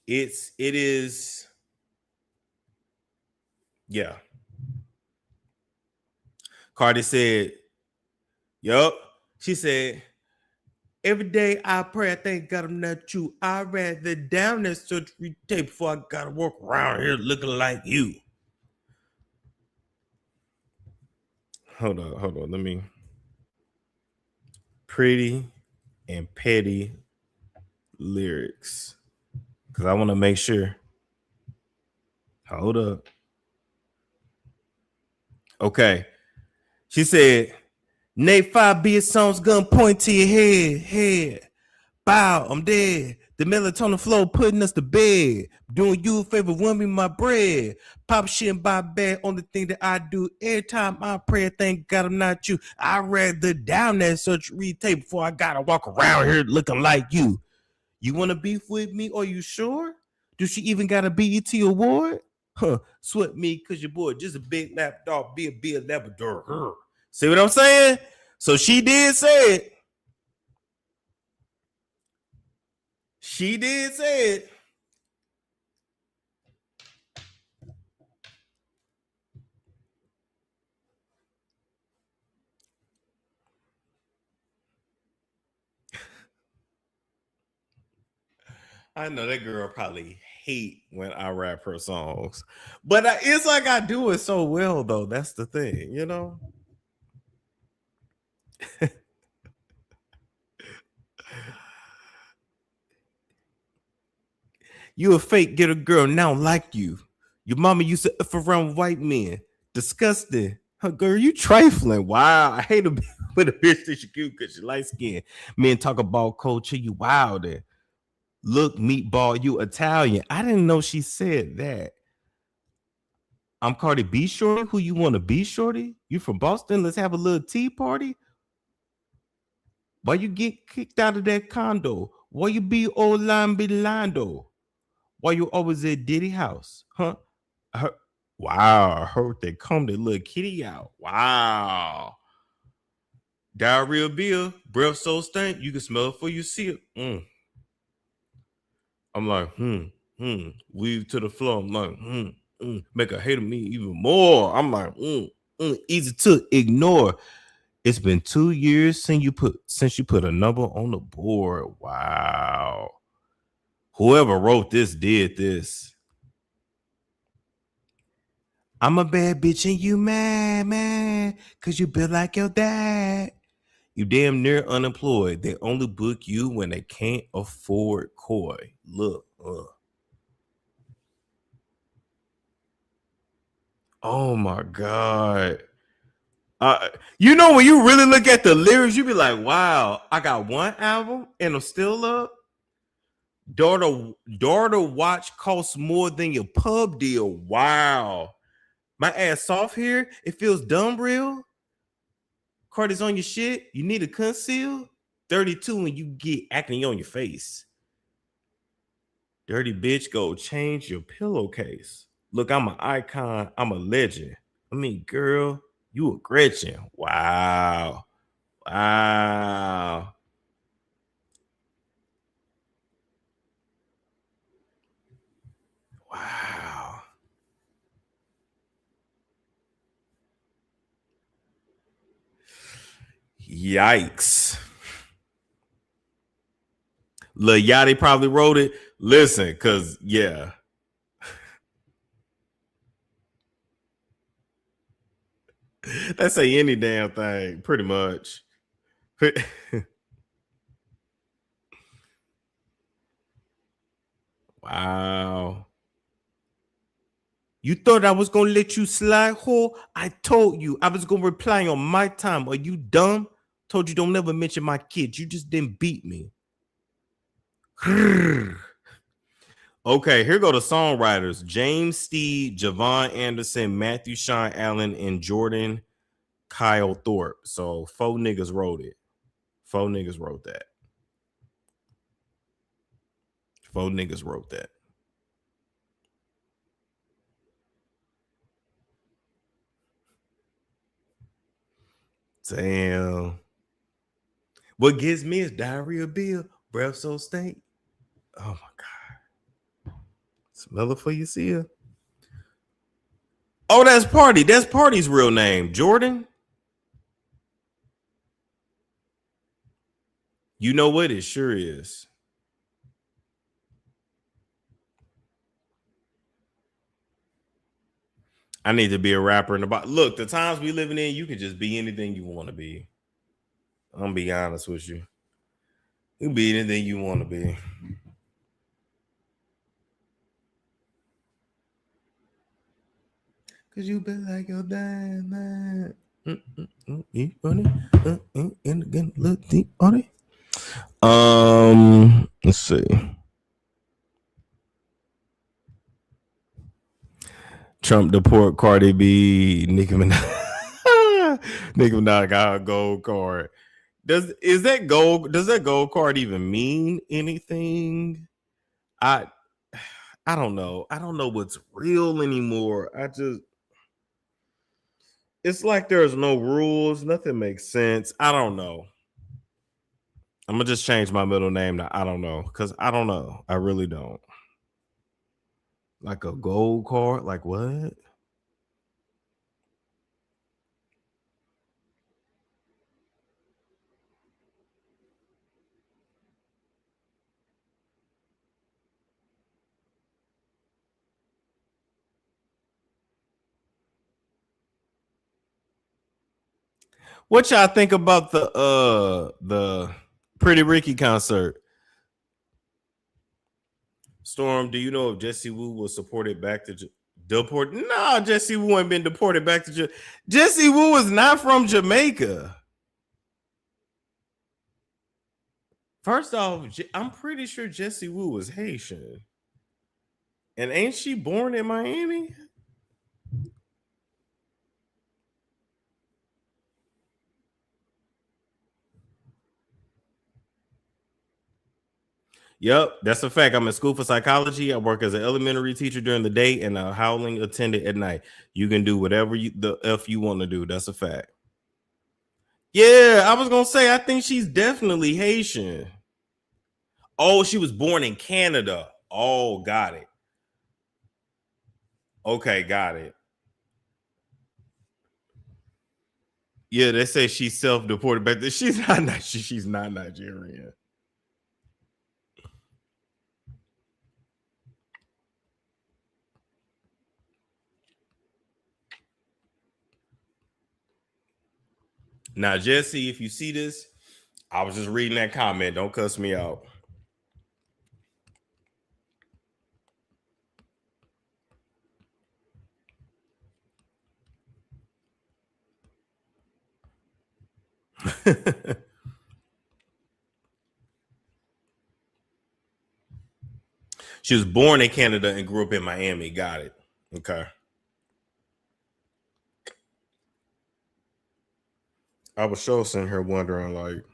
it is. Yeah. Cardi said, yup. She said, every day I pray, I thank God I'm not you. I'd rather down that surgery day before I gotta walk around here looking like you. Hold on. Let me. Pretty and petty lyrics, because I want to make sure. Hold up. Okay. She said, Nate 5 be a song's gonna point to your head. Bow, I'm dead. The melatonin flow putting us to bed. Doing you a favor, warm me my bread. Pop shit in my bed, only thing that I do every time I pray, thank God I'm not you. I'd rather down that surgery table before I gotta walk around here looking like you. You wanna beef with me? Are you sure? Do she even got a BET award? Huh, sweat me cause your boy just a big lap dog, be a Labrador. Huh. See what I'm saying? So she did say it. She did say it. I know that girl probably hate when I rap her songs, but it's like I do it so well though. That's the thing, you know. You a fake get a girl now like you. Your mama used to F around white men. Disgusting. Huh, girl, you trifling. Wow. I hate with a bitch that you cute because she light skin. Men talk about culture, you wilder. Look, meatball, you Italian. I didn't know she said that. I'm Cardi B shorty. Who you want to be, shorty? You from Boston? Let's have a little tea party. Why you get kicked out of that condo? Why you be old line Lando? Why you always at Diddy house? Huh? Wow, I heard they come the little kitty out. Wow. Diarrhea beer, breath so stank, you can smell it before you see it. I'm like, weave to the floor. I'm like, make her hate me even more. I'm like, easy to ignore. It's been 2 years since you put a number on the board. Wow. Whoever wrote this did this. I'm a bad bitch and you mad, man, cause you built like your dad. You damn near unemployed. They only book you when they can't afford coy. Look. Oh my God. You know, when you really look at the lyrics, you be like, wow, I got one album and I'm still up. Daughter watch costs more than your pub deal. Wow. My ass soft here. It feels dumb real. Cardi's on your shit. You need a conceal. 32 when you get acne on your face. Dirty bitch, go change your pillowcase. Look, I'm an icon. I'm a legend. I mean, girl, you a Gretchen. Wow. Wow. Wow. Yikes. Lil Yachty probably wrote it. Listen, because, yeah. That say any damn thing, pretty much. Wow. You thought I was gonna let you slide, whore? I told you I was gonna reply on my time. Are you dumb? Told you don't never mention my kids. You just didn't beat me. Okay, here go the songwriters: James Steed, Javon Anderson, Matthew Sean Allen, and Jordan Kyle Thorpe. So 4 niggas wrote it. 4 niggas wrote that. 4 niggas wrote that. Damn. What gets me is diarrhea beer, breath so stink. Oh my God. Smell it for you see her. Oh, that's Party. That's Party's real name. Jordan. You know what? It sure is. I need to be a rapper in the box. Look, the times we living in, you can just be anything you want to be. I'm gonna be honest with you. You can be anything you want to be. Cause you been like your damn man. Eat on it. And again, look deep on it. Let's see. Trump deport Cardi B, Nicki Minaj. Nicki Minaj got a gold card. Does that gold card even mean anything? I don't know. I don't know what's real anymore. It's like there's no rules. Nothing makes sense. I don't know. I'm gonna just change my middle name to I don't know, because I don't know. I really don't. Like a gold card? Like what? What y'all think about the Pretty Ricky concert? Storm, do you know if Jesse Wu was deported back to deport? No, Jesse Wu ain't been deported back to Jesse Wu is not from Jamaica. First off, I'm pretty sure Jesse Wu is Haitian. And ain't she born in Miami? Yep, that's a fact. I'm in school for psychology. I work as an elementary teacher during the day and a howling attendant at night. You can do whatever the F you want to do. That's a fact. Yeah, I was going to say, I think she's definitely Haitian. Oh, she was born in Canada. Oh, got it. Okay, got it. Yeah, they say she's self-deported back there. She's not Nigerian. Now, Jesse, if you see this, I was just reading that comment. Don't cuss me out. She was born in Canada and grew up in Miami. Got it. Okay. I was sure sitting here wondering, like,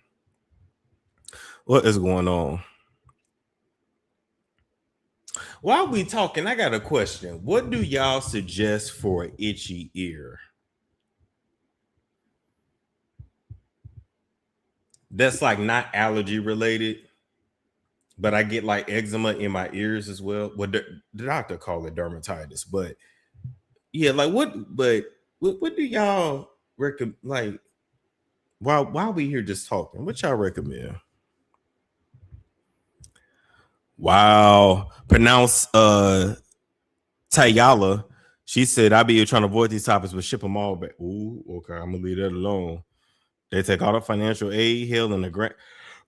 what is going on? While we talking, I got a question. What do y'all suggest for an itchy ear? That's like not allergy related, but I get like eczema in my ears as well. Well, the doctor called it dermatitis, but yeah, like what do y'all recommend? Like, while we here just talking, what y'all recommend? Wow, pronounce Tayala. She said, "I be here trying to avoid these topics, but ship them all back." Ooh, okay, I'm gonna leave that alone. They take all the financial aid, hell, and the grant.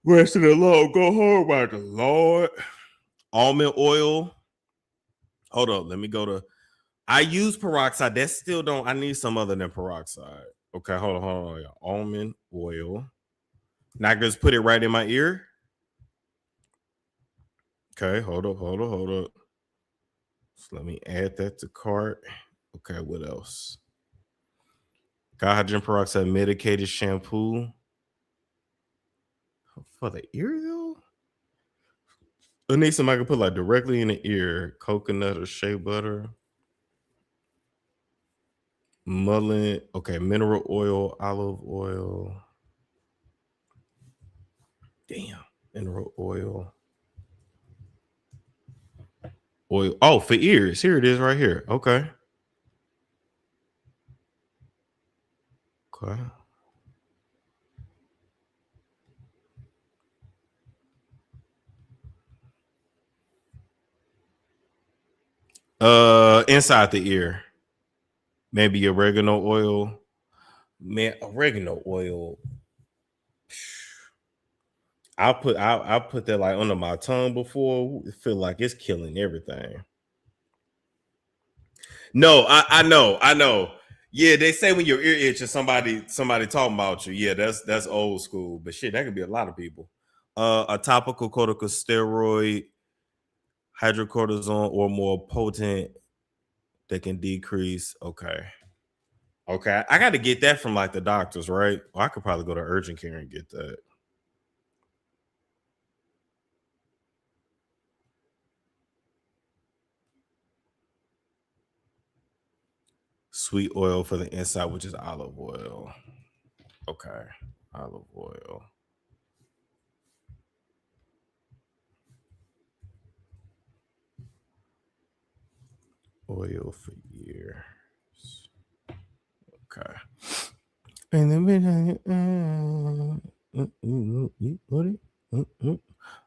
Rest of the Lord, go home by the Lord. Almond oil. Hold up, let me go to. I use peroxide. That still don't. I need some other than peroxide. Okay, hold on. Almond oil. Not just put it right in my ear. Okay, hold up. So let me add that to cart. Okay, what else? Hydrogen peroxide medicated shampoo. For the ear, though? I need somebody to put like directly in the ear. Coconut or shea butter. Mullein. Okay, mineral oil, olive oil. Damn, mineral oil. Oil. Oh, for ears. Here it is right here. Okay. Okay. Inside the ear. Maybe oregano oil. Man, oregano oil. I'll put that like under my tongue before. I feel like it's killing everything. No, I know. Yeah, they say when your ear itches, somebody talking about you. Yeah, that's old school. But shit, that could be a lot of people. A topical corticosteroid, hydrocortisone, or more potent that can decrease. Okay. I got to get that from like the doctors, right? Well, I could probably go to urgent care and get that. Sweet oil for the inside, which is olive oil. Okay, olive oil. Oil for years. Okay. And then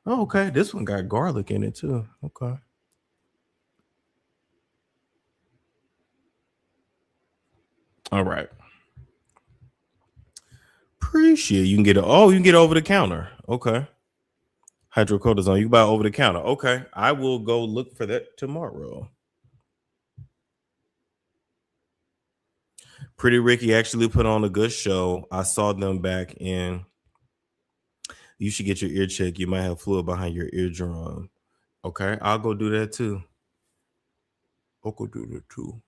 oh, okay. This one got garlic in it too. Okay. All right. Appreciate you can get it. Oh, you can get it over the counter. Okay. Hydrocortisone. You can buy it over the counter. Okay. I will go look for that tomorrow. Pretty Ricky actually put on a good show. I saw them back in. You should get your ear checked. You might have fluid behind your eardrum. Okay. I'll go do that too. I'll go do that too.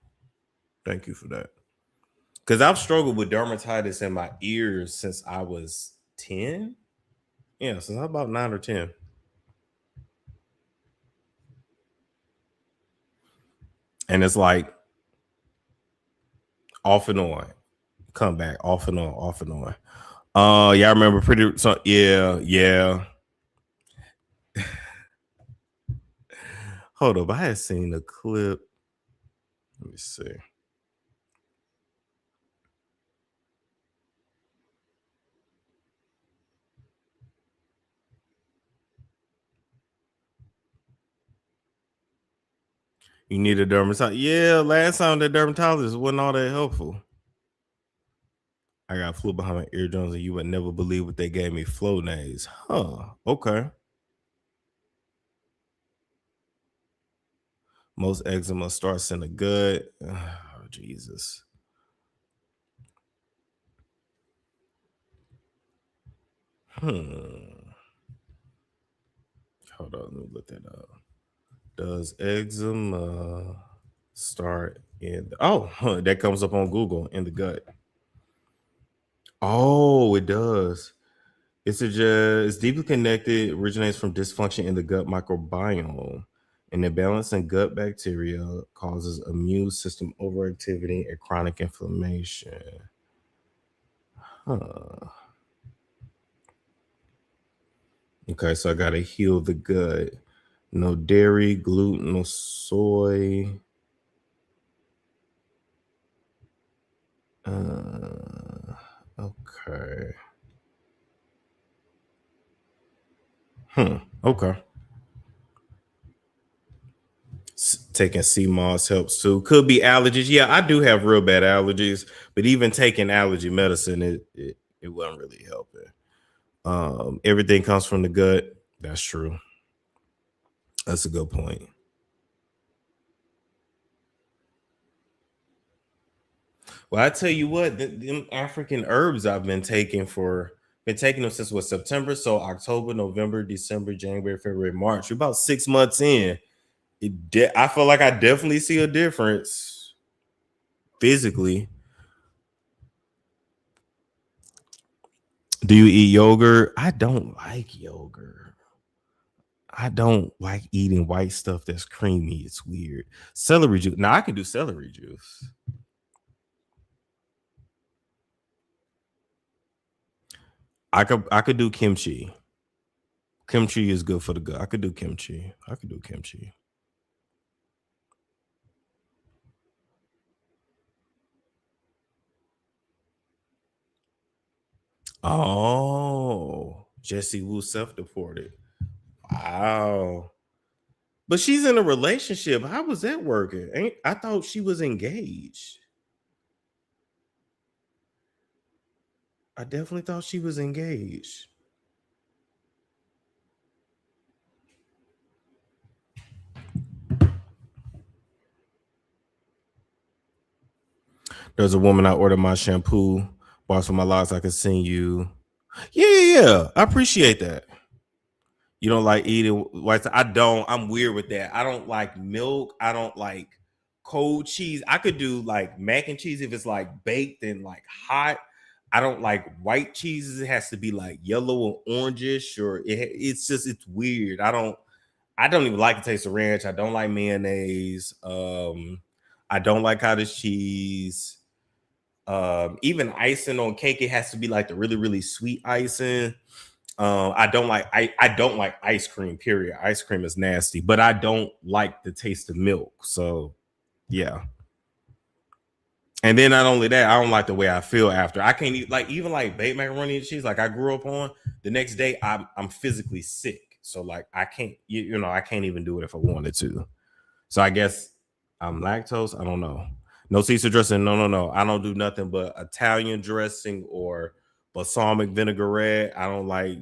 Thank you for that. Because I've struggled with dermatitis in my ears since I was 10. Yeah, since I was about 9 or 10. And it's like off and on. Come back, off and on, off and on. Y'all remember pretty so yeah. Hold up, I had seen a clip. Let me see. You need a dermatologist. Yeah, last time the dermatologist wasn't all that helpful. I got flu behind my eardrums, and you would never believe what they gave me. Flonase. Huh. Okay. Most eczema starts in the gut. Oh, Jesus. Hold on, let me look that up. Does eczema start in the, that comes up on Google, in the gut. Oh, it does. It's deeply connected, originates from dysfunction in the gut microbiome. An imbalance in gut bacteria causes immune system overactivity and chronic inflammation. Okay, so I gotta heal the gut. No dairy, gluten, no soy. Okay. Okay. Taking sea moss helps too. Could be allergies. Yeah, I do have real bad allergies, but even taking allergy medicine, it wasn't really helping. Everything comes from the gut. That's true. That's a good point. Well, I tell you what, them African herbs I've been taking them since September. So October, November, December, January, February, March. We're about 6 months in. I feel like I definitely see a difference physically. Do you eat yogurt? I don't like yogurt. I don't like eating white stuff that's creamy. It's weird. Celery juice. Now I can do celery juice. I could do kimchi. Kimchi is good for the gut. I could do kimchi. Oh, Jessie Wu self-deported. Wow. But she's in a relationship. How was that working? I thought she was engaged. I definitely thought she was engaged. There's a woman I ordered my shampoo, bought for my locks. I could send you. Yeah. I appreciate that. You don't like eating white. I don't. I'm weird with that. I don't like milk. I don't like cold cheese. I could do like mac and cheese if it's like baked and like hot. I don't like white cheeses. It has to be like yellow or orangish, or it's weird. I don't even like the taste of ranch. I don't like mayonnaise. I don't like cottage cheese. Even icing on cake, it has to be like the really, really sweet icing. I don't like ice cream, period. Ice cream is nasty, but I don't like the taste of milk. So yeah. And then not only that, I don't like the way I feel after. I can't eat even baked macaroni and cheese, like I grew up on. The next day, I'm physically sick. So like I can't, I can't even do it if I wanted to. So I guess I'm lactose. I don't know. No Caesar dressing. No. I don't do nothing but Italian dressing or balsamic vinaigrette. I don't like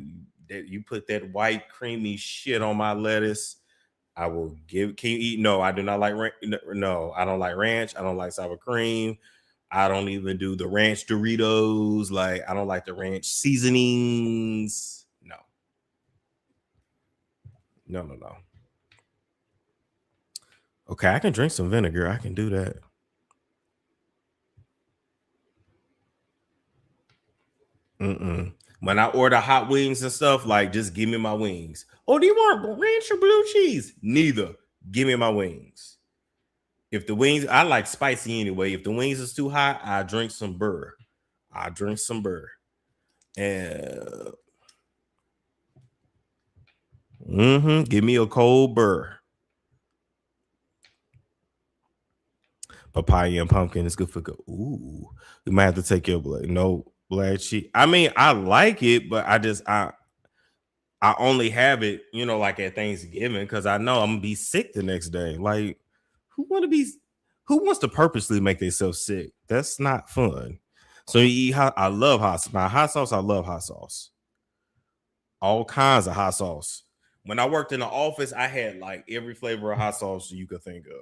that. You put that white creamy shit on my lettuce. I will give. Can you eat? No, I do not like ranch. No, I don't like ranch. I don't like sour cream. I don't even do the ranch Doritos. Like I don't like the ranch seasonings. No. Okay, I can drink some vinegar. I can do that. When I order hot wings and stuff, like just give me my wings. Oh, do you want ranch or blue cheese? Neither. Give me my wings. If the wings, I like spicy anyway. If the wings is too hot, I drink some burr. And give me a cold burr. Papaya and pumpkin is good for good. Ooh, we might have to take your black sheep. I mean, I like it, but I only have it, like at Thanksgiving because I know I'm gonna be sick the next day. Like, who wants to purposely make themselves sick? That's not fun. So you eat hot. I love hot. My hot sauce. I love hot sauce. All kinds of hot sauce. When I worked in the office, I had like every flavor of hot sauce you could think of.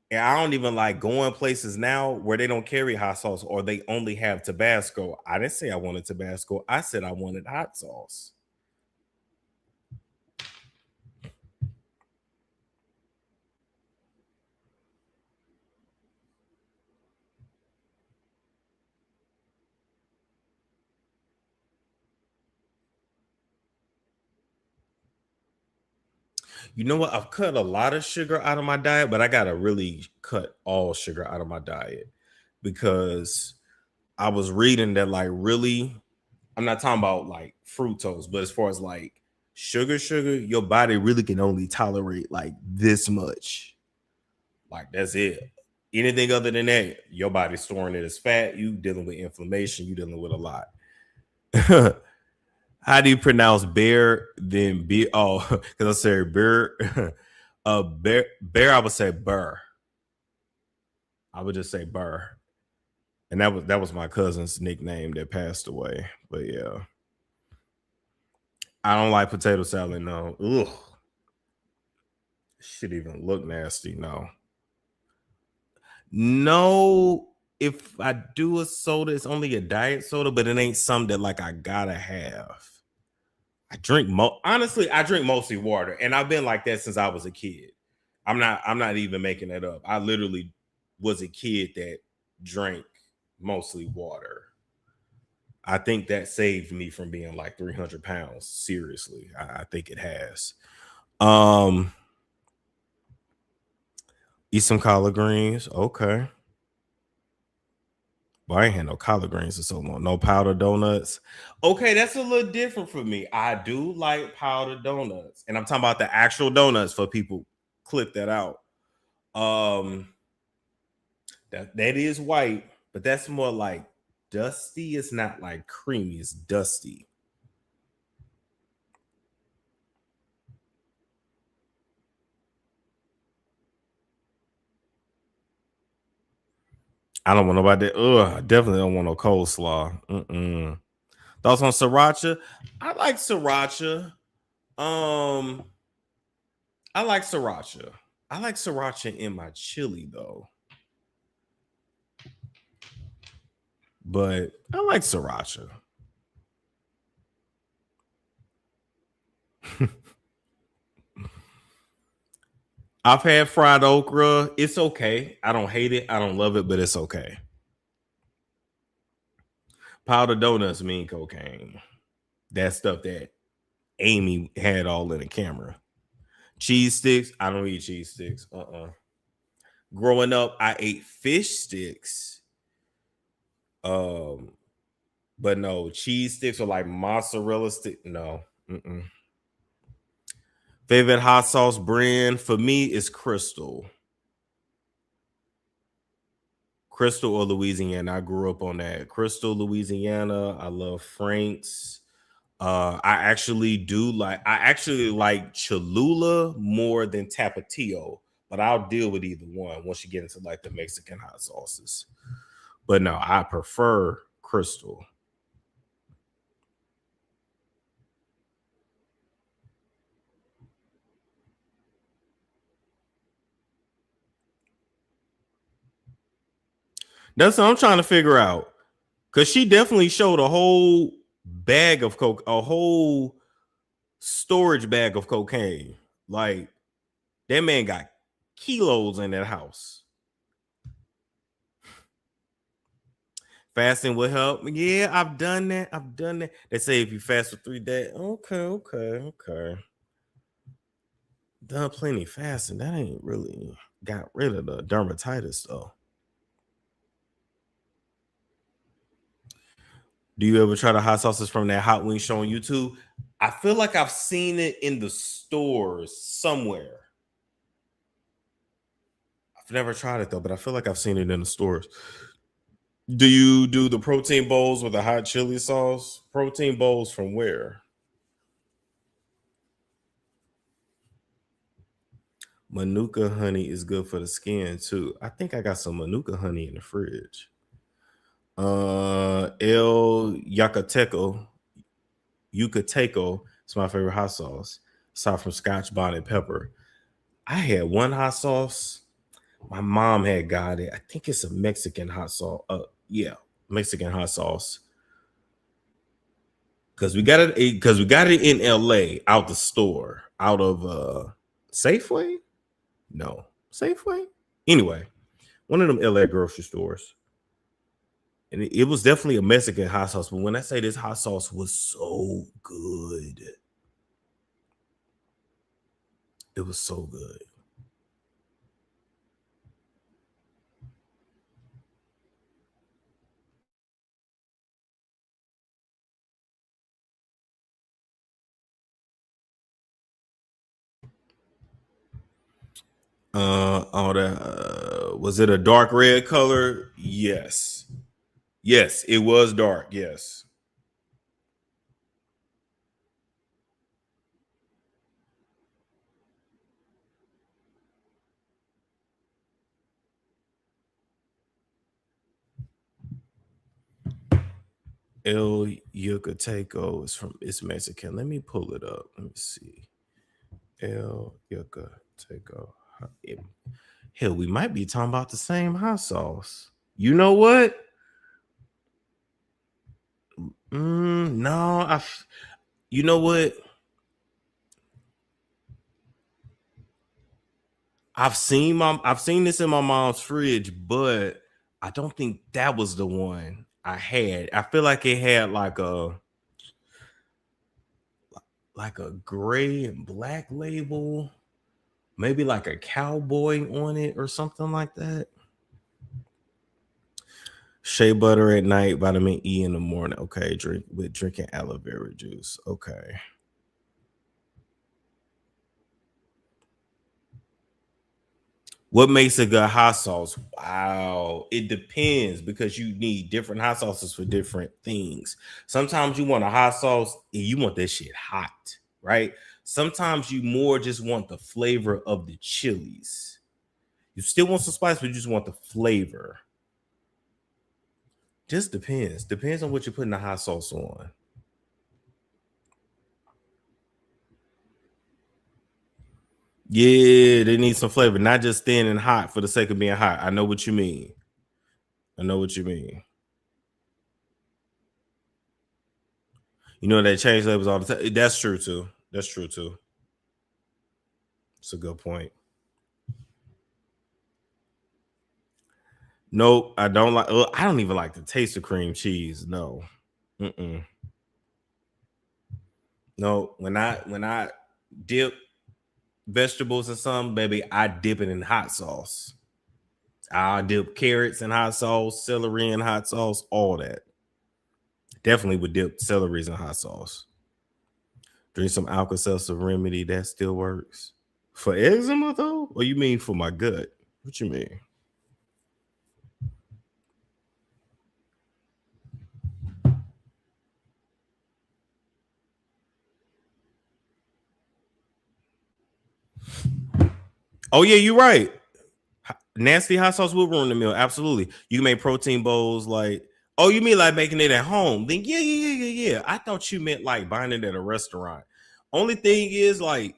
And I don't even like going places now where they don't carry hot sauce or they only have Tabasco. I didn't say I wanted Tabasco. I said I wanted hot sauce. You know what? I've cut a lot of sugar out of my diet, but I got to really cut all sugar out of my diet because I was reading that really, I'm not talking about like fructose, but as far as like sugar, your body really can only tolerate like this much. Like that's it. Anything other than that, your body's storing it as fat. You dealing with inflammation. You dealing with a lot. How do you pronounce bear? Then be because I said bear. Bear. I would say burr. I would just say burr, and that was my cousin's nickname that passed away. But yeah, I don't like potato salad. No, ugh, shit even look nasty. No. If I do a soda, it's only a diet soda, but it ain't something that like I gotta have. I drink mostly water, and I've been like that since I was a kid. I'm not even making that up. I literally was a kid that drank mostly water. I think that saved me from being like 300 pounds. Seriously, I think it has. Eat some collard greens. Okay. But I ain't had no collard greens in so long. No powdered donuts. Okay, that's a little different for me. I do like powdered donuts. And I'm talking about the actual donuts for people. Clip that out. That is white, but that's more like dusty. It's not like creamy, it's dusty. I don't want nobody. I definitely don't want no coleslaw. Thoughts on sriracha? I like sriracha. I like sriracha. I like sriracha in my chili though. But I like sriracha. I've had fried okra. It's okay. I don't hate it. I don't love it, but it's okay. Powdered donuts mean cocaine. That stuff that Amy had all in the camera. Cheese sticks. I don't eat cheese sticks. Growing up, I ate fish sticks. But no, cheese sticks or like mozzarella stick. No. Favorite hot sauce brand for me is Crystal. Crystal or Louisiana. I grew up on that. Crystal, Louisiana. I love Frank's. I actually like Cholula more than Tapatio, but I'll deal with either one once you get into like the Mexican hot sauces. But no, I prefer Crystal. That's what I'm trying to figure out. Because she definitely showed a whole bag of coke, a whole storage bag of cocaine. Like, that man got kilos in that house. Fasting will help. Yeah, I've done that. They say if you fast for 3 days. Okay. Done plenty fasting. That ain't really got rid of the dermatitis, though. Do you ever try the hot sauces from that hot wing show on YouTube? I feel like I've seen it in the stores somewhere. I've never tried it though, but I feel like I've seen it in the stores. Do you do the protein bowls with the hot chili sauce? Protein bowls from where? Manuka honey is good for the skin too. I think I got some Manuka honey in the fridge. El Yucateco is my favorite hot sauce, aside from Scotch bonnet pepper. I had one hot sauce. My mom had got it. I think it's a Mexican hot sauce. Mexican hot sauce. Because we got it in LA out the store, out of Safeway. No, Safeway. Anyway, one of them LA grocery stores. And it was definitely a Mexican hot sauce. But when I say this hot sauce was so good, it was so good. Was it a dark red color? Yes, it was dark. Yes. El Yucateco it's Mexican. Let me pull it up. Let me see. El Yucateco. Hell, we might be talking about the same hot sauce. You know what? No, you know what? I've seen this in my mom's fridge, but I don't think that was the one I had. I feel like it had like a gray and black label, maybe like a cowboy on it or something like that. Shea butter at night, vitamin E in the morning. Okay, drinking aloe vera juice. Okay. What makes a good hot sauce? Wow, it depends because you need different hot sauces for different things. Sometimes you want a hot sauce and you want that shit hot, right? Sometimes you more just want the flavor of the chilies. You still want some spice, but you just want the flavor. Just depends. Depends on what you're putting the hot sauce on. Yeah, they need some flavor, not just thin and hot for the sake of being hot. I know what you mean. You know, they change labels all the time. That's true too. That's true too. It's a good point. Nope, I don't like. I don't even like the taste of cream cheese. No, no. When I dip vegetables or something, baby, I dip it in hot sauce. I dip carrots in hot sauce, celery in hot sauce, all that. Definitely would dip celeries in hot sauce. Drink some Alka-Seltzer remedy, that still works. For eczema though? Or you mean for my gut? What you mean? Oh yeah, you're right. Nasty hot sauce will ruin the meal. Absolutely. You can make protein bowls like, oh, you mean like making it at home? Then yeah. I thought you meant like buying it at a restaurant. Only thing is, like,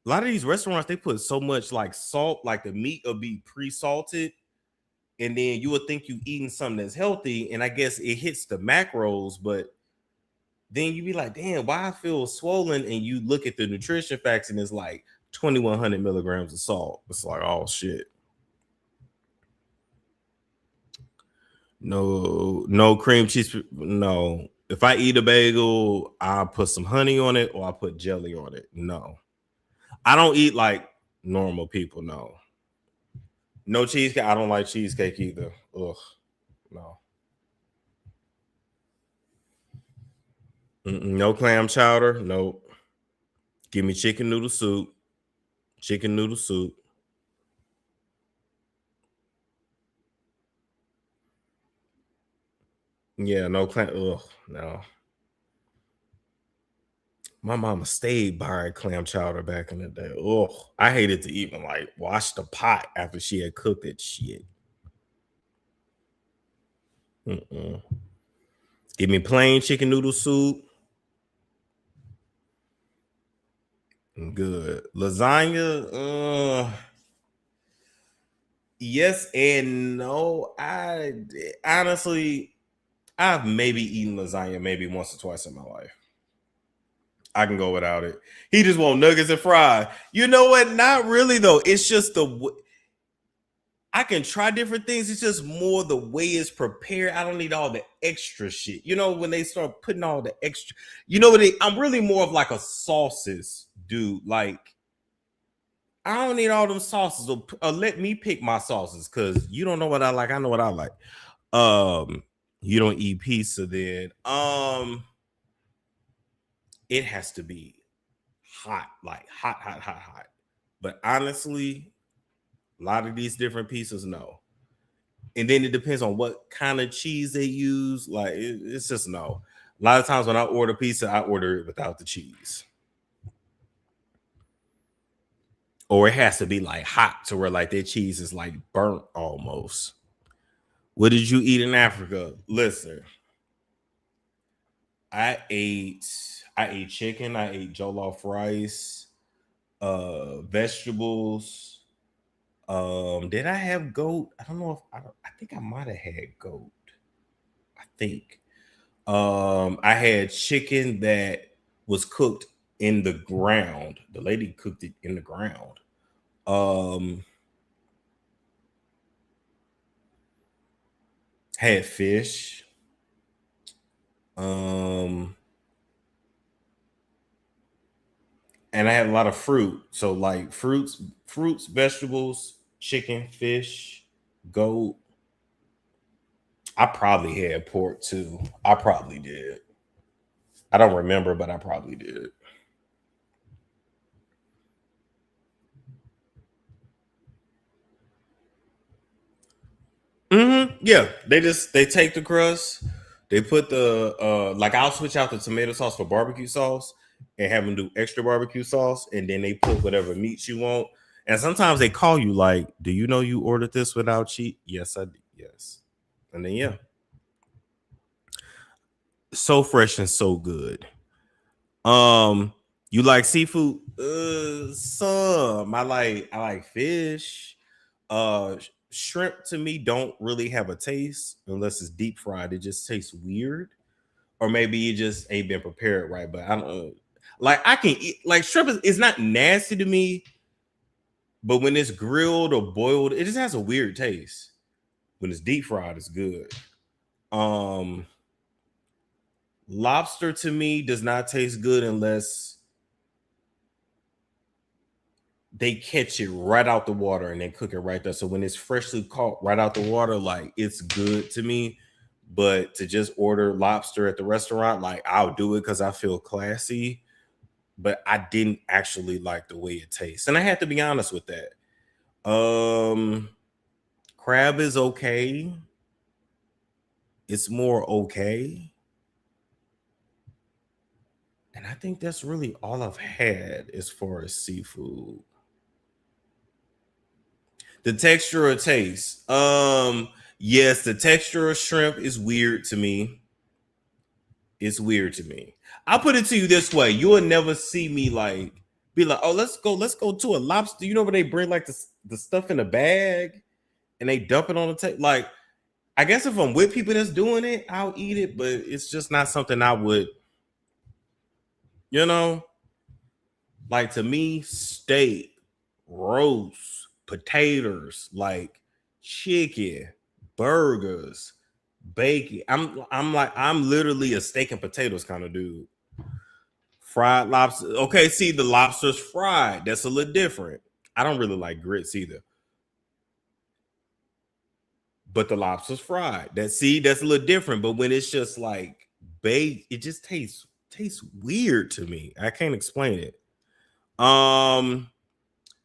a lot of these restaurants, they put so much like salt, like the meat will be pre-salted, and then you would think you eating something that's healthy, and I guess it hits the macros, but then you be like, damn, why I feel swollen? And you look at the nutrition facts, and it's like 2,100 milligrams of salt. It's like, oh shit. No cream cheese. No. If I eat a bagel, I'll put some honey on it or I put jelly on it. No. I don't eat like normal people. No cheesecake. I don't like cheesecake either. Ugh. No. No clam chowder. Nope. Give me chicken noodle soup. Chicken noodle soup. Yeah, no clam. Ugh, no. My mama stayed buying clam chowder back in the day. Ugh, I hated to even like wash the pot after she had cooked it. Shit. Give me plain chicken noodle soup. Good. Lasagna. Yes and no. I've maybe eaten lasagna maybe once or twice in my life. I can go without it. He just want nuggets and fries. You know what? Not really though. It's just I can try different things. It's just more the way it's prepared. I don't need all the extra shit. You know, when they start putting all the extra, you know what? I'm really more of like a sauces dude. Like, I don't need all them sauces. Or let me pick my sauces because you don't know what I like. I know what I like. You don't eat pizza then. It has to be hot, like hot. But honestly, a lot of these different pizzas, no. And then it depends on what kind of cheese they use. Like, it's just no. A lot of times when I order pizza, I order it without the cheese. Or it has to be like hot to where like their cheese is like burnt almost. What did you eat in Africa? Listen, I ate chicken, I ate jollof rice, vegetables. Did I have goat? I don't know if I think I might have had goat. I think. I had chicken that was cooked in the ground. The lady cooked it in the ground. Had fish. And I had a lot of fruit. So like fruits, vegetables, chicken, fish, goat. I probably had pork too. I probably did. I don't remember, but I probably did. Yeah, they take the crust, they put the like I'll switch out the tomato sauce for barbecue sauce and have them do extra barbecue sauce, and then they put whatever meats you want. And sometimes they call you like, "Do you know you ordered this without cheese?" Yes, I did. Yes, and then yeah, so fresh and so good. You like seafood? Some. I like fish. Shrimp to me don't really have a taste unless it's deep fried. It just tastes weird, or maybe it just ain't been prepared right. But I don't. Like I can eat like shrimp is not nasty to me, but when it's grilled or boiled, it just has a weird taste. When it's deep fried, it's good. Lobster to me does not taste good unless they catch it right out the water and then cook it right there. So when it's freshly caught right out the water, like it's good to me. But to just order lobster at the restaurant, like I'll do it because I feel classy. But I didn't actually like the way it tastes. And I had to be honest with that. Crab is okay. It's more okay. And I think that's really all I've had as far as seafood. The texture or taste. Yes, the texture of shrimp is weird to me. It's weird to me. I'll put it to you this way. You will never see me like be like, oh, let's go to a lobster. You know where they bring like the stuff in a bag and they dump it on the table. Like, I guess if I'm with people that's doing it, I'll eat it, but it's just not something I would, you know, like to me, steak, roast, potatoes, like chicken, burgers, bacon. I'm literally a steak and potatoes kind of dude. Fried lobster. Okay, see, the lobster's fried. That's a little different. I don't really like grits either. But the lobster's fried. That's a little different. But when it's just like baked, it just tastes weird to me. I can't explain it. Then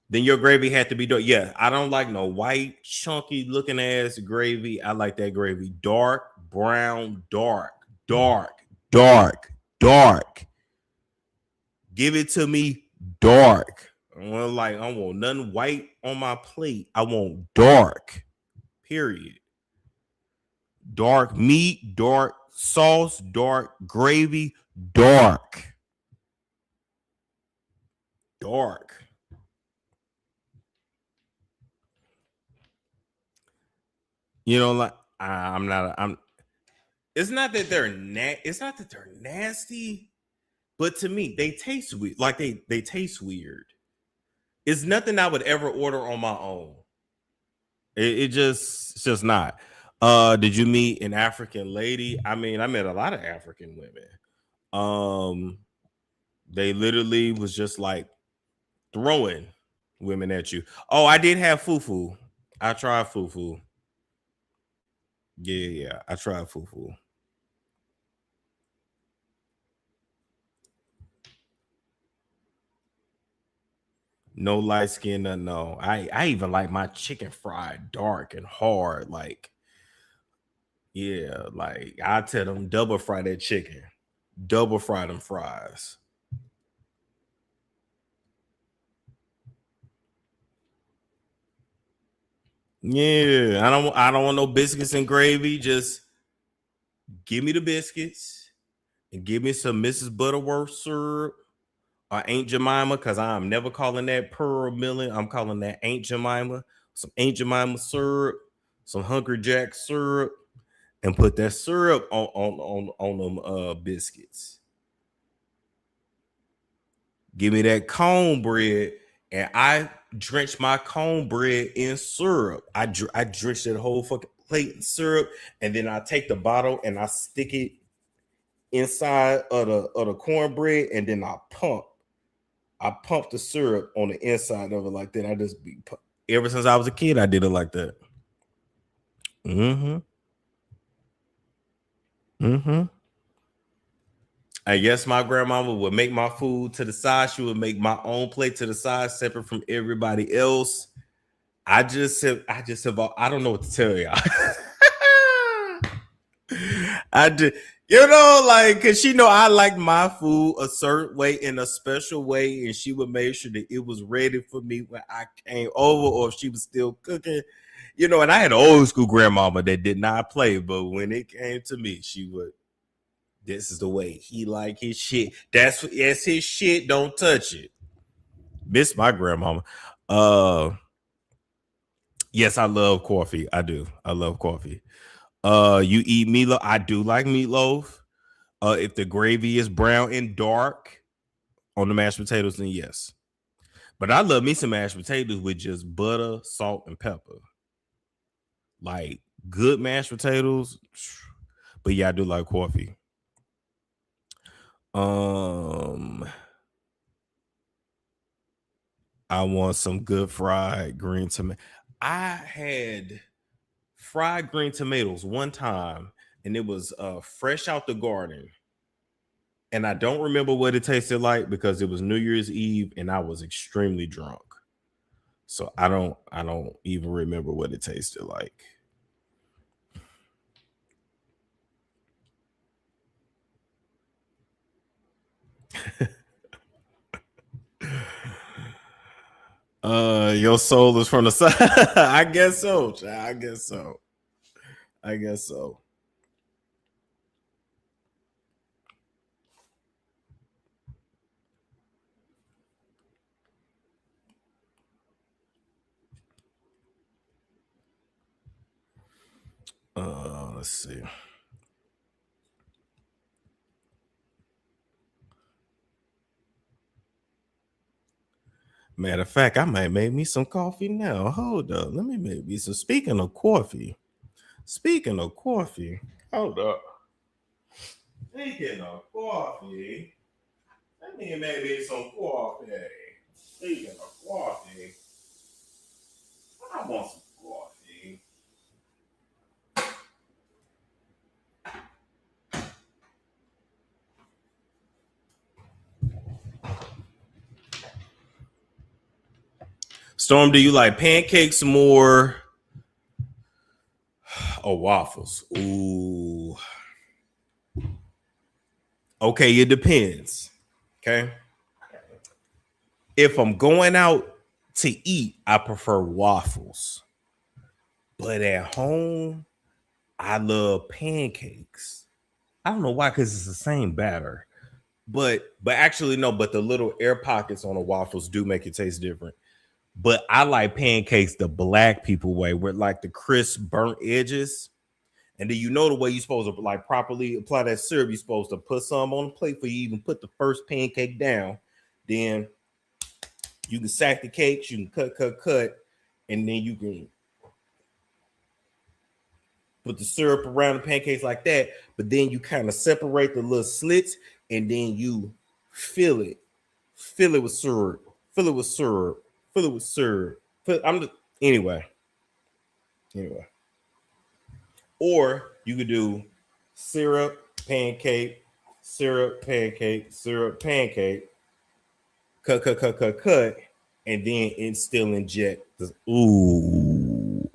your gravy had to be dark. Yeah, I don't like no white, chunky looking ass gravy. I like that gravy dark, brown, dark. Give it to me dark. I want nothing white on my plate. I want dark. Period. Dark meat, dark sauce, dark gravy, dark. You know, like it's not that they're nasty, but to me, they taste weird. Like they taste weird. It's nothing I would ever order on my own. It's just not. Did you meet an African lady? I mean, I met a lot of African women. They literally was just like throwing women at you. Oh, I did have fufu. I tried fufu. Yeah, I tried fufu. No light skin, no. I even like my chicken fried dark and hard. Like, yeah, like I tell them double fry that chicken, double fry them fries. Yeah, I don't want no biscuits and gravy. Just give me the biscuits and give me some Mrs. Butterworth syrup or Aunt Jemima, because I'm never calling that Pearl Milling. I'm calling that Aunt Jemima. Some Aunt Jemima syrup, some Hungry Jack syrup, and put that syrup on them biscuits. Give me that cornbread, and I drench my cornbread in syrup. I drench that whole fucking plate in syrup, and then I take the bottle and I stick it inside of the cornbread, and then I pump the syrup on the inside of it like that. I just ever since I was a kid, I did it like that. I guess my grandmama would make my food to the side. She would make my own plate to the side, separate from everybody else. I don't know what to tell y'all. Cause she know I like my food a certain way, in a special way, and she would make sure that it was ready for me when I came over, or if she was still cooking. And I had an old school grandmama that did not play, but when it came to me, she would. This is the way he like his shit. That's his shit. Don't touch it. Miss my grandmama. Yes, I love coffee. I do. I love coffee. You eat meatloaf? I do like meatloaf. If the gravy is brown and dark, on the mashed potatoes, then yes. But I love me some mashed potatoes with just butter, salt, and pepper. Like good mashed potatoes. But yeah, I do like coffee. I want some good fried green tomato. I had fried green tomatoes one time, and it was fresh out the garden. And I don't remember what it tasted like because it was New Year's Eve and I was extremely drunk. So I don't even remember what it tasted like. Your soul is from the side. I guess so. I guess so. Let's see. Matter of fact, I might make me some coffee now. Hold up. Let me make me some. Speaking of coffee. Hold up. Speaking of coffee. Let me make me some coffee. Speaking of coffee. I want some coffee. Storm, do you like pancakes more or waffles? Ooh. Okay, it depends. Okay. If I'm going out to eat, I prefer waffles. But at home, I love pancakes. I don't know why, because it's the same batter. But actually, no, but the little air pockets on the waffles do make it taste different. But I like pancakes the black people way, where like the crisp burnt edges. And then you know the way you're supposed to like properly apply that syrup. You're supposed to put some on the plate before you even put the first pancake down. Then you can sack the cakes, you can cut, and then you can put the syrup around the pancakes like that. But then you kind of separate the little slits, and then you fill it with syrup, anyway. Or you could do syrup, pancake, cut, and then it still inject this. Ooh.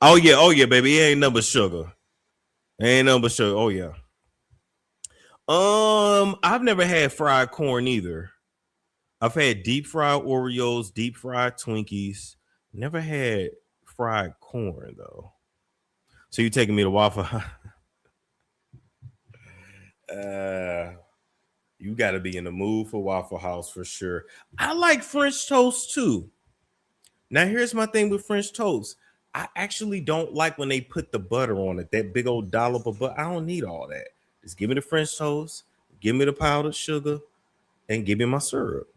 Oh yeah, baby. It ain't nothing but sugar. Oh yeah. I've never had fried corn either. I've had deep fried Oreos, deep fried Twinkies. Never had fried corn though. So you taking me to Waffle? You got to be in the mood for Waffle House for sure. I like French toast too. Now here's my thing with French toast. I actually don't like when they put the butter on it, that big old dollop of butter. I don't need all that. Just give me the French toast, give me the powdered sugar, and give me my syrup.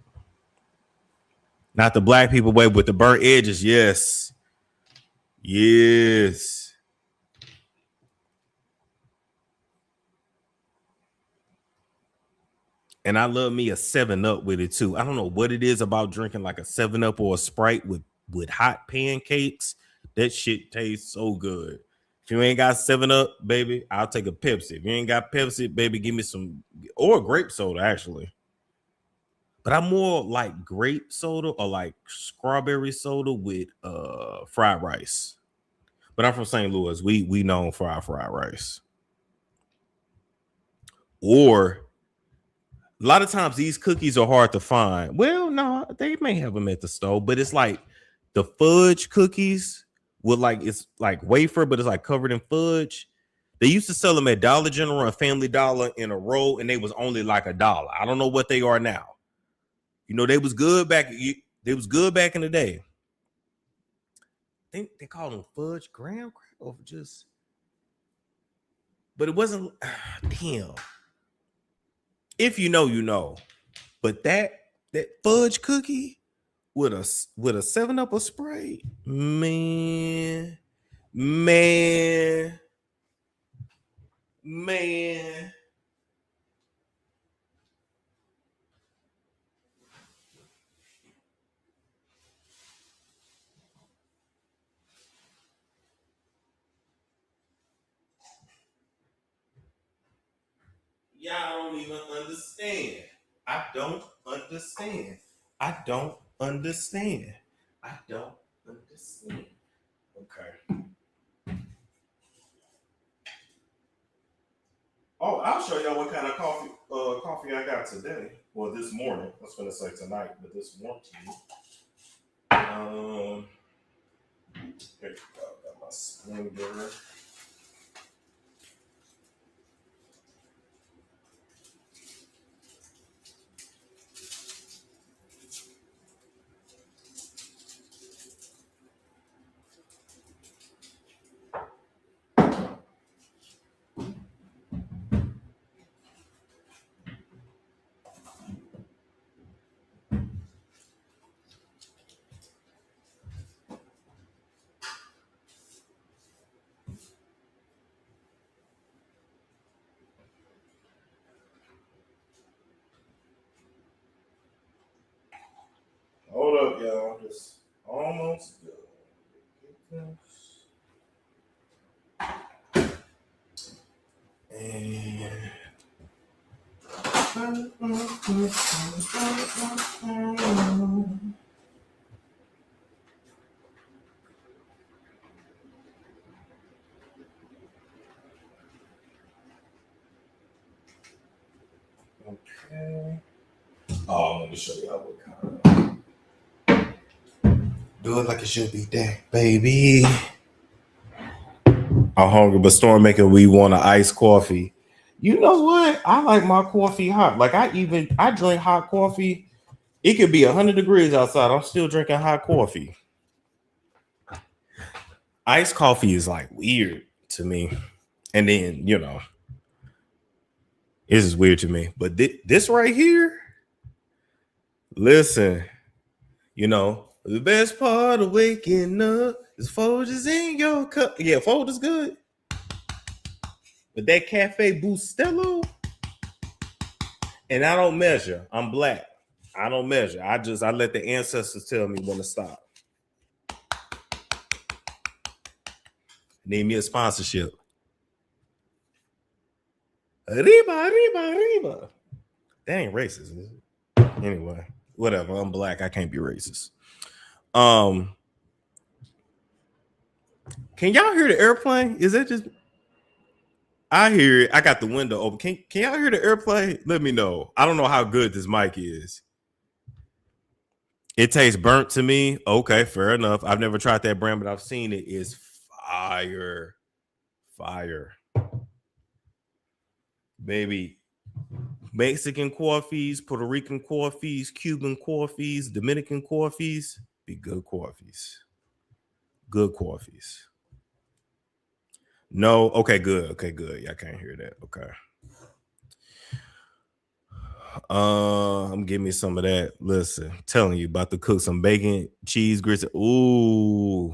Not the black people way with the burnt edges. Yes. And I love me a 7-Up with it too. I don't know what it is about drinking like a 7-Up or a Sprite with hot pancakes. That shit tastes so good. If you ain't got 7-Up, baby, I'll take a Pepsi. If you ain't got Pepsi, baby, give me some, or grape soda actually. But I'm more like grape soda or like strawberry soda with fried rice. But I'm from St. Louis. We known for our fried rice. Or a lot of times these cookies are hard to find. Well, no, they may have them at the store, but it's like the fudge cookies with like, it's like wafer, but it's like covered in fudge. They used to sell them at Dollar General and Family Dollar in a row, and they was only like $1. I don't know what they are now. You know, they was good back. They was good back in the day. I think they called them fudge graham or just. but it wasn't. Damn. If you know, you know. But that fudge cookie with a 7-Up or Sprite, man. Y'all don't even understand. I don't understand. Okay. Oh, I'll show y'all what kind of coffee I got today. Well, this morning. I was gonna say tonight, but this morning. Here we go. Got my Splendor. Hold up, y'all. Just almost done. And okay. Oh, let me show y'all what kind of. Do it like it should be there, baby. I'm hungry, but Storm making we want an iced coffee. You know what? I like my coffee hot. Like I drink hot coffee. It could be 100 degrees outside. I'm still drinking hot coffee. Iced coffee is like weird to me. And then, this is weird to me. But this right here, listen, the best part of waking up is Folgers in your cup. Yeah, Folgers good. But that Cafe Bustelo, and I don't measure. I'm black. I don't measure. I let the ancestors tell me when to stop. Need me a sponsorship. Arriba. That ain't racist, is it? Anyway, whatever. I'm black. I can't be racist. Can y'all hear the airplane? Is that just? I hear it. I got the window open. Can y'all hear the airplane? Let me know. I don't know how good this mic is. It tastes burnt to me. Okay, fair enough. I've never tried that brand, but I've seen it. Is fire. Baby. Mexican coffees, Puerto Rican coffees, Cuban coffees, Dominican coffees. Be good coffees. Good coffees. No, okay, good. Y'all can't hear that. Okay. I'm giving me some of that. Listen, telling you about to cook some bacon, cheese, grits. Ooh.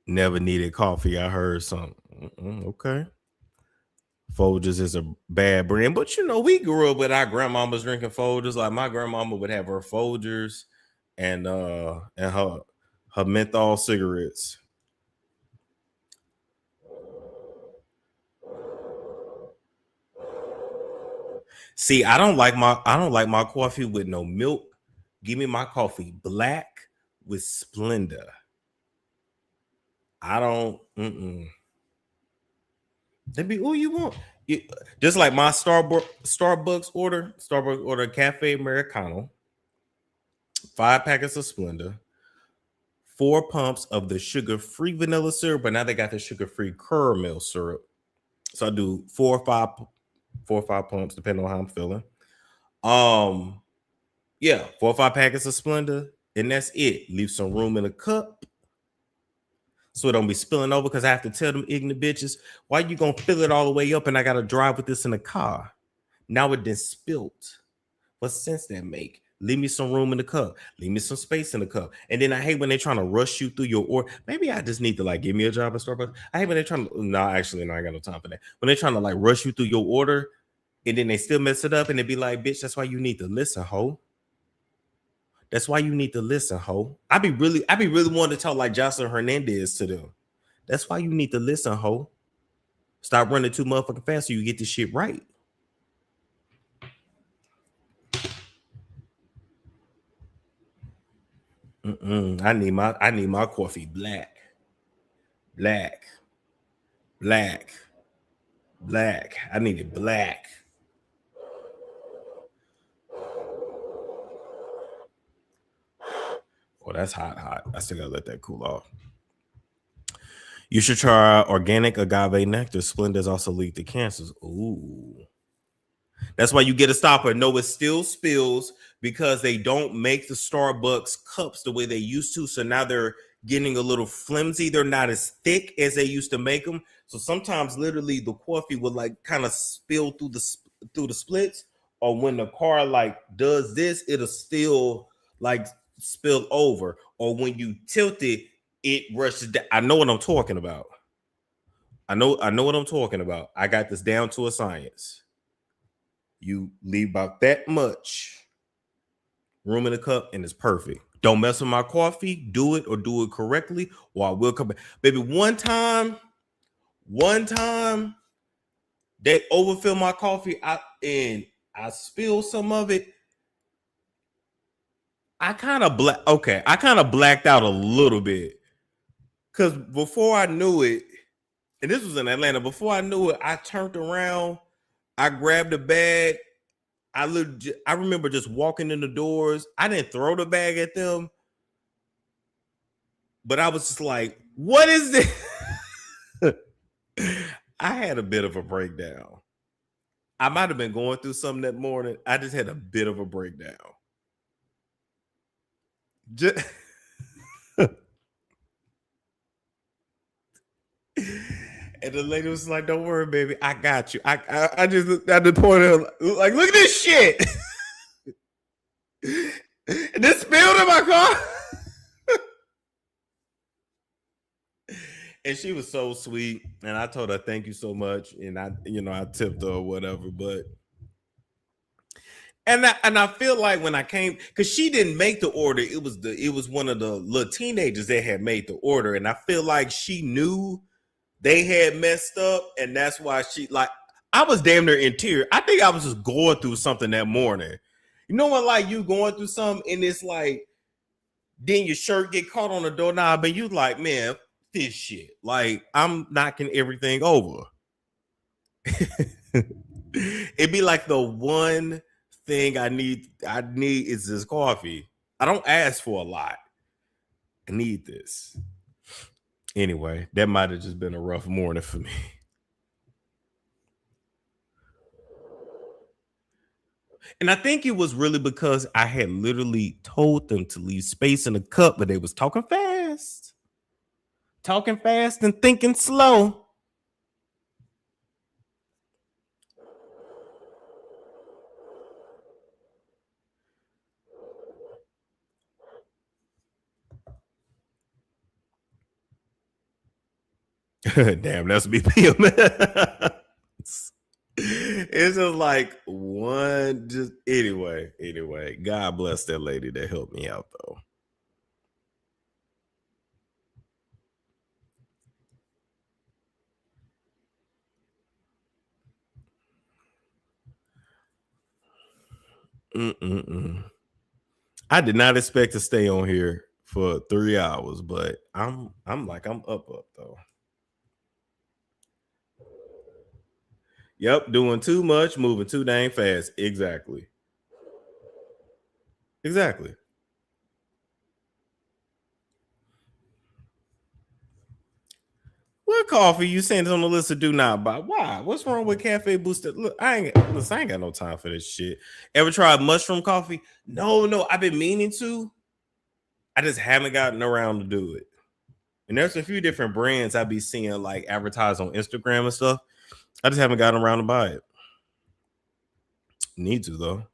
Never needed coffee. I heard something. Okay. Folgers is a bad brand, but we grew up with our grandmamas drinking Folgers. Like my grandmama would have her Folgers and her menthol cigarettes. See, I don't like my coffee with no milk. Give me my coffee black with Splenda. I don't. They be you want. Just like my Starbucks order Cafe Americano, 5 packets of Splenda, 4 pumps of the sugar-free vanilla syrup, but now they got the sugar-free caramel syrup. So I do 4 or 5 pumps, depending on how I'm feeling. 4 or 5 packets of Splenda, and that's it. Leave some room in a cup. so it don't be spilling over because I have to tell them ignorant bitches, why you gonna fill it all the way up and I gotta drive with this in the car? Now it done spilt. What sense that make? Leave me some room in the cup. Leave me some space in the cup. And then I hate when they're trying to rush you through your order. Maybe I just need to like give me a job at Starbucks. I hate when they're trying to, no, actually, no, I ain't got no time for that. When they're trying to like rush you through your order and then they still mess it up and they be like, bitch, that's why you need to listen, ho. That's why you need to listen, ho. I be really wanting to talk like Jocelyn Hernandez to them. That's why you need to listen, ho. Stop running too motherfucking fast so you get this shit right. I need my coffee black. I need it black. Oh, that's hot. I still gotta let that cool off. You should try organic agave nectar. Splendors also lead to cancers. Ooh. That's why you get a stopper. No, it still spills because they don't make the Starbucks cups the way they used to. So now they're getting a little flimsy. They're not as thick as they used to make them. So sometimes literally the coffee would like kind of spill through the splits. Or when the car like does this, it'll still like spill over. Or when you tilt it, it rushes down. I know what I'm talking about. I know what I'm talking about. I got this down to a science. You leave about that much room in the cup and it's perfect. Don't mess with my coffee. Do it correctly or I will come back. Baby, one time they overfill my coffee and I spilled some of it. I kind of blacked out a little bit. Because before I knew it, and this was in Atlanta, before I knew it, I turned around, I grabbed a bag. I remember just walking in the doors. I didn't throw the bag at them, but I was just like, what is this? I had a bit of a breakdown. I might have been going through something that morning. I just had a bit of a breakdown. And the lady was like, don't worry, baby. I got you. I just at the point of like, look at this shit. And this spilled in my car. And she was so sweet. And I told her, thank you so much. And I tipped her or whatever. But and I feel like when I came, because she didn't make the order, it was one of the little teenagers that had made the order. And I feel like she knew they had messed up, and that's why I was damn near in tears. I think I was just going through something that morning. You know when like you going through something and it's like, then your shirt get caught on the doorknob and you like, man, this shit. Like I'm knocking everything over. It'd be like the one thing I need is this coffee. I don't ask for a lot. I need this. Anyway, that might have just been a rough morning for me. And I think it was really because I had literally told them to leave space in the cup, but they was talking fast and thinking slow. Damn, that's BPM. It's just like one, just anyway. God bless that lady that helped me out though. I did not expect to stay on here for 3 hours, but I'm up though. Yep, doing too much, moving too dang fast. Exactly. What coffee you sent on the list of do not buy? Why? What's wrong with Cafe Booster? Look, I ain't got no time for this shit. Ever tried mushroom coffee? No, I've been meaning to. I just haven't gotten around to do it. And there's a few different brands I be seeing like advertised on Instagram and stuff. I just haven't gotten around to buy it. Need to though.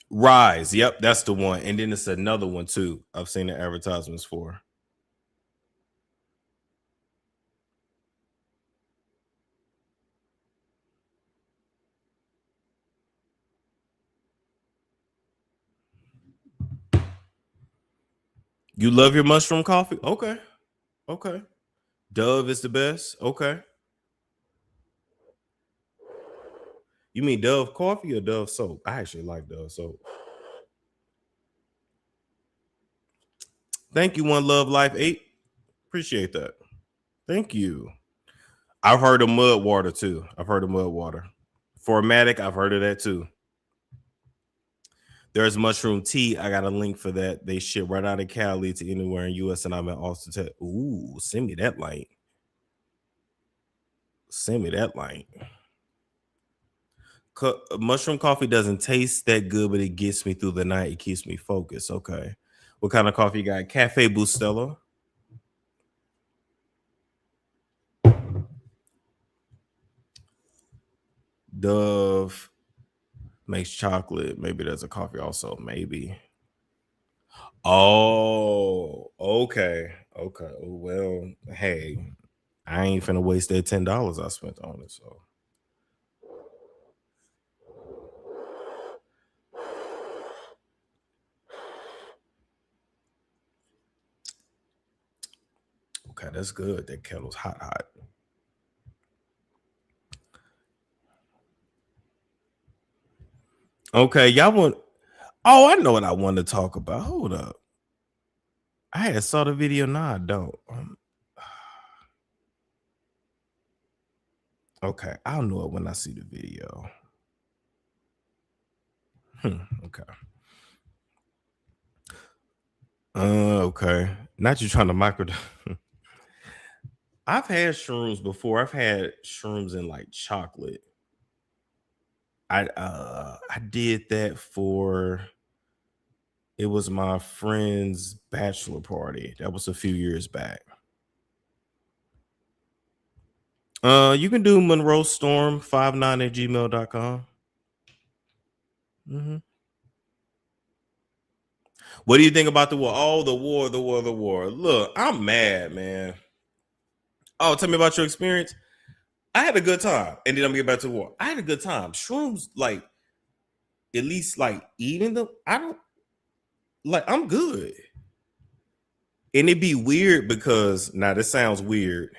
Rise. Yep, that's the one. And then it's another one too. I've seen the advertisements for. You love your mushroom coffee? Okay. Okay. Dove is the best. Okay. You mean Dove coffee or Dove soap? I actually like Dove soap. Thank you, One Love Life 8. Appreciate that. Thank you. I've heard of mud water too. I've heard of mud water. Formatic, I've heard of that too. There's mushroom tea. I got a link for that. They ship right out of Cali to anywhere in US, and I'm in Austin, Texas. Ooh, send me that link. Send me that link. Mushroom coffee doesn't taste that good, but it gets me through the night. It keeps me focused. Okay. What kind of coffee you got? Cafe Bustelo. Dove makes chocolate. Maybe there's a coffee also. Maybe. Oh, okay. Okay. Well, hey, I ain't finna waste that $10 I spent on it. So okay, that's good. That kettle's hot. Okay, y'all want. Oh, I know what I want to talk about. Hold up. I had saw the video. Nah, I don't. Okay, I'll know it when I see the video. Okay. Okay. Not you trying to micro. I've had shrooms before. I've had shrooms in like chocolate. I did that for. It was my friend's bachelor party. That was a few years back. You can do Monroe Storm 59@gmail.com. Mm-hmm. What do you think about the war? Oh, the war. Look, I'm mad, man. Oh, tell me about your experience. I had a good time. And then I'm gonna get back to the war. I had a good time. Shrooms, like, at least like eating them, I don't like, I'm good. And it'd be weird because now this sounds weird.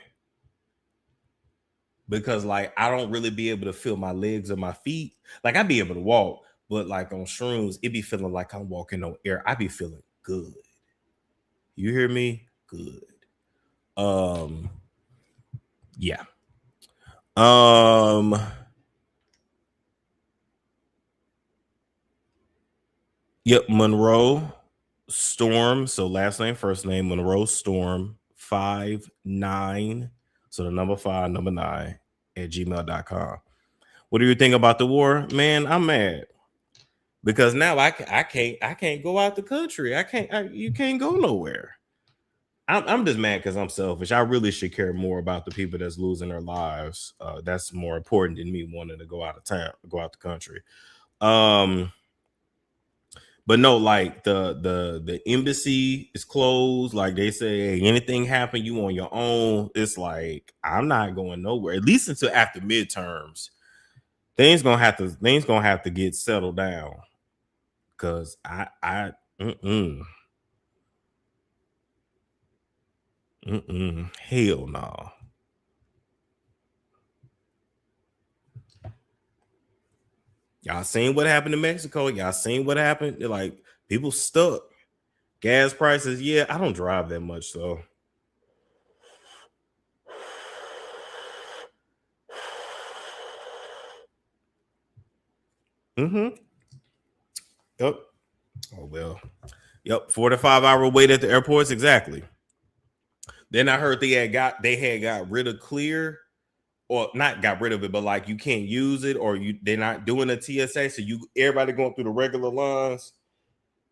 Because like I don't really be able to feel my legs or my feet. Like I'd be able to walk, but like on shrooms, it be feeling like I'm walking on air. I be feeling good. You hear me? Good. Yeah. Yep, Monroe Storm. So last name, first name, Monroe Storm 59. So the number 5, number 9 at gmail.com. What do you think about the war? Man, I'm mad. Because now I can't go out the country. You can't go nowhere. I'm just mad because I'm selfish. I really should care more about the people that's losing their lives. That's more important than me wanting to go out of town, go out the country. But no, like the embassy is closed. Like they say, hey, anything happen, you on your own. It's like I'm not going nowhere. At least until after midterms, things gonna have to get settled down. Cause hell no. Y'all seen what happened in Mexico? Y'all seen what happened? They're like people stuck. Gas prices, yeah. I don't drive that much, so. Yep. Oh well. Yep, 4 to 5 hour wait at the airports, exactly. Then I heard they had got rid of Clear, or not got rid of it, but like you can't use it, or they're not doing a TSA, so everybody going through the regular lines.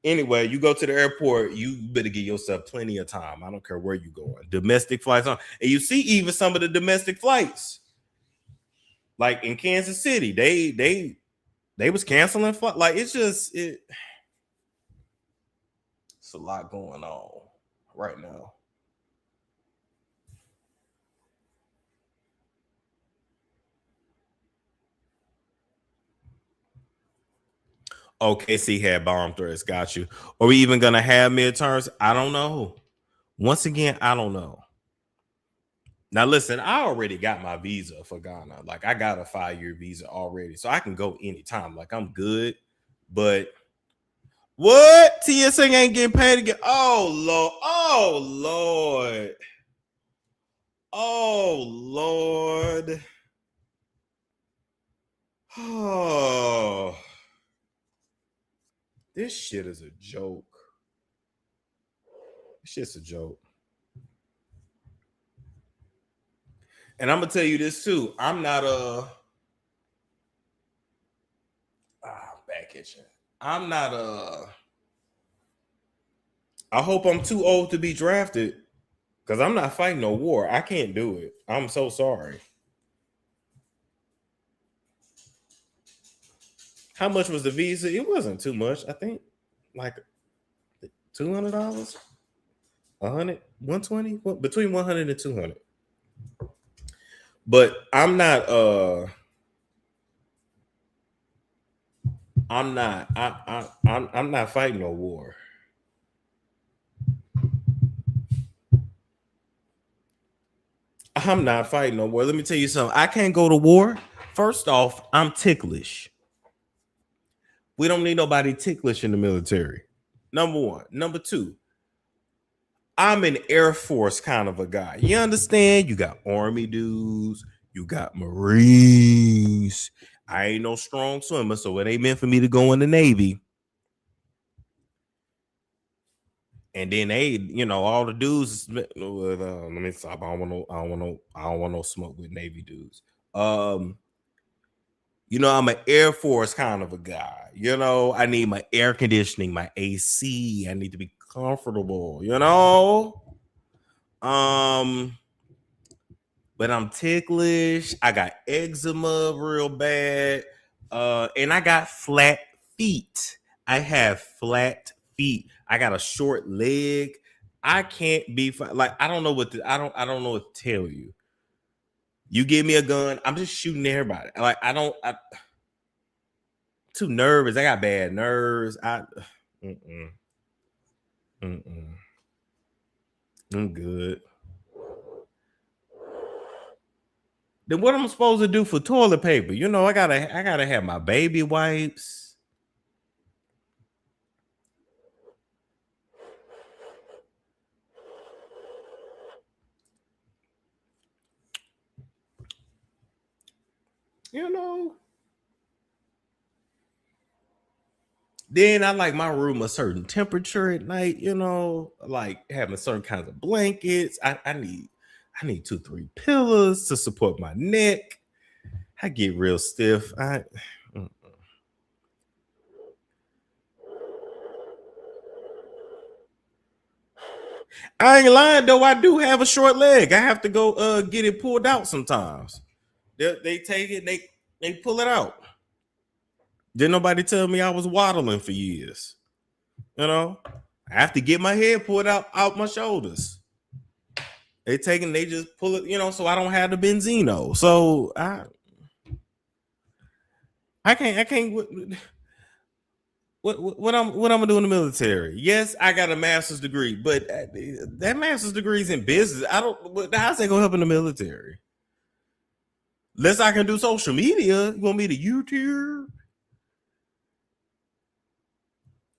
Anyway, you go to the airport, you better give yourself plenty of time. I don't care where you going. Domestic flights on, and you see even some of the domestic flights, like in Kansas City, they was canceling flight. Like it's a lot going on right now. OKC had bomb threats. Got you. Are we even gonna have midterms? I don't know. Once again, I don't know. Now listen, I already got my visa for Ghana. Like I got a 5-year visa already, so I can go anytime. Like I'm good. But what? TSA ain't getting paid again. Oh Lord. Oh Lord. Oh Lord. Oh. This shit is a joke. This shit's a joke. And I'm gonna tell you this too. I'm not back itching. I'm not I hope I'm too old to be drafted, because I'm not fighting no war. I can't do it. I'm so sorry. How much was the visa? It wasn't too much. I think like $200, 100, 120, between 100 and 200. But I'm not I'm not fighting no war. I'm not fighting no war. Let me tell you something. I can't go to war. First off, I'm ticklish. We don't need nobody ticklish in the military. Number one. Number two, I'm an Air Force kind of a guy. You understand? You got Army dudes. You got Marines. I ain't no strong swimmer, so it ain't meant for me to go in the Navy. And then all the dudes. Let me stop. I don't want no smoke with Navy dudes. I'm an Air Force kind of a guy. I need my air conditioning, my AC. I need to be comfortable. But I'm ticklish. I got eczema real bad, and I got flat feet. I have flat feet. I got a short leg. I can't be like I don't know what I don't know what to tell you. You give me a gun, I'm just shooting everybody. Like I'm too nervous. I got bad nerves. I'm good. Then what am I supposed to do for toilet paper? I gotta have my baby wipes. Then I like my room a certain temperature at night, like having certain kinds of blankets. I need 2-3 pillows to support my neck. I get real stiff. I ain't lying though. I do have a short leg. I have to go get it pulled out sometimes. They take it, they pull it out. Didn't nobody tell me I was waddling for years. I have to get my head pulled out my shoulders. They just pull it, so I don't have the Benzino. So I can't. What I'm gonna do in the military? Yes, I got a master's degree, but that master's degree is in business. How's that gonna help in the military? Unless I can do social media. You want me to YouTube?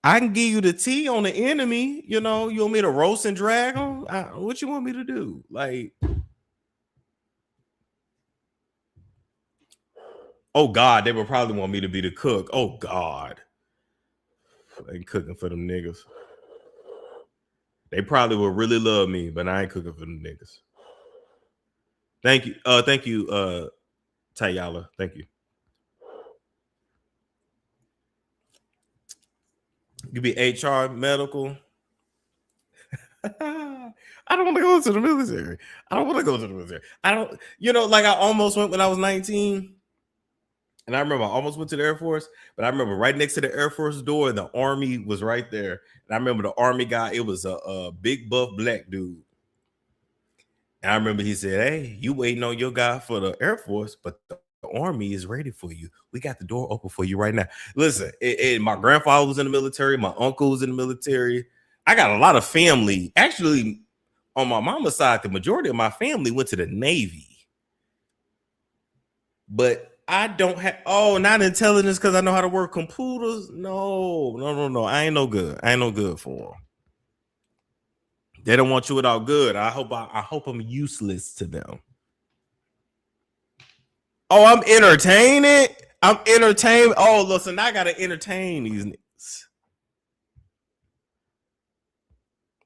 I can give you the tea on the enemy. You want me to roast and drag them? What you want me to do? Like, oh God, they would probably want me to be the cook. Oh God, they cooking for them niggas. They probably would really love me, but I ain't cooking for them niggas. Thank you. Thank you, Tayala. Thank you. You be HR, medical. I don't want to go to the military. I don't want to go to the military. I don't, like I almost went when I was 19. And I remember I almost went to the Air Force, but I remember right next to the Air Force door, the Army was right there. And I remember the Army guy, it was a big buff black dude. And I remember he said, "Hey, you waiting on your guy for the Air Force, but the Army is ready for you. We got the door open for you right now." Listen, my grandfather was in the military. My uncle was in the military. I got a lot of family. Actually, on my mama's side, the majority of my family went to the Navy. But I don't have, not intelligence because I know how to work computers. No. I ain't no good. I ain't no good for them. They don't want you without good. I hope I'm useless to them. Oh, I'm entertaining. I'm entertained. Oh, listen, I gotta entertain these niggas.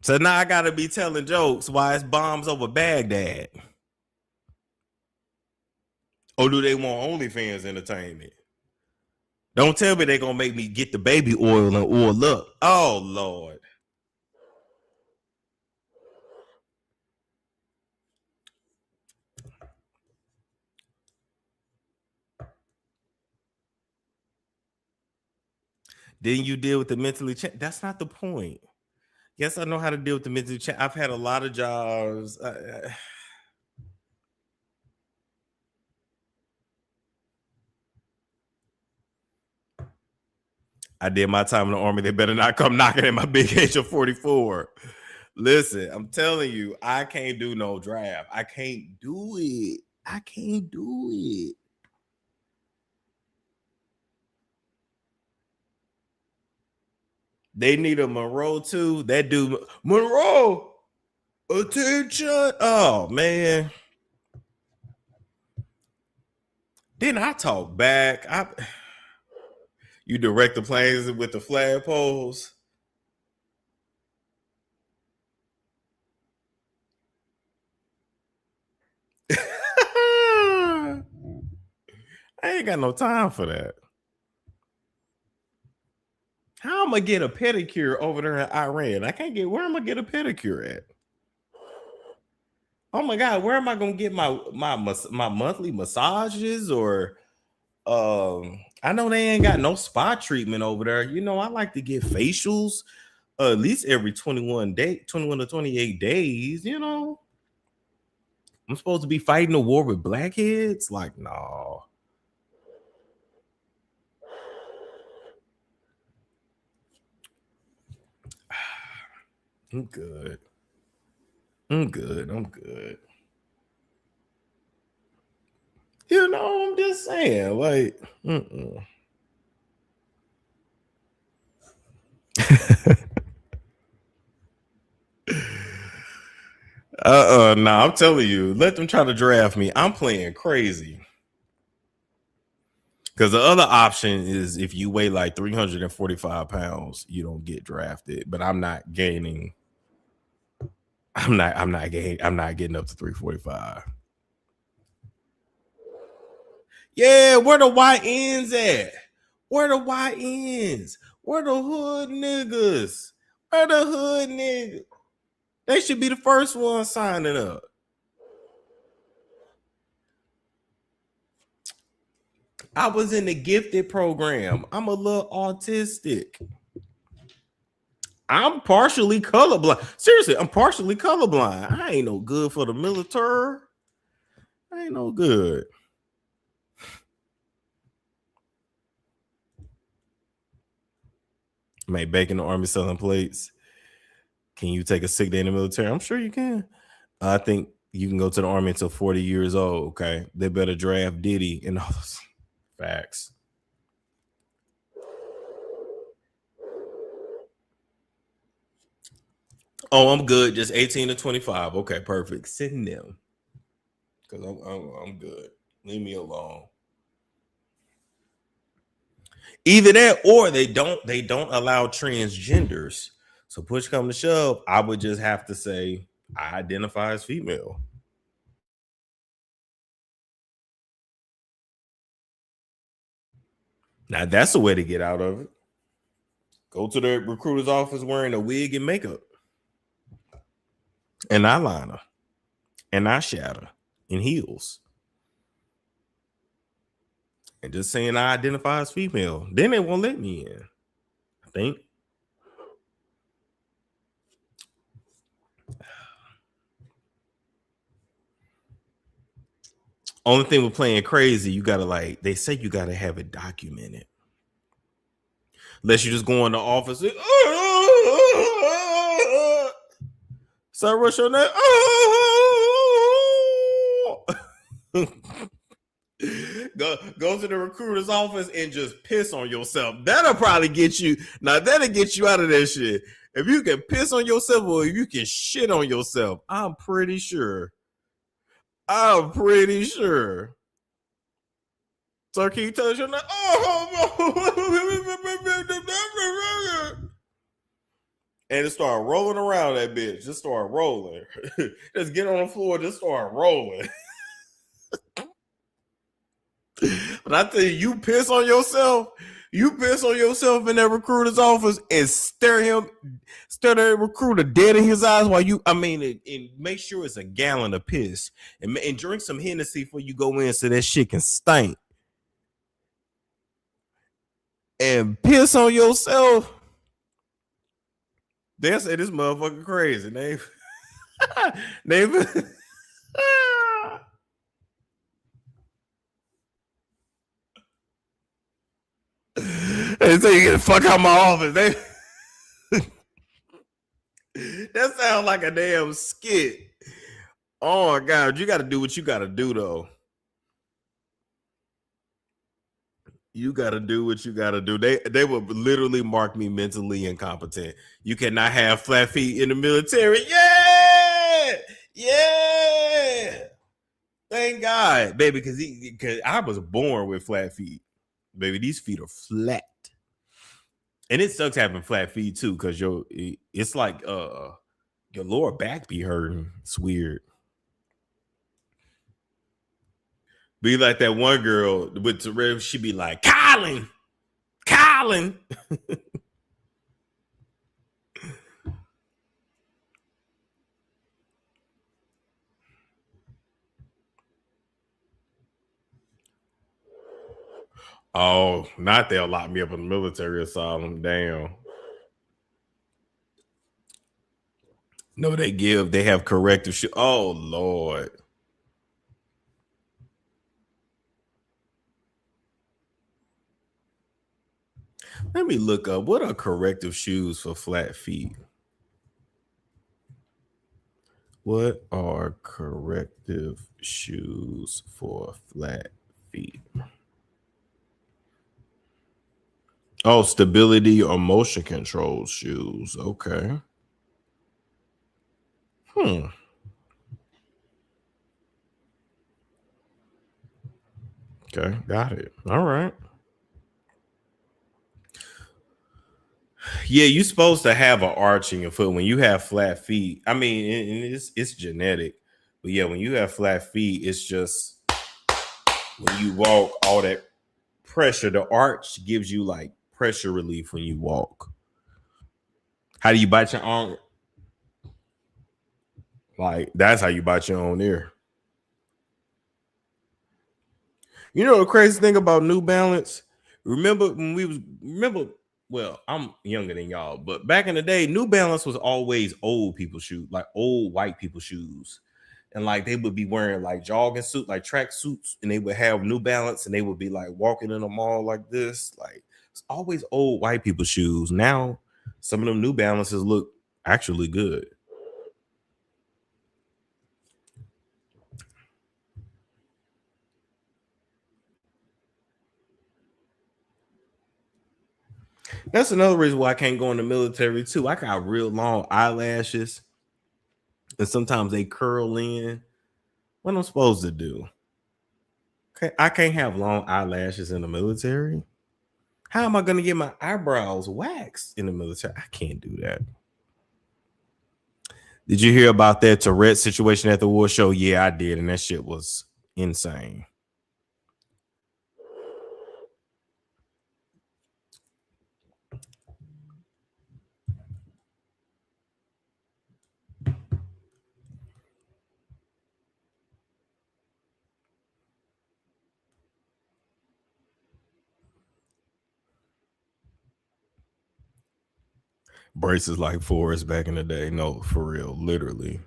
So now I gotta be telling jokes while it's bombs over Baghdad. Or do they want OnlyFans entertainment? Don't tell me they're gonna make me get the baby oil and oil up. Oh Lord. Didn't you deal with the mentally challenged? That's not the point. Yes, I know how to deal with the mentally challenged. I've had a lot of jobs. I did my time in the Army. They better not come knocking at my big age of 44. Listen, I'm telling you, I can't do no draft. I can't do it. I can't do it. They need a Monroe too. That dude, Monroe, attention. Oh, man. Then I talk back. You direct the planes with the flagpoles. I ain't got no time for that. How am I gonna get a pedicure over there in Iran? I can't get, where am I gonna get a pedicure at? Oh my God, where am I gonna get my monthly massages? Or I know they ain't got no spa treatment over there. I like to get facials at least every 21 to 28 days. I'm supposed to be fighting a war with blackheads? Like, no. I'm good. I'm good. I'm just saying, like, no, I'm telling you, let them try to draft me. I'm playing crazy. Because the other option is if you weigh like 345 pounds, you don't get drafted. But I'm not getting up to 345. Yeah, where the YNs at? Where the YNs? Where the hood niggas? Where the hood niggas? They should be the first one signing up. I was in the gifted program. I'm a little autistic. I'm partially colorblind. Seriously, I'm partially colorblind. I ain't no good for the military. I ain't no good. Made back in the Army selling plates. Can you take a sick day in the military? I'm sure you can. I think you can go to the Army until 40 years old. Okay. They better draft Diddy and all those facts. Oh, I'm good. Just 18 to 25. Okay, perfect. Sitting them. Because I'm good. Leave me alone. Either that or they don't allow transgenders. So push come to shove, I would just have to say I identify as female. Now that's the way to get out of it. Go to the recruiter's office wearing a wig and makeup, and eyeliner, and eyeshadow, and heels, and just saying I identify as female. Then they won't let me in, I think. Only thing with playing crazy, you gotta they say you gotta have it documented. Unless you just go in the office and, so rush your name. Go to the recruiter's office and just piss on yourself. That'll probably get you. Now that'll get you out of that shit. If you can piss on yourself or if you can shit on yourself, I'm pretty sure. So can you tell us your name? And it started rolling around that bitch. Just start rolling. Just get on the floor. Just start rolling. But I tell you, you piss on yourself in that recruiter's office and stare that recruiter dead in his eyes and make sure it's a gallon of piss and drink some Hennessy before you go in so that shit can stink. And piss on yourself. They say this motherfucker crazy. They say you get the fuck out of my office. That sounds like a damn skit. Oh my God, you got to do what you got to do though. You got to do what you got to do. They will literally mark me mentally incompetent. You cannot have flat feet in the military. Yeah. Thank God, baby, because I was born with flat feet. Baby, these feet are flat. And it sucks having flat feet too, because it's like your lower back be hurting. It's weird. Be like that one girl with Terrell, she be like, Colin. Oh, not they'll lock me up in the military asylum. Damn. No, they have corrective shit. Oh, Lord. Let me look up what are corrective shoes for flat feet. What are corrective shoes for flat feet? Oh, stability or motion control shoes. Okay. Okay, got it. All right. Yeah, you're supposed to have an arch in your foot when you have flat feet. I mean, it's genetic, but yeah, when you have flat feet, it's just when you walk, all that pressure. The arch gives you like pressure relief when you walk. How do you bite your arm? Like that's how you bite your own ear. You know the crazy thing about New Balance? Remember, well, I'm younger than y'all, but back in the day, New Balance was always old people shoes, like old white people shoes. And like they would be wearing like jogging suit, like track suits, and they would have New Balance and they would be like walking in the mall like this. Like it's always old white people shoes. Now some of them New Balances look actually good. That's another reason why I can't go in the military too. I got real long eyelashes, and sometimes they curl in. What am I supposed to do? Okay, I can't have long eyelashes in the military. How am I going to get my eyebrows waxed in the military? I can't do that. Did you hear about that Tourette situation at the award show? Yeah, I did, and that shit was insane. Braces like Forrest back in the day. No, for real, literally.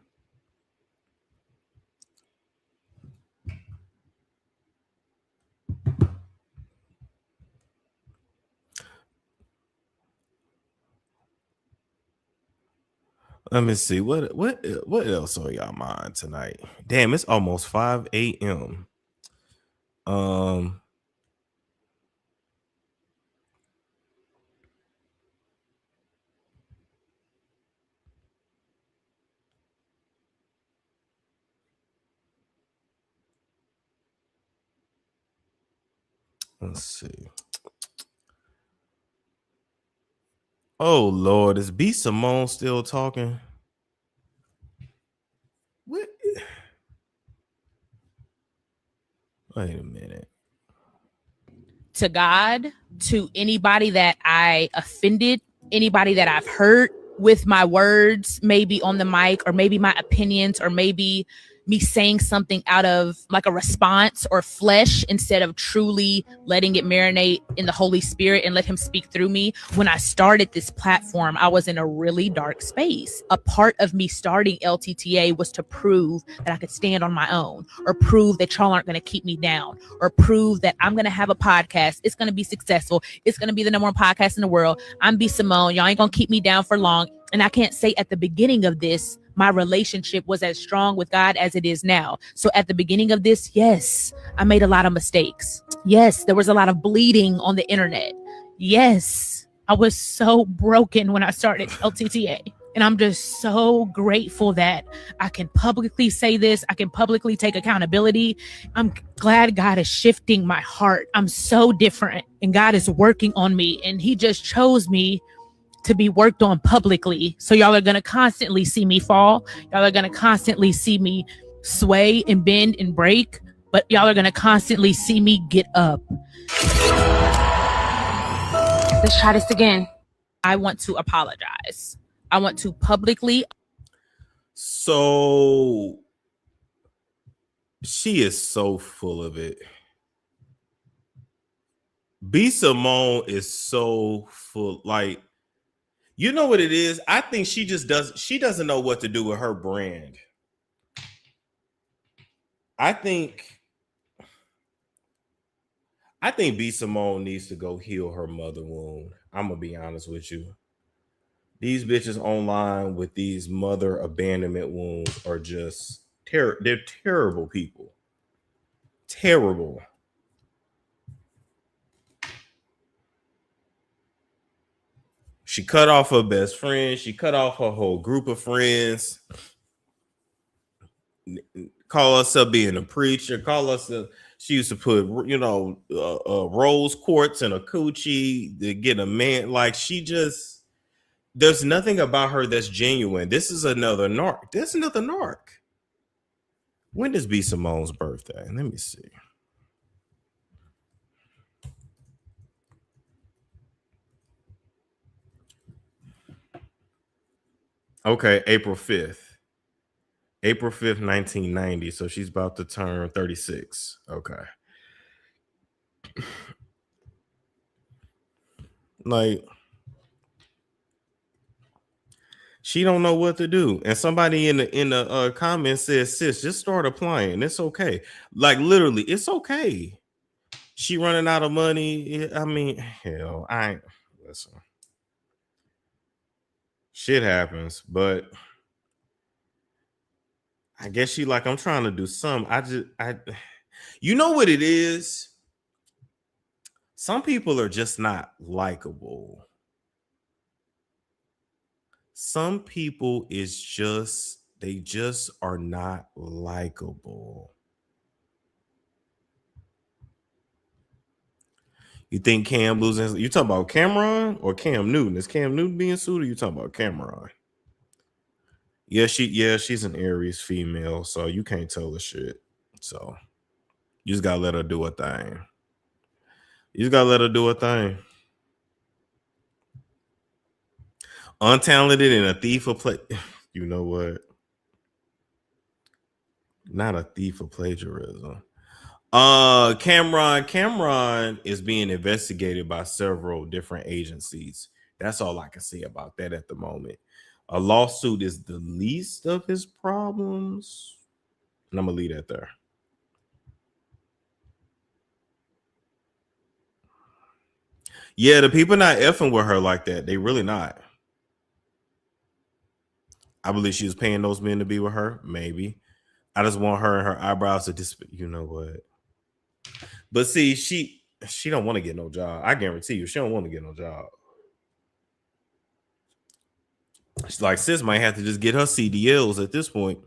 Let me see what else on y'all mind tonight. Damn, it's almost 5 a.m. Let's see. Oh Lord, is B Simone still talking? What? Wait a minute. To God, to anybody that I offended, anybody that I've hurt with my words, maybe on the mic, or maybe my opinions, or maybe me saying something out of like a response or flesh instead of truly letting it marinate in the Holy Spirit and let him speak through me. When I started this platform, I was in a really dark space. A part of me starting LTTA was to prove that I could stand on my own, or prove that y'all aren't going to keep me down, or prove that I'm going to have a podcast. It's going to be successful. It's going to be the number one podcast in the world. I'm B Simone. Y'all ain't going to keep me down for long. And I can't say at the beginning of this, my relationship was as strong with God as it is now. So at the beginning of this, yes, I made a lot of mistakes. Yes, there was a lot of bleeding on the internet. Yes, I was so broken when I started LTTA. And I'm just so grateful that I can publicly say this. I can publicly take accountability. I'm glad God is shifting my heart. I'm so different, and God is working on me, and he just chose me to be worked on publicly. So y'all are going to constantly see me fall. Y'all are going to constantly see me sway and bend and break, but y'all are going to constantly see me get up. Let's try this again. I want to apologize. I want to publicly. So she is so full of it. B Simone is so full. Like, you know what it is? I think she doesn't know what to do with her brand. I think B Simone needs to go heal her mother wound. I'm gonna be honest with you. These bitches online with these mother abandonment wounds are just they're terrible people. Terrible. She cut off her best friend. She cut off her whole group of friends. Call herself being a preacher. Call herself. She used to put, rose quartz in a coochie to get a man. Like, she just, there's nothing about her that's genuine. This is another narc. There's another narc. When is B Simone's birthday? Let me see. Okay, April 5th. April 5th, 1990. So she's about to turn 36. Okay. Like, she don't know what to do. And somebody in the comments says, sis, just start applying. It's okay. Like, literally, it's okay. She running out of money. I mean, hell, listen. Shit happens, but I guess she like, I'm trying to do some. You know what it is? Some people are just not likable. Some people they just are not likable. You think Cam losing? You talking about Cameron or Cam Newton? Is Cam Newton being sued, or you talking about Cameron? she's an Aries female, so you can't tell her shit. So you just gotta let her do her thing. Untalented and a thief of play. You know what? Not a thief of plagiarism. Cameron is being investigated by several different agencies. That's all I can say about that at the moment. A lawsuit is the least of his problems, and I'm gonna leave that there. Yeah, the people not effing with her like that. They really not. I believe she was paying those men to be with her. Maybe. I just want her and her eyebrows to just, you know what? But see, she don't want to get no job. I guarantee you, she don't want to get no job. She's like, sis might have to just get her CDLs at this point.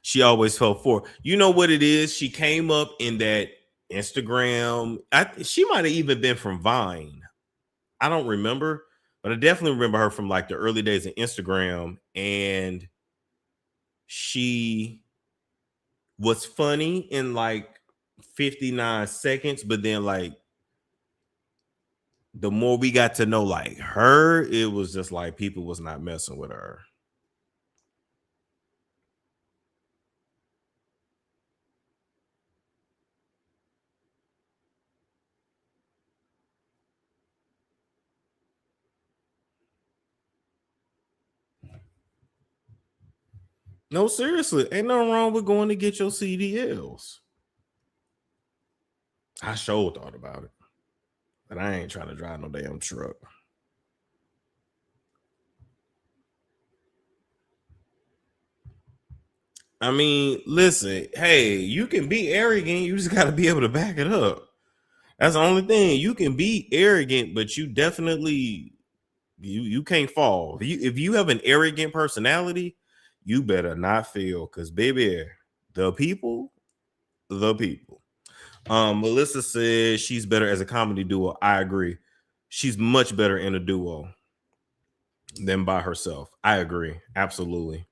She always fell for. You know what it is? She came up in that Instagram. She might have even been from Vine. I don't remember, but I definitely remember her from like the early days of Instagram. And she was funny in like 59 seconds, but then like the more we got to know like her, it was just like people was not messing with her. No, seriously, ain't nothing wrong with going to get your CDLs. I sure thought about it, but I ain't trying to drive no damn truck. I mean, listen, hey, you can be arrogant. You just got to be able to back it up. That's the only thing. You can be arrogant, but you definitely you can't fall. If you have an arrogant personality, you better not fail, because baby, the people. Melissa says she's better as a comedy duo. I agree. She's much better in a duo than by herself. I agree. Absolutely.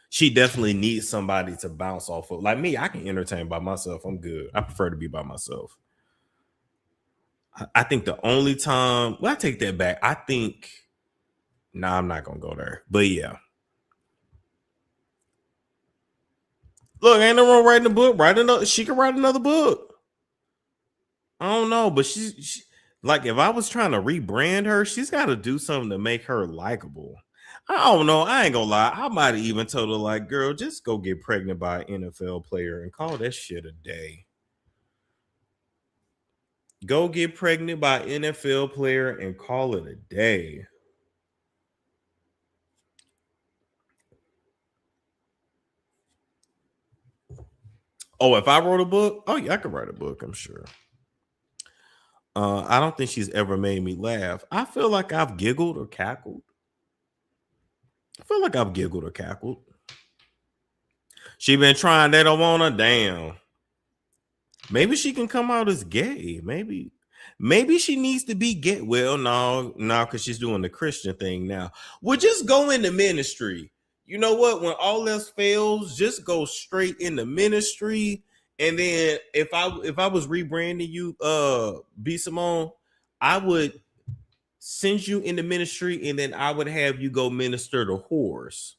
She definitely needs somebody to bounce off of. Like me, I can entertain by myself. I'm good. I prefer to be by myself. I think the only time, well, I take that back. I think, I'm not gonna go there. But yeah. Look, ain't no wrong writing a book. She can write another book. I don't know, but she like, if I was trying to rebrand her, she's got to do something to make her likable. I don't know. I ain't gonna lie. I might have even told her, like, girl, just go get pregnant by an NFL player and call that shit a day. Go get pregnant by an NFL player and call it a day. Oh, if I wrote a book? Oh, yeah, I could write a book, I'm sure. I don't think she's ever made me laugh. I feel like I've giggled or cackled. She been trying, they don't want her. Damn. Maybe she can come out as gay. Maybe she needs to be gay. Well, no, because she's doing the Christian thing now. Well, just go into ministry. You know what? When all else fails, just go straight into ministry. And then if I was rebranding you, B Simone, I would send you into ministry, and then I would have you go minister to whores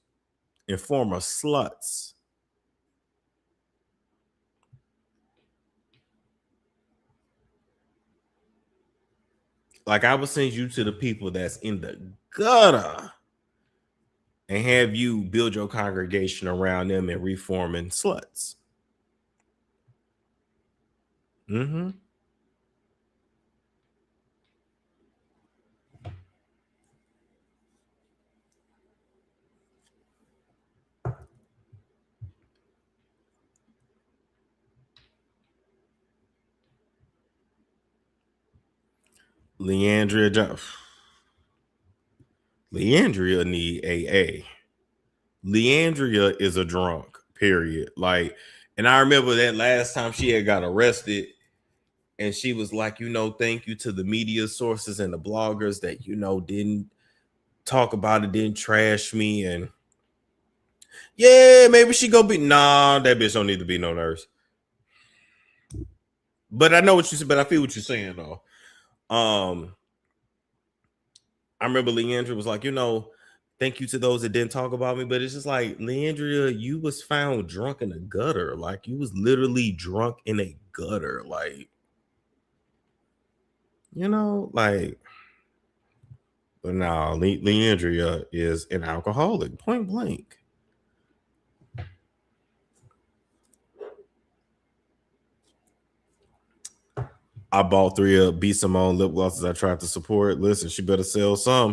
and former sluts. Like, I would send you to the people that's in the gutter and have you build your congregation around them and reforming sluts. Mm-hmm. Leandria need AA. Leandria is a drunk, period. Like, and I remember that last time she had got arrested, And she was like, thank you to the media sources and the bloggers that, didn't talk about it, didn't trash me. And yeah, maybe she gonna be, nah, that bitch don't need to be no nurse. But I know what you said, but I feel what you're saying though. I remember Leandra was like, thank you to those that didn't talk about me. But it's just like, Leandria, you was found drunk in a gutter. Like, you was literally drunk in a gutter. Like, but now Leandria is an alcoholic, point blank. I bought 3 Be Simone lip glosses I tried to support. Listen, she better sell some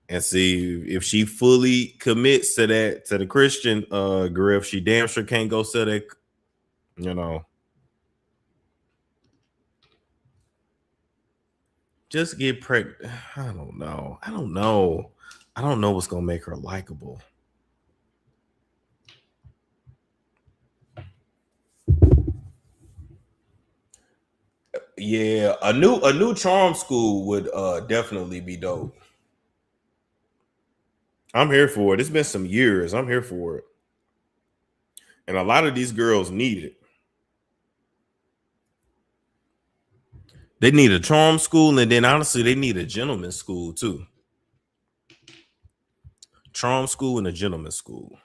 and see if she fully commits to the Christian grift. She damn sure can't go sell that, Just get pregnant. I don't know. I don't know what's gonna make her likable. Yeah, a new charm school would definitely be dope. I'm here for it. It's been some years. I'm here for it. And a lot of these girls need it. They need a charm school, and then honestly, they need a gentleman's school too. Charm school and a gentleman's school.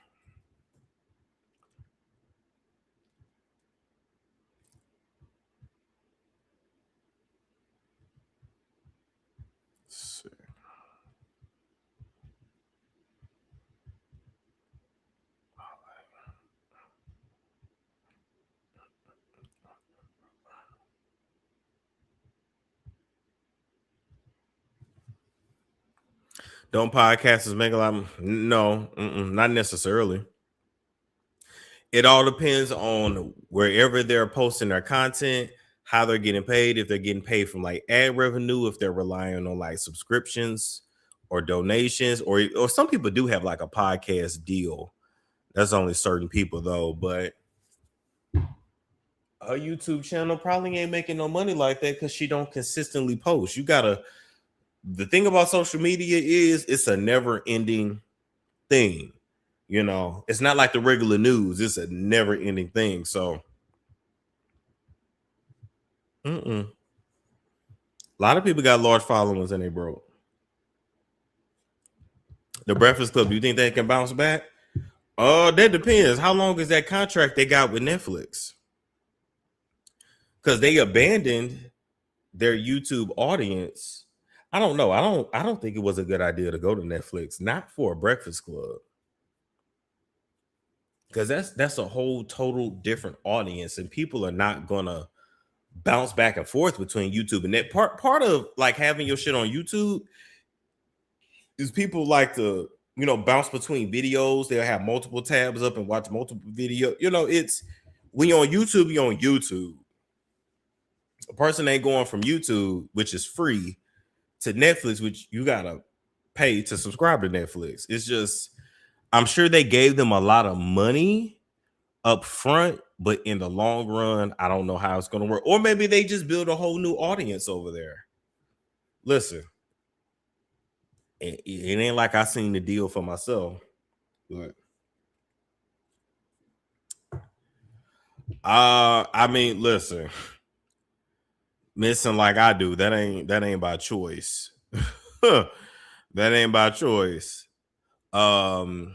Don't podcasters make a lot? No, not necessarily. It all depends on wherever they're posting their content, how they're getting paid. If they're getting paid from like ad revenue, if they're relying on like subscriptions or donations, or some people do have like a podcast deal. That's only certain people though, but her YouTube channel probably ain't making no money like that because she don't consistently post. The thing about social media is it's a never-ending thing. It's not like the regular news. It's a never-ending thing. So, a lot of people got large followings and they broke. The Breakfast Club, do you think they can bounce back? That depends. How long is that contract they got with Netflix? Because they abandoned their YouTube audience. I don't know. I don't think it was a good idea to go to Netflix, not for a Breakfast Club. Because that's a whole total different audience, and people are not gonna bounce back and forth between YouTube and that. Part of like having your shit on YouTube is people like to bounce between videos. They'll have multiple tabs up and watch multiple videos. It's when you're on YouTube, you're on YouTube. A person ain't going from YouTube, which is free, to Netflix, which you gotta pay to subscribe to Netflix. It's just, I'm sure they gave them a lot of money up front, but in the long run, I don't know how it's gonna work. Or maybe they just build a whole new audience over there. Listen, it ain't like I seen the deal for myself, but I mean, listen, missing like I do, that ain't by choice. That ain't by choice. Oh,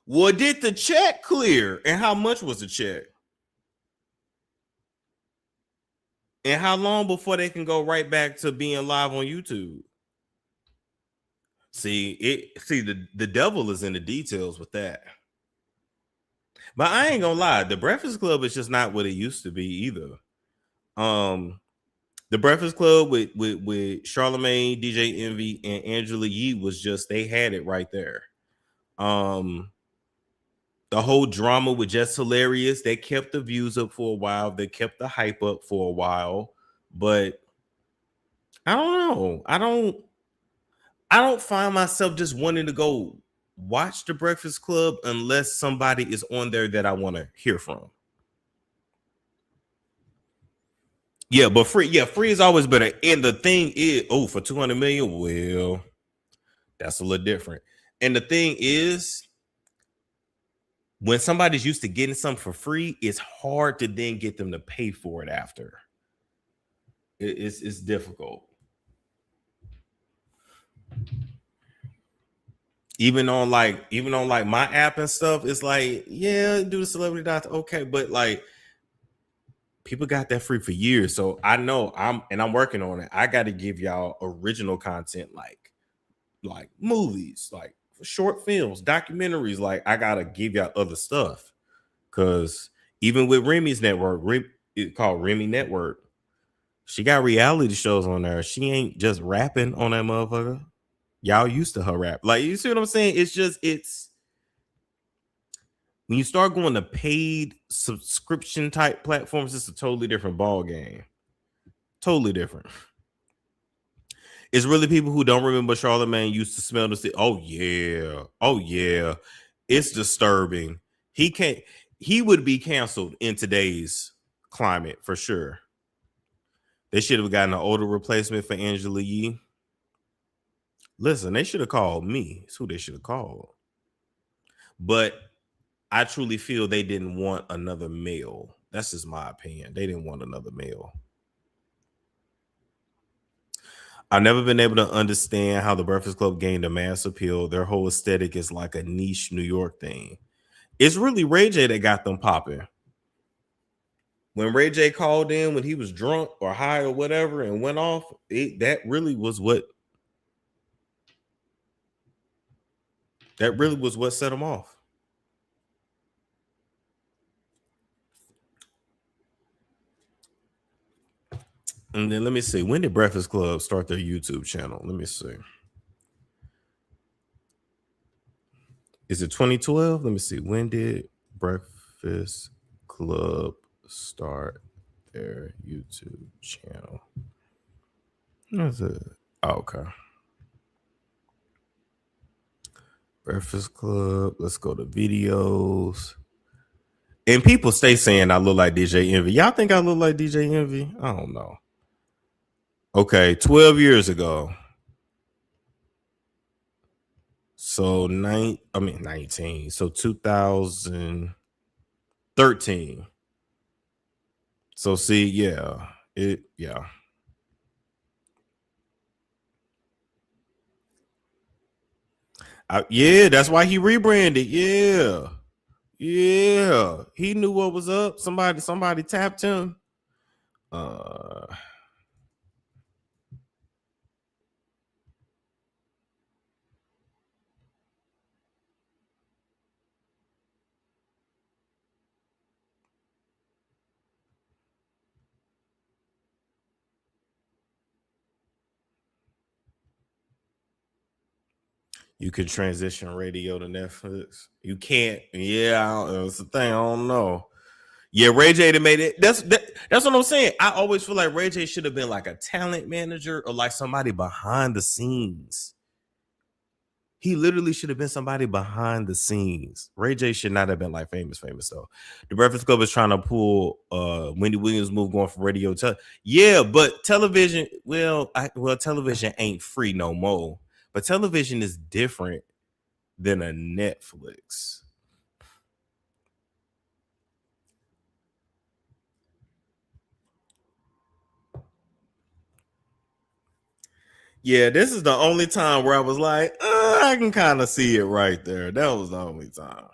well, did the check clear? And how much was the check? And how long before they can go right back to being live on YouTube? See, the devil is in the details with that. But I ain't gonna lie, the Breakfast Club is just not what it used to be either. The Breakfast Club with Charlamagne, DJ Envy, and Angela Yee was just, they had it right there. The whole drama with Just Hilarious, they kept the views up for a while. They kept the hype up for a while. But I don't know. I don't find myself just wanting to go watch The Breakfast Club unless somebody is on there that I want to hear from. Yeah, but free is always better. And the thing is, for 200 million, well, that's a little different. And the thing is, when somebody's used to getting something for free, it's hard to then get them to pay for it after. It's difficult. Even on my app and stuff, it's like, yeah, do the celebrity doctor, okay, but like people got that free for years. So I know I'm working on it. I got to give y'all original content, like movies, like short films, documentaries. Like I gotta give y'all other stuff, because even with Remy's network, it's called Remy Network. She got reality shows on there. She ain't just rapping on that motherfucker. Y'all used to her rap. Like, you see what I'm saying? It's when you start going to paid subscription type platforms, it's a totally different ball game. Totally different. It's really people who don't remember Charlamagne used to smell the city. Oh yeah. It's disturbing. He would be canceled in today's climate for sure. They should have gotten an older replacement for Angela Yee. Listen, they should have called me. It's who they should have called. But I truly feel they didn't want another male. That's just my opinion. They didn't want another male. I've never been able to understand how the Breakfast Club gained a mass appeal. Their whole aesthetic is like a niche New York thing. It's really Ray J that got them popping. When Ray J called in when he was drunk or high or whatever and went off, that really was what set him off. And then let me see. When did Breakfast Club start their YouTube channel? Let me see. Is it 2012? Let me see. When did Breakfast Club start their YouTube channel? What's it? Oh, okay. Breakfast Club. Let's go to videos. And people stay saying I look like DJ Envy. Y'all think I look like DJ Envy? I don't know. Okay, 12 years ago. So 19. So 2013. So see, yeah. Yeah, that's why he rebranded. Yeah. He knew what was up. Somebody tapped him. You can transition radio to Netflix. You can't. Yeah, that's the thing. I don't know. Yeah, Ray J made it. That's what I'm saying. I always feel like Ray J should have been like a talent manager or like somebody behind the scenes. He literally should have been somebody behind the scenes. Ray J should not have been like famous though. The Breakfast Club is trying to pull Wendy Williams move going from radio to but television. Television ain't free no more. But television is different than a Netflix. Yeah, this is the only time where I was like, I can kind of see it right there. That was the only time.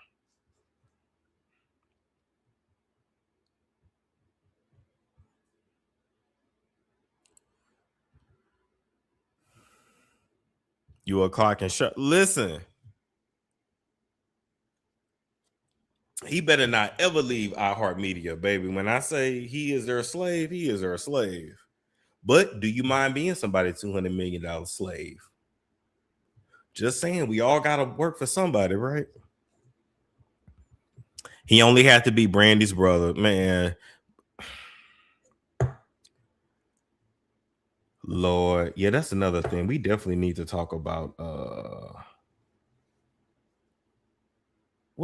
You a clock and shut. Listen, he better not ever leave iHeartMedia, baby. When I say he is their slave, he is their slave. But do you mind being somebody $200 million slave? Just saying, we all gotta work for somebody, right? He only had to be Brandy's brother, man. Lord, yeah, that's another thing. We definitely need to talk about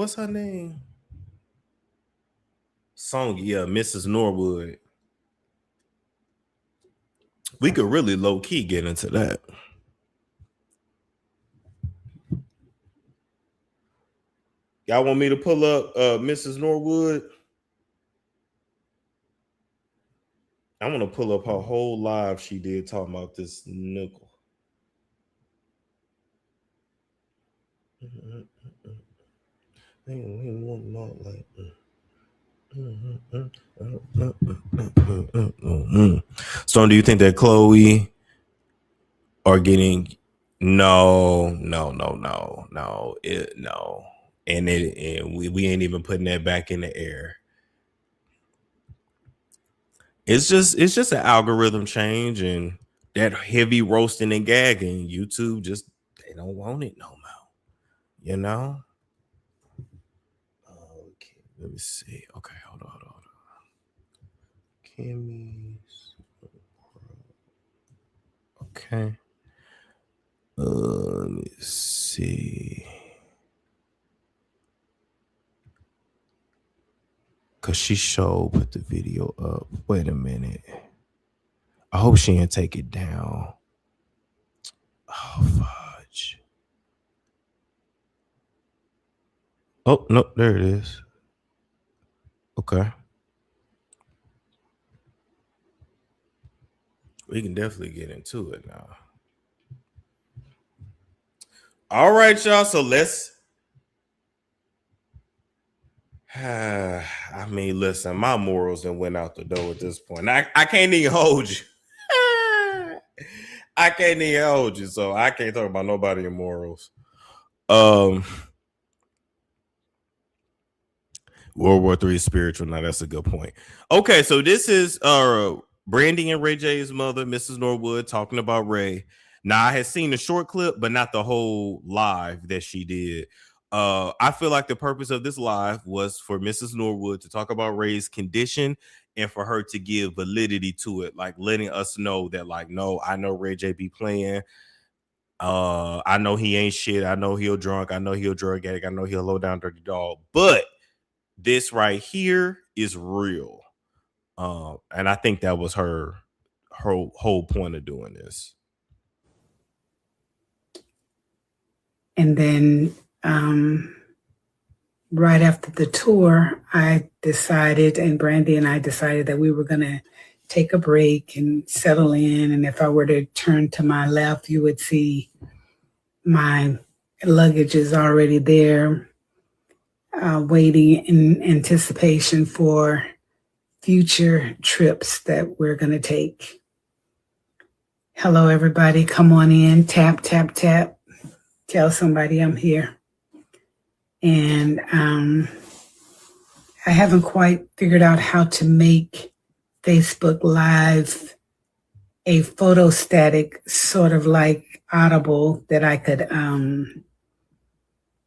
what's her name? Song, yeah, Mrs. Norwood. We could really low key get into that. Y'all want me to pull up Mrs. Norwood? I want to pull up her whole live she did talking about this nickel. So do you think that Chloe are getting no, and we ain't even putting that back in the air. It's just an algorithm change, and that heavy roasting and gagging. YouTube just they don't want it no more. You know. Okay, let me see. Okay, hold on. Kimmy's. Okay. Let me see. Cause she put the video up. Wait a minute. I hope she didn't take it down. Oh fudge. Oh no, there it is. Okay. We can definitely get into it now. All right, y'all. So let's. I mean, listen, my morals then went out the door at this point. I can't even hold you. I can't even hold you, so I can't talk about nobody in morals. World War III is spiritual. Now that's a good point. Okay, so this is Brandy and Ray J's mother, Mrs. Norwood, talking about Ray. Now I had seen the short clip, but not the whole live that she did. I feel like the purpose of this live was for Mrs. Norwood to talk about Ray's condition and for her to give validity to it, like letting us know that, like, no, I know Ray J be playing. I know he ain't shit. I know he'll drunk. I know he'll drug addict. I know he'll low down dirty dog. But this right here is real. And I think that was her whole point of doing this. And then right after the tour, I decided, and Brandy and I decided that we were going to take a break and settle in. And if I were to turn to my left, you would see my luggage is already there, waiting in anticipation for future trips that we're going to take. Hello, everybody. Come on in. Tap, tap, tap. Tell somebody I'm here. And I haven't quite figured out how to make Facebook Live a photostatic, sort of like Audible, that I could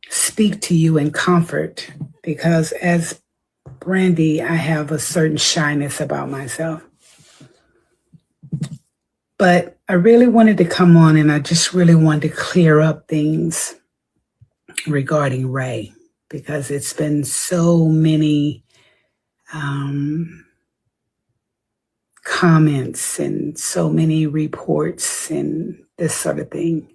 speak to you in comfort, because as Brandy, I have a certain shyness about myself. But I really wanted to come on, and I just really wanted to clear up things regarding Ray, because it's been so many comments and so many reports and this sort of thing.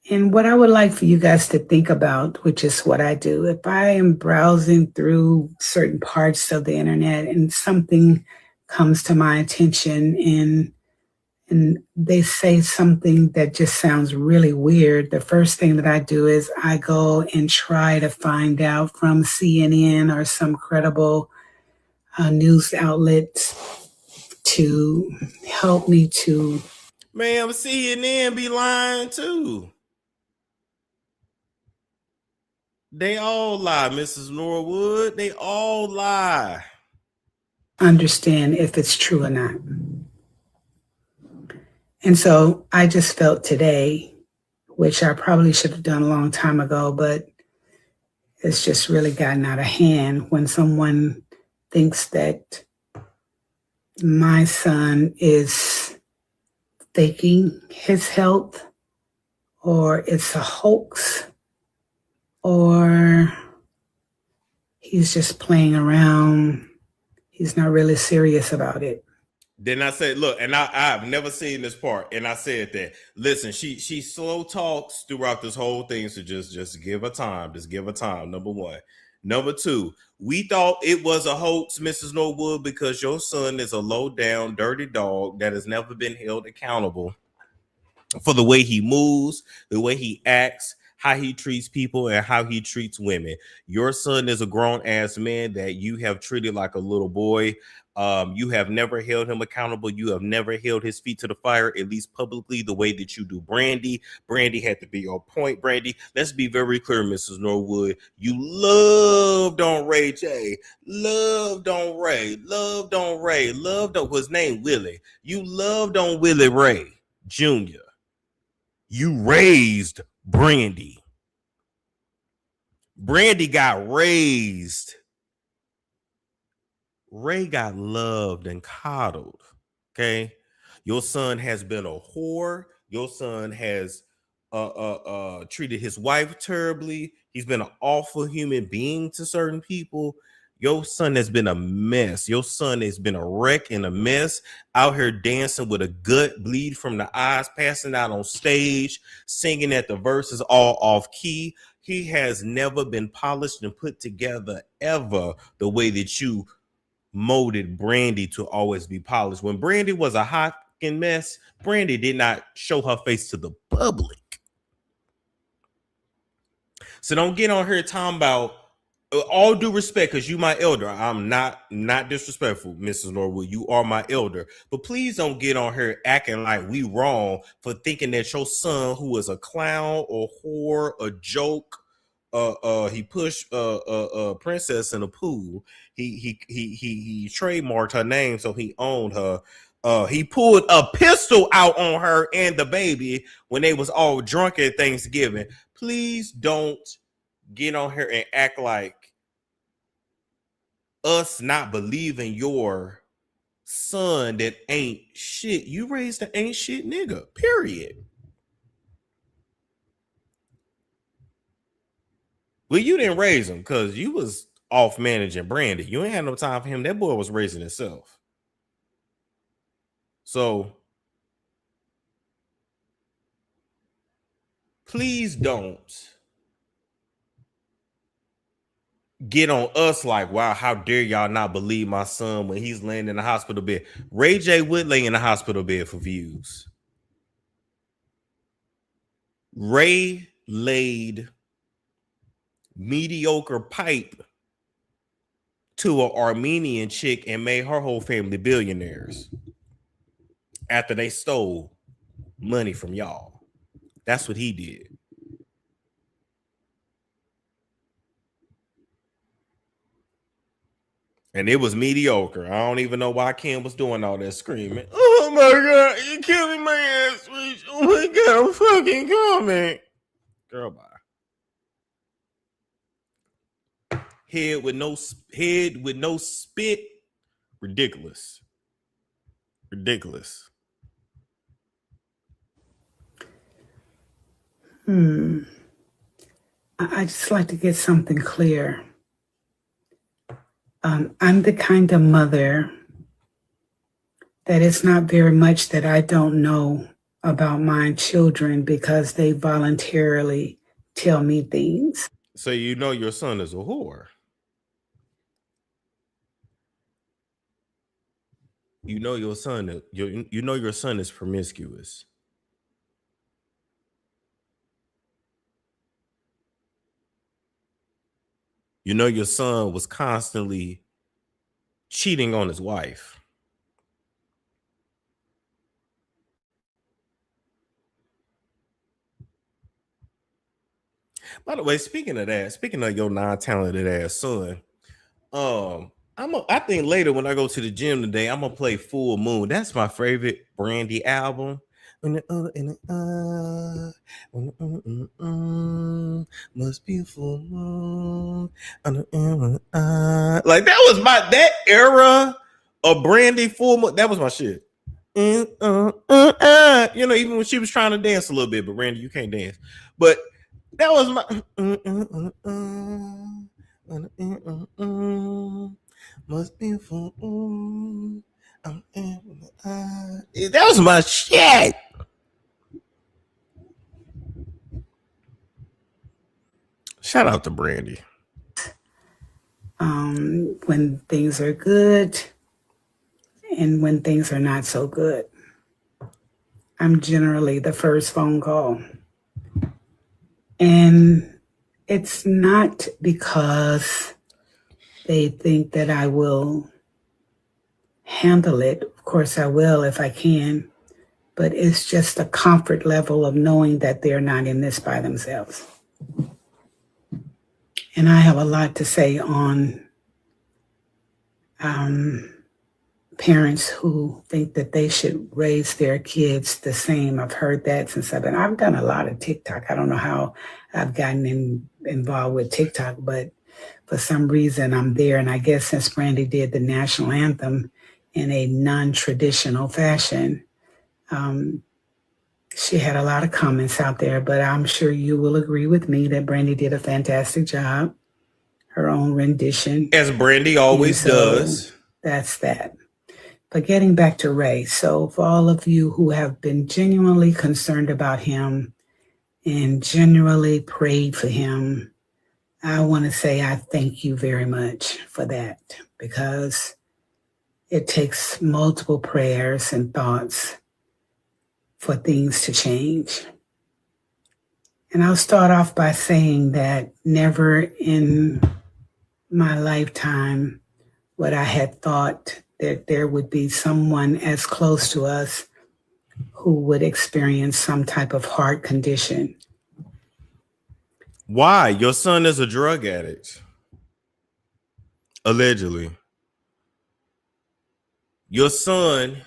And what I would like for you guys to think about, which is what I do, if I am browsing through certain parts of the internet and something comes to my attention and they say something that just sounds really weird, the first thing that I do is I go and try to find out from CNN or some credible news outlet to help me to. Man, CNN be lying too. They all lie, Mrs. Norwood. They all lie. Understand if it's true or not. And so I just felt today, which I probably should have done a long time ago, but it's just really gotten out of hand when someone thinks that my son is faking his health, or it's a hoax, or he's just playing around. He's not really serious about it. Then I said, look, and I've never seen this part, and I said that, listen, she slow talks throughout this whole thing, so just give her time. Just give her time, number one. Number two, we thought it was a hoax, Mrs. Norwood, because your son is a low-down, dirty dog that has never been held accountable for the way he moves, the way he acts, how he treats people, and how he treats women. Your son is a grown-ass man that you have treated like a little boy. You have never held him accountable. You have never held his feet to the fire, at least publicly, the way that you do Brandy. Brandy had to be on point. Brandy, let's be very clear, Mrs. Norwood. You loved on Ray J. Loved on Ray. Loved on Ray. Loved on his name, Willie. You loved on Willie Ray Jr. You raised Brandy. Brandy got raised. Ray got loved and coddled. Okay. Your son has been a whore. Your son has treated his wife terribly. He's been an awful human being to certain people. Your son has been a mess. Your son has been a wreck and a mess, out here dancing with a gut bleed from the eyes, passing out on stage, singing at the verses all off key. He has never been polished and put together ever the way that you molded Brandy to always be polished. When Brandy was a hot mess, Brandy did not show her face to the public. So don't get on here talking about, all due respect, because you my elder. I'm not disrespectful, Mrs. Norwood. You are my elder. But please don't get on here acting like we wrong for thinking that your son, who is a clown or whore, a joke, he pushed a princess in a pool. He trademarked her name, so he owned her. He pulled a pistol out on her and the baby when they was all drunk at Thanksgiving. Please don't get on here and act like us not believing your son that ain't shit. You raised an ain't shit nigga, period. Well, you didn't raise him because you was off managing Brandy. You ain't had no time for him. That boy was raising himself. So please don't get on us like, wow, how dare y'all not believe my son when he's laying in the hospital bed. Ray J would lay in the hospital bed for views. Ray laid mediocre pipe to an Armenian chick and made her whole family billionaires after they stole money from y'all. That's what he did. And it was mediocre. I don't even know why Kim was doing all that screaming. Oh my God, you're killing my ass. Oh my God, I'm fucking coming. Girl, bye. Head with no spit. Ridiculous. Ridiculous. I just like to get something clear. I'm the kind of mother that it's not very much that I don't know about my children because they voluntarily tell me things. So you know your son is a whore. You know your son. You know your son is promiscuous. You know your son was constantly cheating on his wife. By the way, speaking of your non-talented ass son, I think later when I go to the gym today, I'm gonna play Full Moon. That's my favorite Brandy album. Must be a full moon. Like that era of Brandy Full Moon. That was my shit. You know, even when she was trying to dance a little bit, but Brandy, you can't dance. But that was my Must be for that was my shit. Shout out to Brandy. When things are good and when things are not so good. I'm generally the first phone call. And it's not because they think that I will handle it. Of course, I will if I can. But it's just a comfort level of knowing that they're not in this by themselves. And I have a lot to say on parents who think that they should raise their kids the same. I've heard that since I've done a lot of TikTok. I don't know how I've gotten involved with TikTok, but for some reason I'm there. And I guess since Brandy did the national anthem in a non-traditional fashion, she had a lot of comments out there, but I'm sure you will agree with me that Brandy did a fantastic job. Her own rendition. As Brandy always does. That's that. But getting back to Ray, so for all of you who have been genuinely concerned about him and genuinely prayed for him, I want to say I thank you very much for that, because it takes multiple prayers and thoughts for things to change. And I'll start off by saying that never in my lifetime would I had thought that there would be someone as close to us who would experience some type of heart condition. Why? Your son is a drug addict. Allegedly. Your son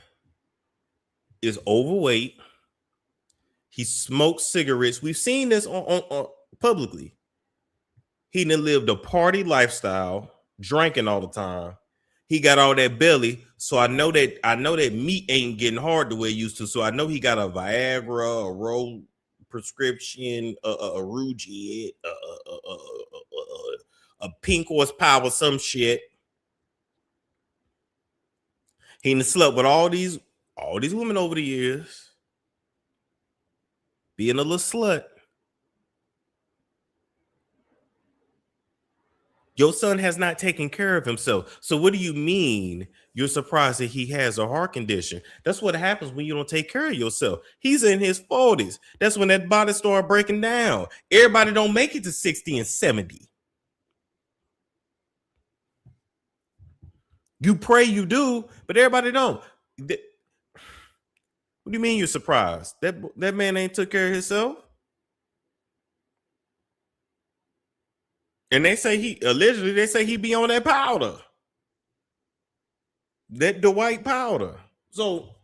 is overweight. He smokes cigarettes. We've seen this on publicly. He done lived a party lifestyle, drinking all the time. He got all that belly, so I know that meat ain't getting hard the way it used to. So I know he got a Viagra, a roll prescription, a Rugy, a pink horsepower, some shit. He done slept with all these women over the years, being a little slut. Your son has not taken care of himself. So what do you mean you're surprised that he has a heart condition? That's what happens when you don't take care of yourself. He's in his 40s. That's when that body started breaking down. Everybody don't make it to 60 and 70. You pray you do, but everybody don't. What do you mean you're surprised? That man ain't took care of himself? And they say he be on that powder. That Dwight powder. So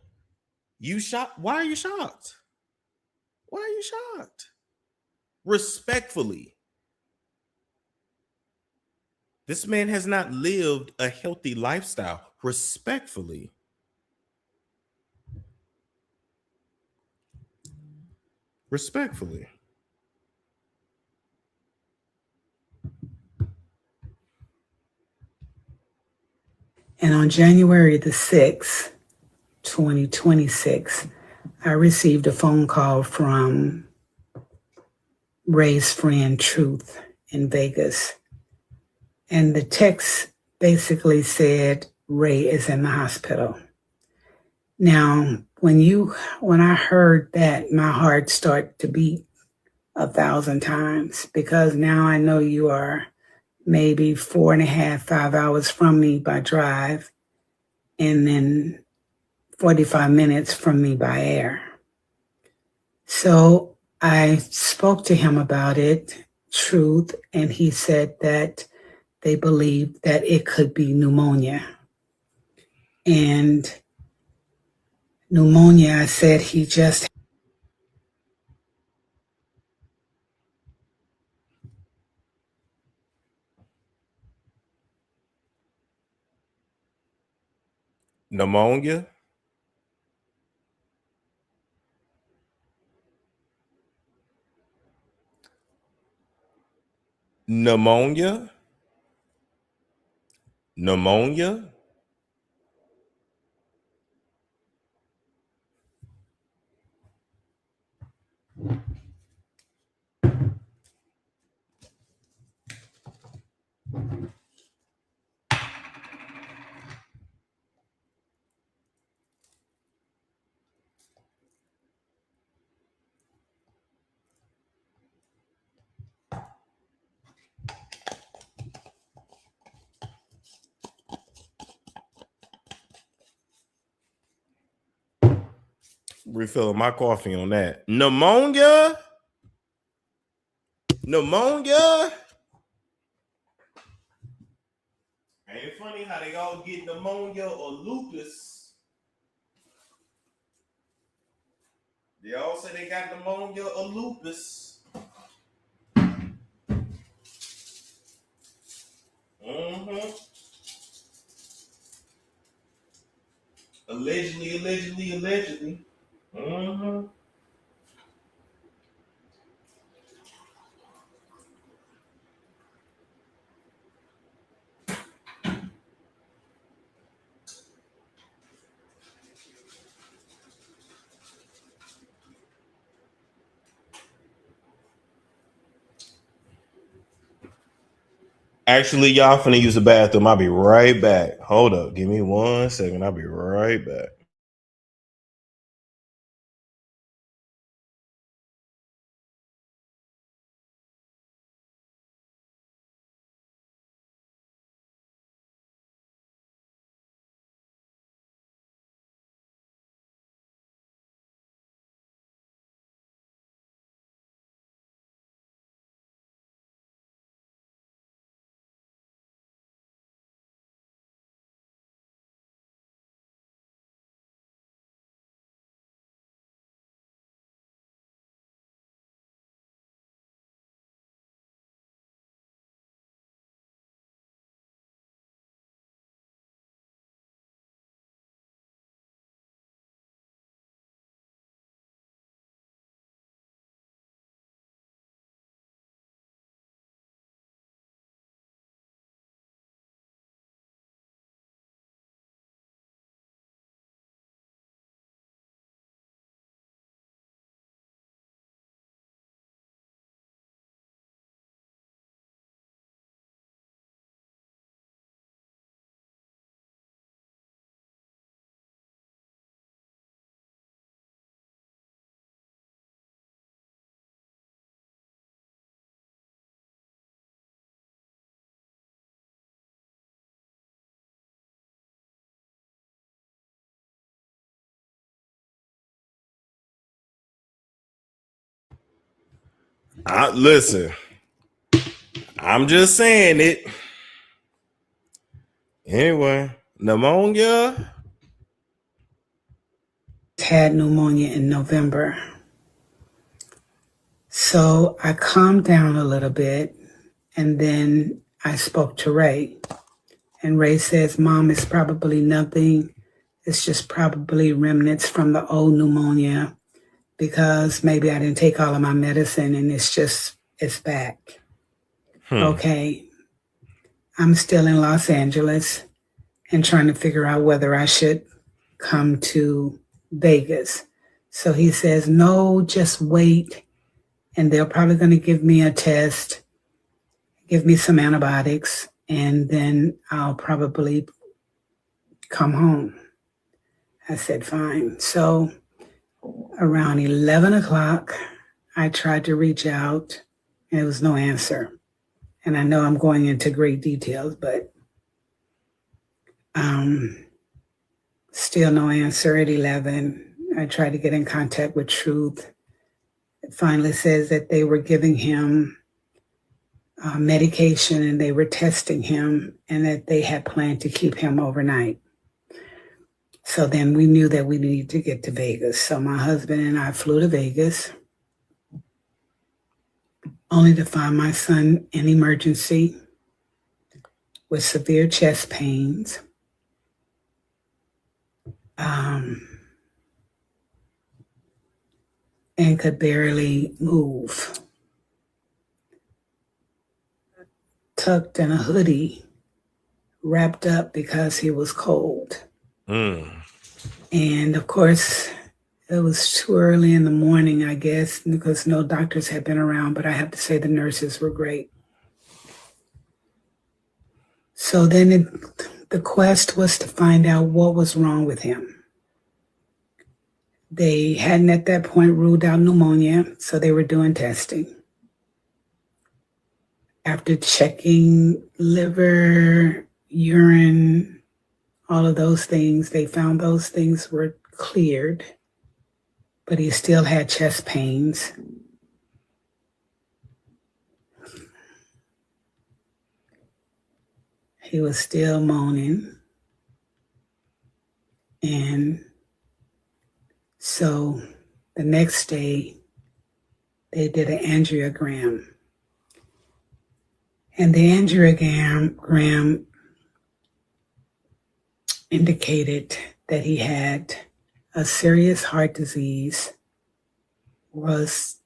you shocked? Why are you shocked? Why are you shocked? Respectfully. This man has not lived a healthy lifestyle. Respectfully. Respectfully. And on January the 6th, 2026, I received a phone call from Ray's friend Truth in Vegas. And the text basically said, Ray is in the hospital. Now, when I heard that, my heart started to beat 1,000 times, because now I know you are maybe 4.5, 5 hours from me by drive, and then 45 minutes from me by air. So I spoke to him about it, Truth, and he said that they believe that it could be pneumonia. And pneumonia, I said he just Pneumonia? Pneumonia? Pneumonia? Refilling my coffee on that. Pneumonia? Pneumonia? Ain't it funny how they all get pneumonia or lupus? They all say they got pneumonia or lupus. Mm-hmm. Allegedly. Mm-hmm. Actually, y'all finna use the bathroom. I'll be right back. Hold up. Give me 1 second. I'll be right back. Listen, I'm just saying it. Anyway, pneumonia. Had pneumonia in November. So I calmed down a little bit, and then I spoke to Ray. And Ray says, Mom, it's probably nothing. It's just probably remnants from the old pneumonia because maybe I didn't take all of my medicine and it's back. Okay. I'm still in Los Angeles and trying to figure out whether I should come to Vegas. So he says, no, just wait. And they're probably going to give me a test, give me some antibiotics, and then I'll probably come home. I said, fine. So around 11 o'clock, I tried to reach out, and there was no answer. And I know I'm going into great details, but still no answer at 11. I tried to get in contact with Truth. It finally says that they were giving him medication and they were testing him and that they had planned to keep him overnight. So then we knew that we needed to get to Vegas. So my husband and I flew to Vegas, only to find my son in emergency with severe chest pains. And could barely move. Tucked in a hoodie, wrapped up because he was cold. Mm. And of course, it was too early in the morning, I guess, because no doctors had been around, but I have to say the nurses were great. So then the quest was to find out what was wrong with him. They hadn't at that point ruled out pneumonia, so they were doing testing. After checking liver, urine, all of those things, they found those things were cleared, but he still had chest pains. He was still moaning. And so the next day, they did an angiogram. And the angiogram indicated that he had a serious heart disease, was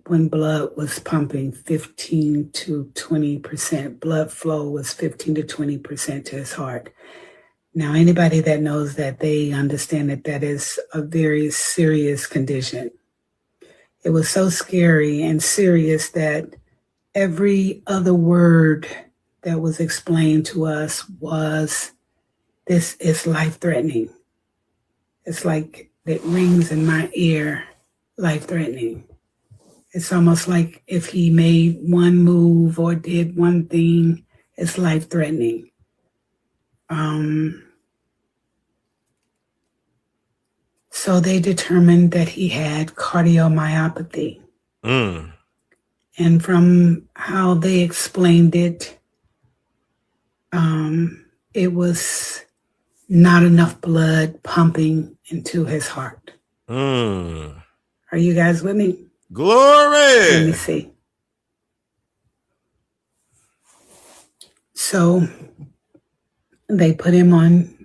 when blood was pumping 15 to 20%, blood flow was 15 to 20% to his heart. Now, anybody that knows that, they understand that that is a very serious condition. It was so scary and serious that every other word that was explained to us was, this is life-threatening. It's like it rings in my ear, life-threatening. It's almost like if he made one move or did one thing, it's life-threatening. So they determined that he had cardiomyopathy. Mm. And from how they explained it, it was not enough blood pumping into his heart. Mm. Are you guys with me? Glory! Let me see. So they put him on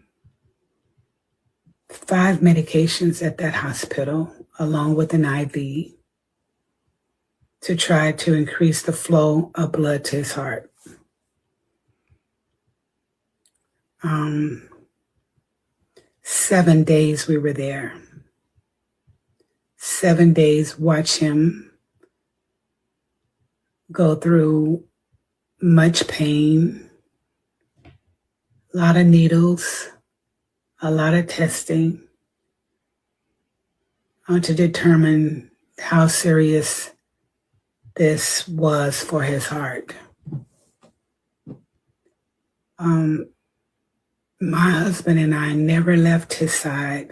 5 medications at that hospital, along with an IV, to try to increase the flow of blood to his heart. 7 days we were there. 7 days, watch him go through much pain, a lot of needles, a lot of testing to determine how serious this was for his heart. My husband and I never left his side.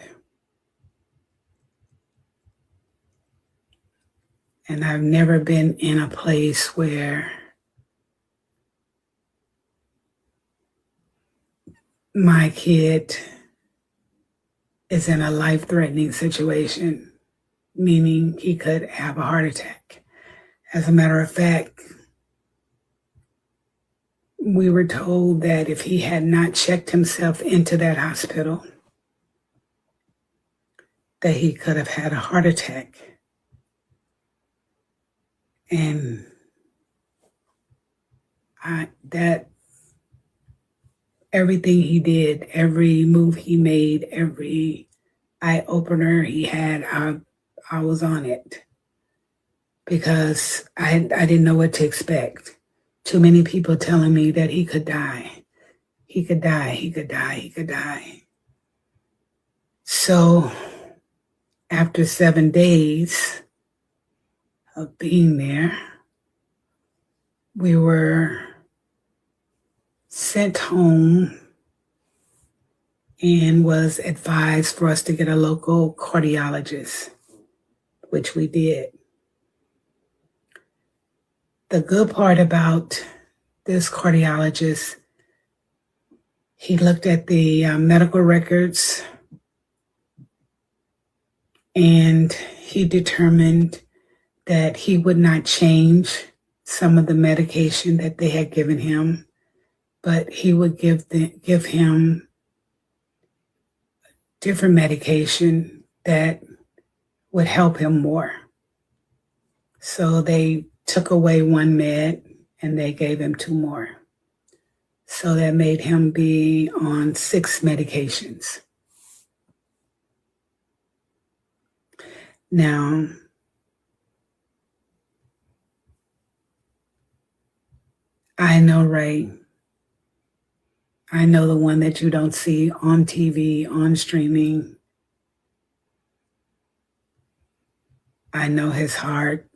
And I've never been in a place where my kid is in a life-threatening situation, meaning he could have a heart attack. As a matter of fact, we were told that if he had not checked himself into that hospital, that he could have had a heart attack. And everything he did, every move he made, every eye opener he had, I was on it because I didn't know what to expect. Too many people telling me that he could die. He could die, he could die, he could die. So after 7 days of being there, we were sent home and was advised for us to get a local cardiologist, which we did. The good part about this cardiologist, he looked at the medical records and he determined that he would not change some of the medication that they had given him, but he would give him different medication that would help him more. So they took away one med and they gave him 2 more. So that made him be on 6 medications. Now, I know Ray. I know the one that you don't see on TV, on streaming. I know his heart.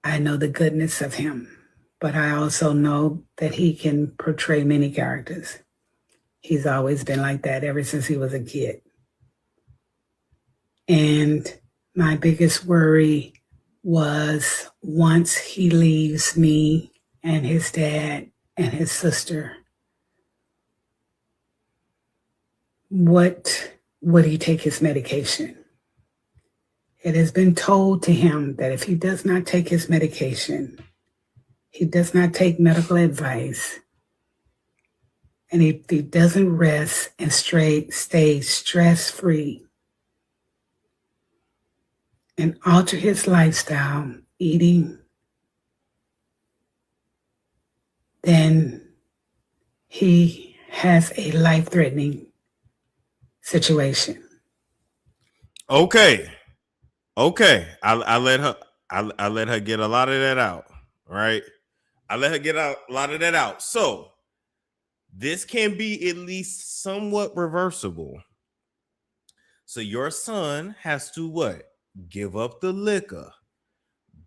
I know the goodness of him. But I also know that he can portray many characters. He's always been like that ever since he was a kid. And my biggest worry was once he leaves me and his dad and his sister, what would he take his medication? It has been told to him that if he does not take his medication, he does not take medical advice, and if he doesn't rest and stay stress-free and alter his lifestyle, eating, then he has a life-threatening situation. Okay. I let her get a lot of that out, right? I let her get a lot of that out. So this can be at least somewhat reversible. So your son has to what? Give up the liquor,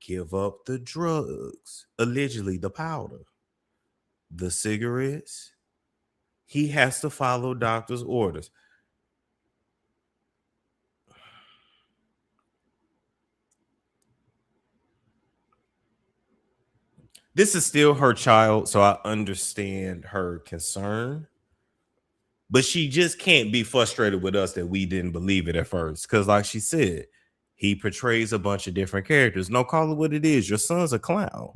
give up the drugs, allegedly the powder, the cigarettes. He has to follow doctor's orders. This is still her child, so I understand her concern. But she just can't be frustrated with us that we didn't believe it at first. Because like she said, he portrays a bunch of different characters. No, call it what it is. Your son's a clown.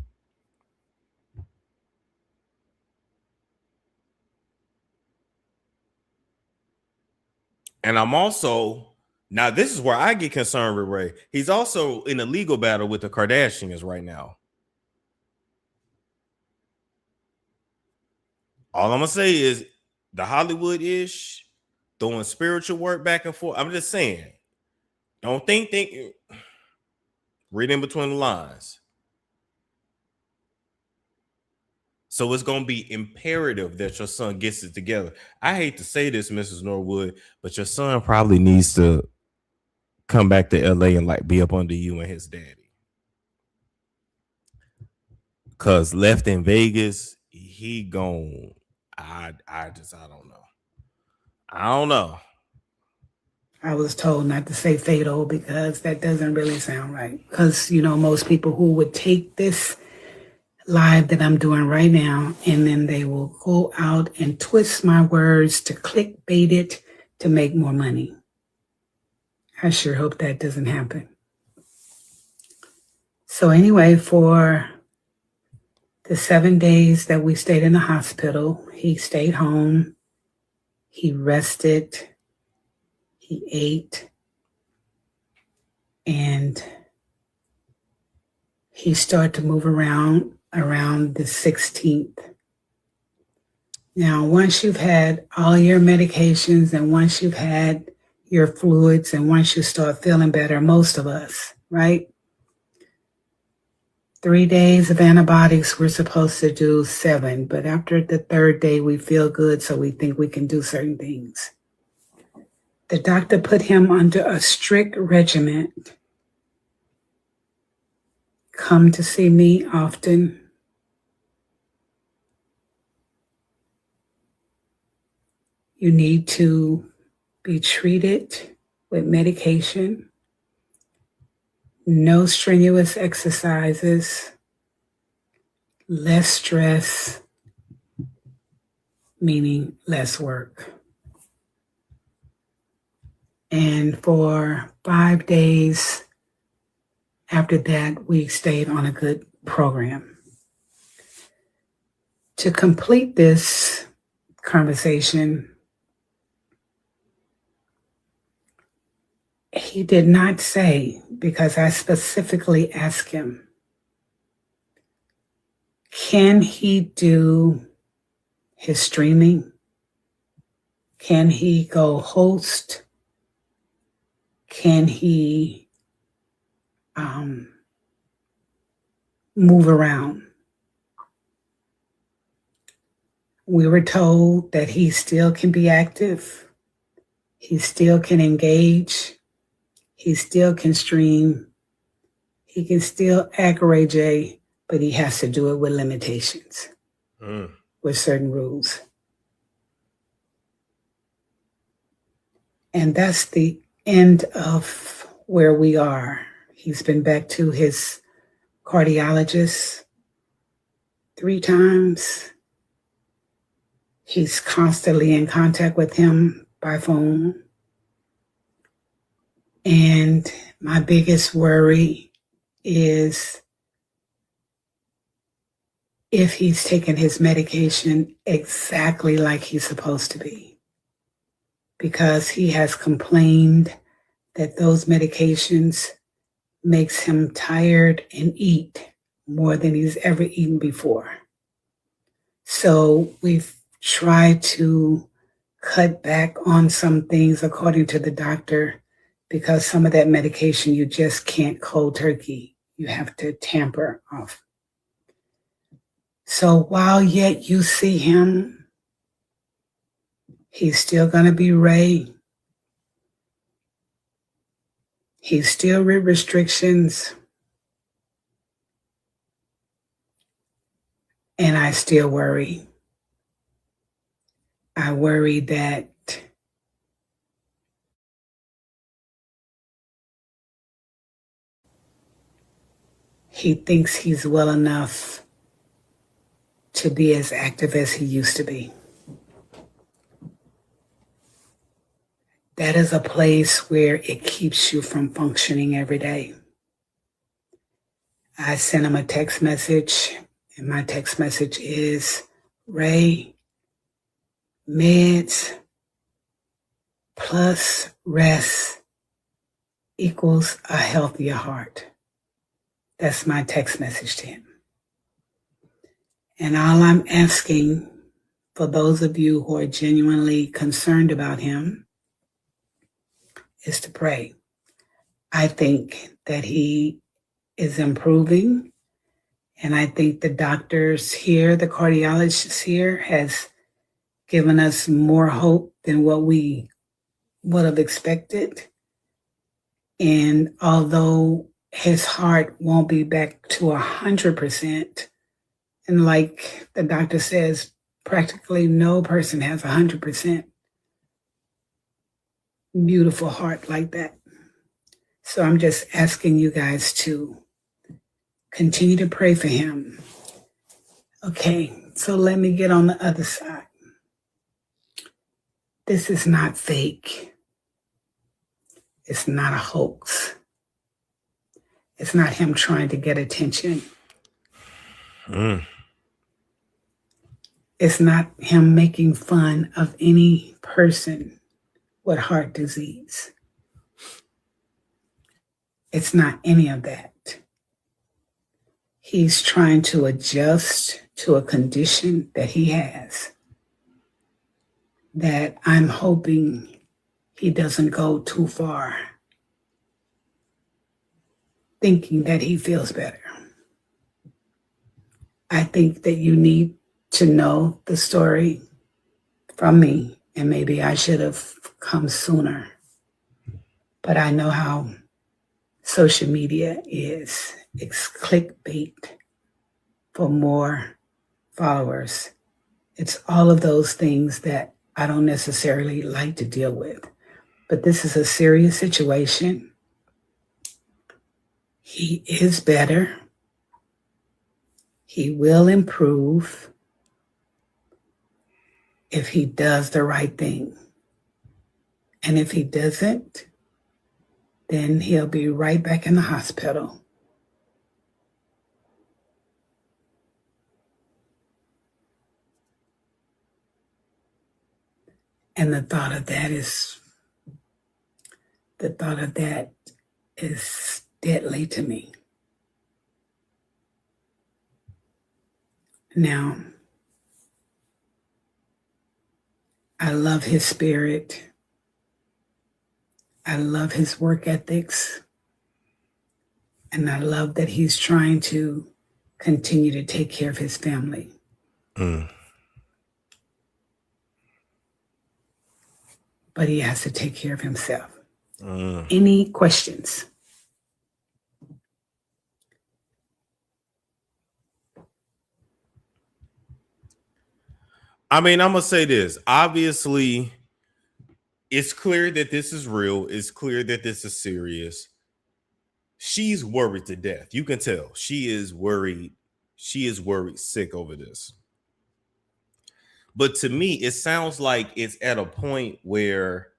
And I'm also, now this is where I get concerned with Ray. He's also in a legal battle with the Kardashians right now. All I'm going to say is the Hollywood-ish, throwing spiritual work back and forth. I'm just saying, don't think, read in between the lines. So it's going to be imperative that your son gets it together. I hate to say this, Mrs. Norwood, but your son probably needs to come back to LA and like be up under you and his daddy. Cause left in Vegas, he gone. I don't know. I was told not to say fatal because that doesn't really sound right. Because, most people who would take this live that I'm doing right now, and then they will go out and twist my words to clickbait it to make more money. I sure hope that doesn't happen. So anyway, for the 7 days that we stayed in the hospital, he stayed home, he rested, he ate, and he started to move around the 16th. Now, once you've had all your medications and once you've had your fluids and once you start feeling better, most of us, right? 3 days of antibiotics, we're supposed to do 7, but after the 3rd day, we feel good, so we think we can do certain things. The doctor put him under a strict regimen. Come to see me often. You need to be treated with medication. No strenuous exercises. Less stress, meaning less work. And for 5 days after that, we stayed on a good program. To complete this conversation, he did not say, because I specifically asked him, Can he do his streaming? Can he go host? Can he move around? We were told that he still can be active. He still can engage. He still can stream. He can still act Ray J, but he has to do it with limitations, with certain rules. And that's the end of where we are. He's been back to his cardiologist 3 times. He's constantly in contact with him by phone. And my biggest worry is if he's taking his medication exactly like he's supposed to be. Because he has complained that those medications makes him tired and eat more than he's ever eaten before. So we've tried to cut back on some things according to the doctor, because some of that medication you just can't cold turkey. You have to tamper off. So while yet you see him, he's still going to be Ray. He's still with restrictions. And I still worry. I worry that he thinks he's well enough to be as active as he used to be. That is a place where it keeps you from functioning every day. I sent him a text message, and my text message is, Ray, meds plus rest equals a healthier heart. That's my text message to him. And all I'm asking for those of you who are genuinely concerned about him is to pray. I think that he is improving, and I think the doctors here, the cardiologists here, has given us more hope than what we would have expected. And although his heart won't be back to 100%, and like the doctor says, practically no person has 100% beautiful heart like that. So I'm just asking you guys to continue to pray for him. Okay, so let me get on the other side. This is not fake. It's not a hoax. It's not him trying to get attention. It's not him making fun of any person with heart disease. It's not any of that. He's trying to adjust to a condition that he has that I'm hoping he doesn't go too far thinking that he feels better. I think that you need to know the story from me, and maybe I should have come sooner. But I know how social media is. It's clickbait for more followers. It's all of those things that I don't necessarily like to deal with. But this is a serious situation. He is better. He will improve if he does the right thing. And if he doesn't, then he'll be right back in the hospital. And the thought of that is deadly to me. Now, I love his spirit. I love his work ethics. And I love that he's trying to continue to take care of his family. But he has to take care of himself. Any questions? I mean, I'm gonna say this. Obviously, it's clear that this is real. It's clear that this is serious. She's worried to death. You can tell. She is worried. She is worried sick over this. But to me, it sounds like it's at a point where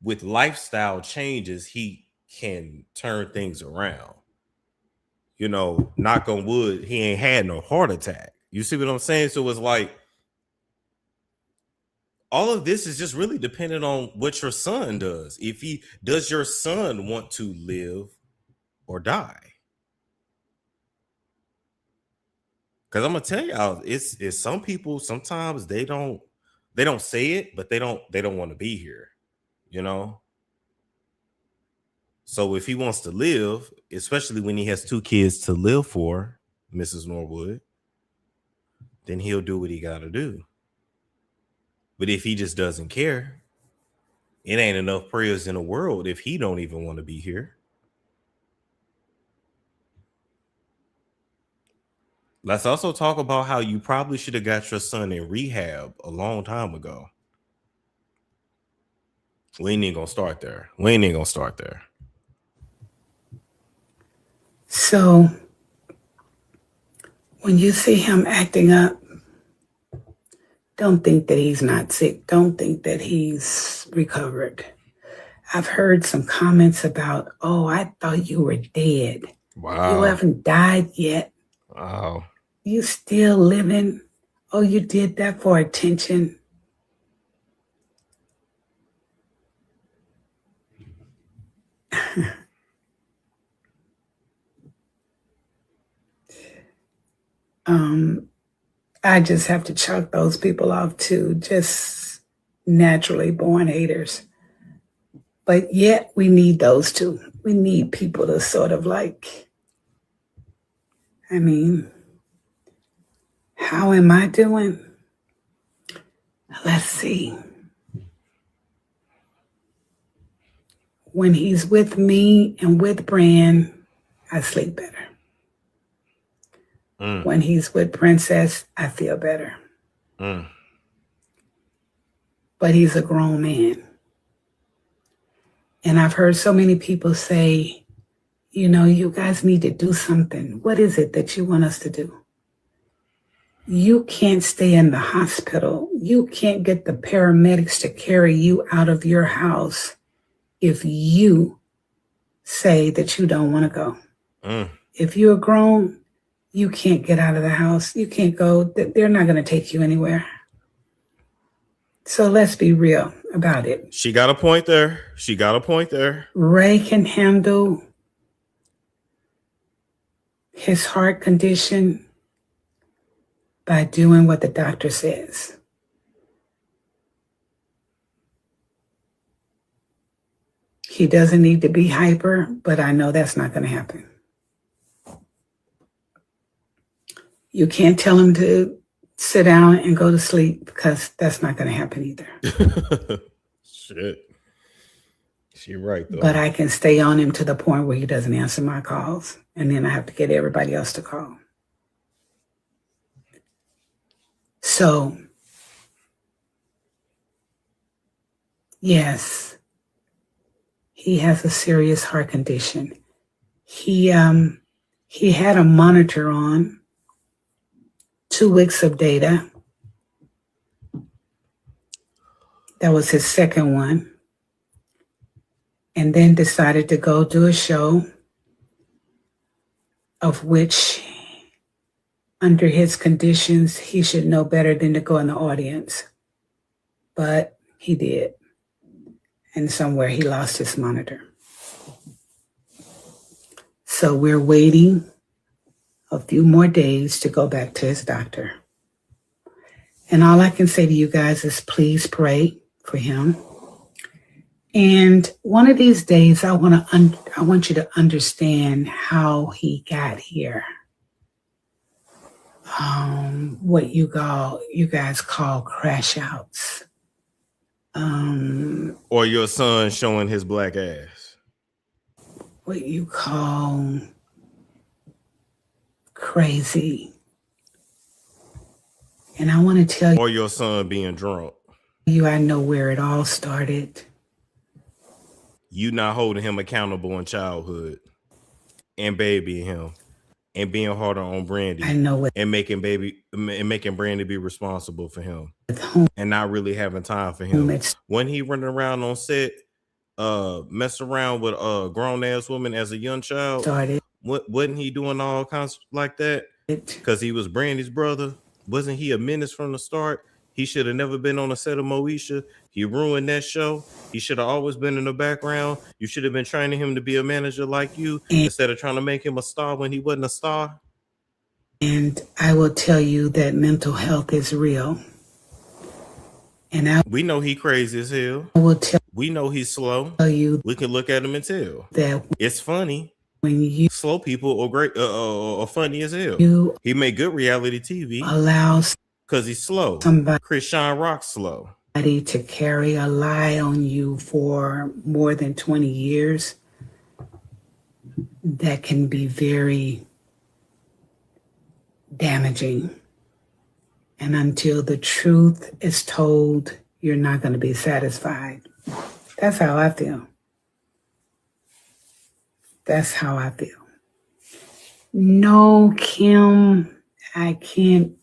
with lifestyle changes, he can turn things around. You know, knock on wood, he ain't had no heart attack. You see what I'm saying? So it's like all of this is just really dependent on what your son does. If he does, your son want to live or die? Because I'm gonna tell y'all, it's some people sometimes they don't say it, but they don't want to be here, you know. So if he wants to live, especially when he has 2 kids to live for, Mrs. Norwood, then he'll do what he gotta do. But if he just doesn't care, it ain't enough prayers in the world if he don't even want to be here. Let's also talk about how you probably should have got your son in rehab a long time ago. We ain't even gonna start there. So when you see him acting up, don't think that he's not sick. Don't think that he's recovered. I've heard some comments about, oh, I thought you were dead. Wow. You haven't died yet. Wow. You still living. Oh, you did that for attention. I just have to chalk those people off to just naturally born haters. But yet we need those too. We need people to sort of like, I mean, how am I doing? Let's see. When he's with me and with Bran, I sleep better. When he's with Princess, I feel better. But he's a grown man. And I've heard so many people say, you know, you guys need to do something. What is it that you want us to do? You can't stay in the hospital. You can't get the paramedics to carry you out of your house if you say that you don't want to go. If you're grown, you can't get out of the house. You can't go. They're not going to take you anywhere. So let's be real about it. She got a point there. Ray can handle his heart condition by doing what the doctor says. He doesn't need to be hyper, but I know that's not going to happen. You can't tell him to sit down and go to sleep because that's not going to happen either. Shit. She right though. But I can stay on him to the point where he doesn't answer my calls. And then I have to get everybody else to call. So, yes, he has a serious heart condition. He had a monitor on, 2 weeks of data. That was his second one. And then decided to go do a show of which, under his conditions, he should know better than to go in the audience. But he did. And somewhere he lost his monitor. So we're waiting a few more days to go back to his doctor. And all I can say to you guys is please pray for him. And one of these days, I want you to understand how he got here. What you guys call crash outs. Or your son showing his black ass. What you call crazy. And I want to tell you. Or your son being drunk. I know where it all started. You not holding him accountable in childhood and babying him and being harder on Brandy. I know what. And making Brandy be responsible for him and not really having time for him. When he running around on set, messing around with grown ass women as a young child, wasn't he doing all kinds like that? Because he was Brandy's brother. Wasn't he a menace from the start? He should have never been on a set of Moesha. He ruined that show. He should have always been in the background. You should have been training him to be a manager like you instead of trying to make him a star when he wasn't a star. And I will tell you that mental health is real. And we know he crazy as hell. I will tell. We know he's slow. You we can look at him and tell that it's funny. When you slow people are great, are funny as hell. He made good reality TV. Allows because he's slow. Krishan Rock's slow. To carry a lie on you for more than 20 years, that can be very damaging. And until the truth is told, you're not going to be satisfied. That's how I feel. That's how I feel. No, Kim, I can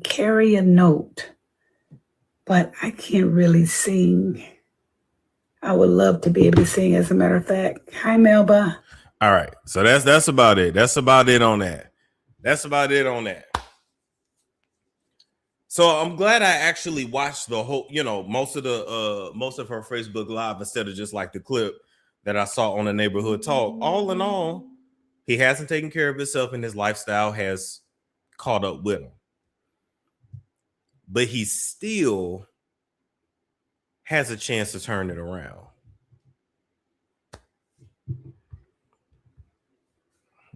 carry a note, but I can't really sing. I would love to be able to sing, as a matter of fact. Hi, Melba. All right. So that's about it. That's about it on that. That's about it on that. So I'm glad I actually watched the whole, most of her Facebook Live instead of just like the clip that I saw on the Neighborhood Talk. All in all, he hasn't taken care of himself and his lifestyle has caught up with him. But he still has a chance to turn it around.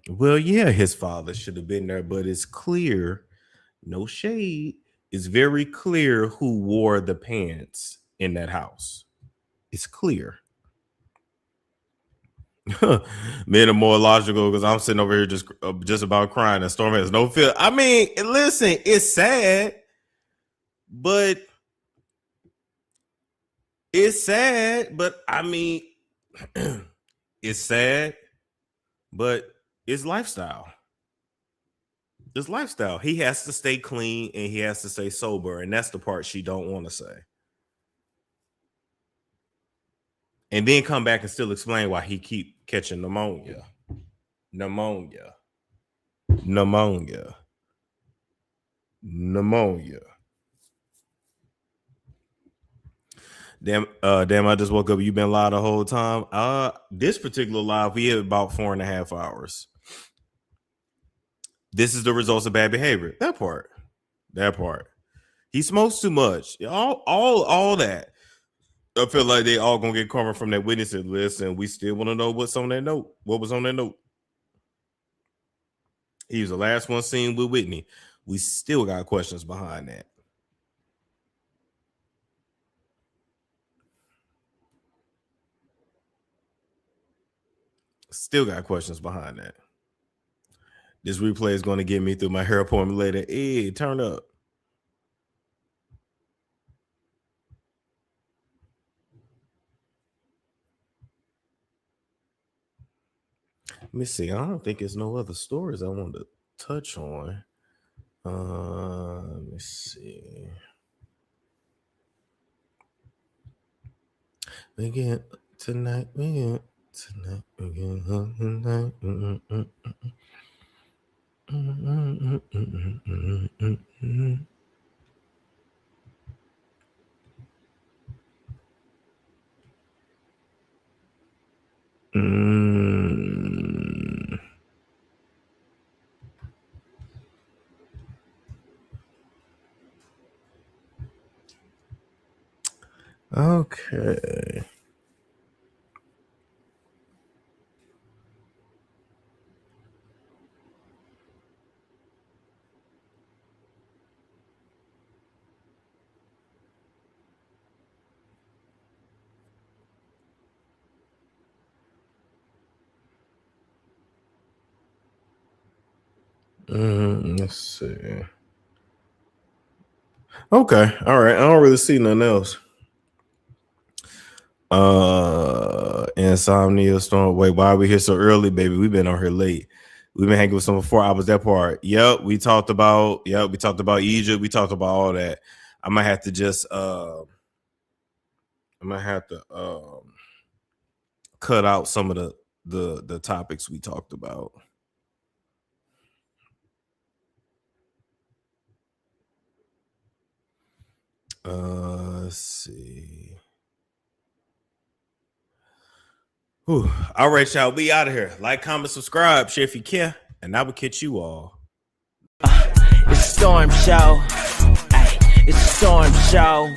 Well, yeah, his father should have been there, but it's clear, no shade, it's very clear who wore the pants in that house. It's clear. Men are more logical because I'm sitting over here just about crying and Storm has no feel. I mean, listen, it's sad, but I mean, it's sad, but it's lifestyle. It's lifestyle. He has to stay clean and he has to stay sober, and that's the part she don't want to say. And then come back and still explain why he keep catching pneumonia. Pneumonia. Damn, I just woke up. You've been live the whole time. This particular live, we had about 4.5 hours. This is the results of bad behavior. That part. He smokes too much. All that. I feel like they all gonna get karma from that witness list, and we still want to know what's on that note. What was on that note? He was the last one seen with Whitney. We still got questions behind that. Still got questions behind that. This replay is going to get me through my hair appointment later. Hey, turn up. Let me see. I don't think there's no other stories I want to touch on. Let me see. Again tonight. Again. Okay. Let's see. Okay. All right. I don't really see nothing else. Insomnia Storm. Wait, why are we here so early, baby? We've been on here late. We've been hanging with someone for 4 hours. That part. Yep. We talked about Egypt. We talked about all that. I might have to just cut out some of the topics we talked about. Let's see. Whew. All right, y'all. We out of here. Like, comment, subscribe, share if you care, and I will catch you all. It's a storm show. Ay, it's a storm show.